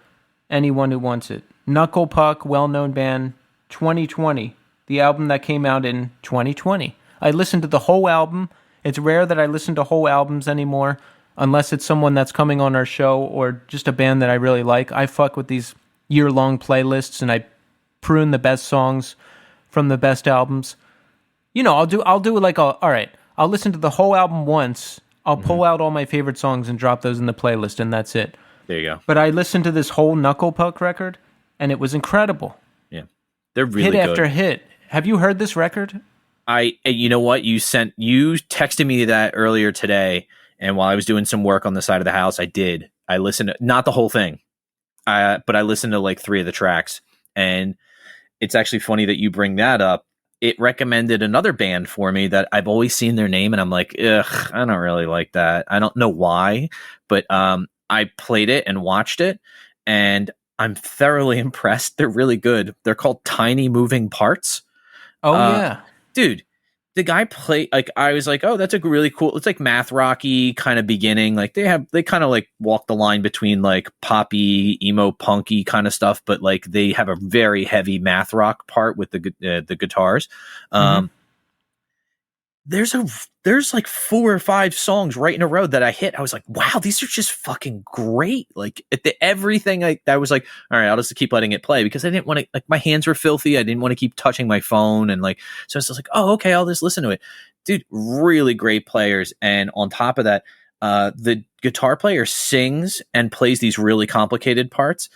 [SPEAKER 1] anyone who wants it. Knuckle Puck, well-known band, 2020, the album that came out in 2020. I listened to the whole album. It's rare that I listen to whole albums anymore, unless it's someone that's coming on our show or just a band that I really like. I fuck with these year-long playlists, and I prune the best songs from the best albums. You know, I'll do like all right, I'll listen to the whole album once. I'll pull out all my favorite songs and drop those in the playlist, and that's it.
[SPEAKER 2] There you go.
[SPEAKER 1] But I listened to this whole Knuckle Puck record, and it was incredible.
[SPEAKER 2] Yeah, they're really
[SPEAKER 1] hit
[SPEAKER 2] good.
[SPEAKER 1] after hit. Have you heard this record?
[SPEAKER 2] You know what? You texted me that earlier today, and while I was doing some work on the side of the house, I listened to, not the whole thing, but I listened to like 3 of the tracks, and it's actually funny that you bring that up. It recommended another band for me that I've always seen their name, and I'm like, ugh, I don't really like that. I don't know why, but I played it and watched it, and I'm thoroughly impressed. They're really good. They're called Tiny Moving Parts.
[SPEAKER 1] Oh, yeah.
[SPEAKER 2] Dude, the guy played, like, I was like, oh, that's a really cool, it's like math rocky kind of beginning. Like they kind of like walk the line between like poppy, emo, punky kind of stuff, but like they have a very heavy math rock part with the guitars. There's like 4 or 5 songs right in a row that I hit. I was like, wow, these are just fucking great. Like everything I was like, all right, I'll just keep letting it play because I didn't want to, like, my hands were filthy. I didn't want to keep touching my phone. And like, so I was just like, oh, okay, I'll just listen to it. Dude, really great players. And on top of that, the guitar player sings and plays these really complicated parts.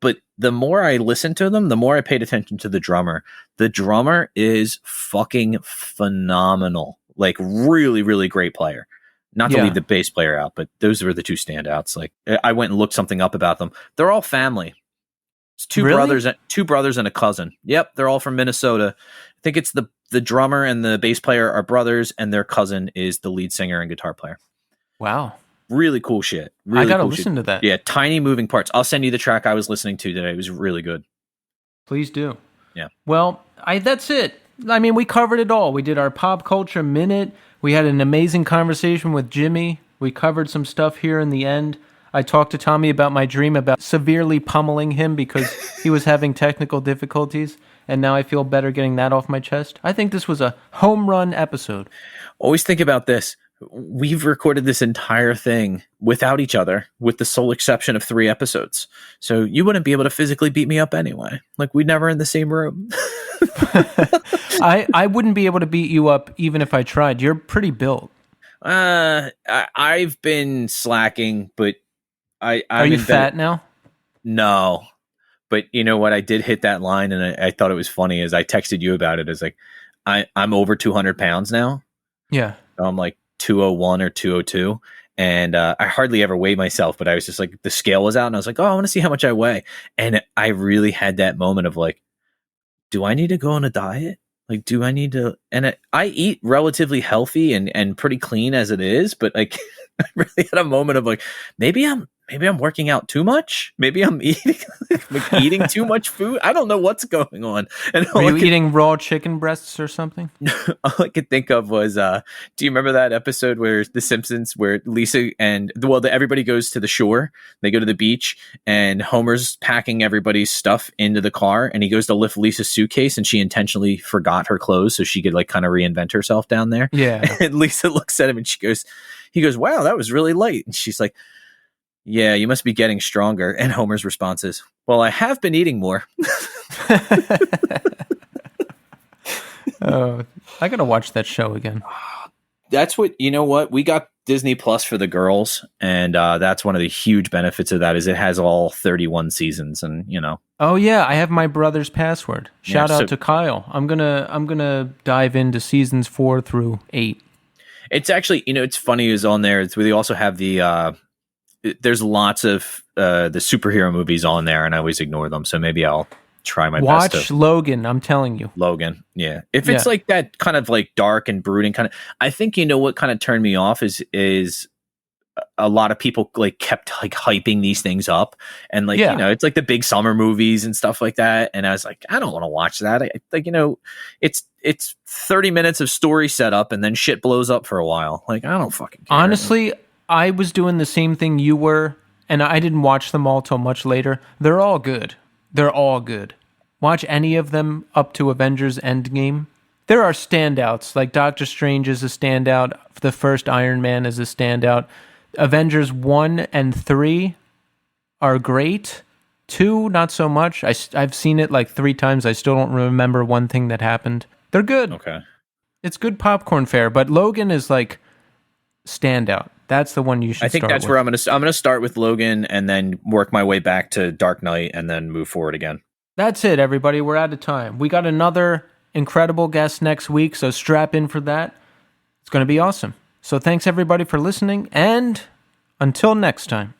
[SPEAKER 2] But the more I listened to them, the more I paid attention to the drummer. The drummer is fucking phenomenal. Like, really, really great player. Not to leave the bass player out, but those were the 2 standouts. Like, I went and looked something up about them. They're all family. It's 2 brothers and a cousin. Yep, they're all from Minnesota. I think it's the drummer and the bass player are brothers, and their cousin is the lead singer and guitar player.
[SPEAKER 1] Wow.
[SPEAKER 2] Really cool shit. Really
[SPEAKER 1] I gotta
[SPEAKER 2] cool
[SPEAKER 1] listen to that.
[SPEAKER 2] Yeah, Tiny Moving Parts. I'll send you the track I was listening to today. It was really good.
[SPEAKER 1] Please do.
[SPEAKER 2] Yeah.
[SPEAKER 1] Well, that's it. I mean, we covered it all. We did our pop culture minute. We had an amazing conversation with Jimmy. We covered some stuff here in the end. I talked to Tommy about my dream about severely pummeling him because he was having technical difficulties, and now I feel better getting that off my chest. I think this was a home run episode.
[SPEAKER 2] Always think about this. We've recorded this entire thing without each other, with the sole exception of 3 episodes. So you wouldn't be able to physically beat me up anyway. Like, we're never in the same room.
[SPEAKER 1] I wouldn't be able to beat you up even if I tried. You're pretty built.
[SPEAKER 2] I've been slacking, but
[SPEAKER 1] Are you fat now?
[SPEAKER 2] No. But you know what? I did hit that line, and I thought it was funny as I texted you about it. It's like, I'm over 200 pounds now.
[SPEAKER 1] Yeah.
[SPEAKER 2] So I'm like 201 or 202. And I hardly ever weigh myself, but I was just like, the scale was out, and I was like, oh, I want to see how much I weigh. And I really had that moment of like, do I need to go on a diet? Like, do I need to? And I eat relatively healthy and pretty clean as it is, but like, I really had a moment of like, maybe I'm working out too much. Maybe I'm eating too much food. I don't know what's going on. And
[SPEAKER 1] are you eating raw chicken breasts or something?
[SPEAKER 2] All I could think of was, do you remember that episode where The Simpsons, where Lisa and everybody goes to the shore, they go to the beach, and Homer's packing everybody's stuff into the car, and he goes to lift Lisa's suitcase, and she intentionally forgot her clothes so she could like kind of reinvent herself down there.
[SPEAKER 1] Yeah.
[SPEAKER 2] And Lisa looks at him and he goes, wow, that was really light. And she's like, yeah, you must be getting stronger. And Homer's response is, well, I have been eating more.
[SPEAKER 1] Oh, I gotta watch that show again.
[SPEAKER 2] that's what, you know what? We got Disney Plus for the girls, and that's one of the huge benefits of that is it has all 31 seasons, and
[SPEAKER 1] Oh yeah, I have my brother's password. Shout
[SPEAKER 2] Yeah,
[SPEAKER 1] out
[SPEAKER 2] so-
[SPEAKER 1] to Kyle. I'm gonna dive into seasons 4 through 8.
[SPEAKER 2] it's actually, it's funny is on there. It's where they also have there's lots of the superhero movies on there, and I always ignore them. So maybe I'll try my best
[SPEAKER 1] Watch
[SPEAKER 2] to
[SPEAKER 1] Logan. I'm telling you.
[SPEAKER 2] Logan. Yeah, if it's like that kind of like dark and brooding kind of, I think what kind of turned me off is a lot of people like kept like hyping these things up, and like it's like the big summer movies and stuff like that. And I was like, I don't want to watch that. I like it's 30 minutes of story setup, and then shit blows up for a while. Like I don't fucking care.
[SPEAKER 1] Honestly, I was doing the same thing you were, and I didn't watch them all till much later. They're all good. They're all good. Watch any of them up to Avengers Endgame. There are standouts, like Doctor Strange is a standout. The first Iron Man is a standout. Avengers 1 and 3 are great. 2, not so much. I've seen it like 3 times. I still don't remember one thing that happened. They're good.
[SPEAKER 2] Okay.
[SPEAKER 1] It's good popcorn fare, but Logan is like standout. That's the one you should start with.
[SPEAKER 2] I think that's where I'm gonna start with Logan, and then work my way back to Dark Knight, and then move forward again.
[SPEAKER 1] That's it, everybody. We're out of time. We got another incredible guest next week, so strap in for that. It's going to be awesome. So thanks, everybody, for listening, and until next time.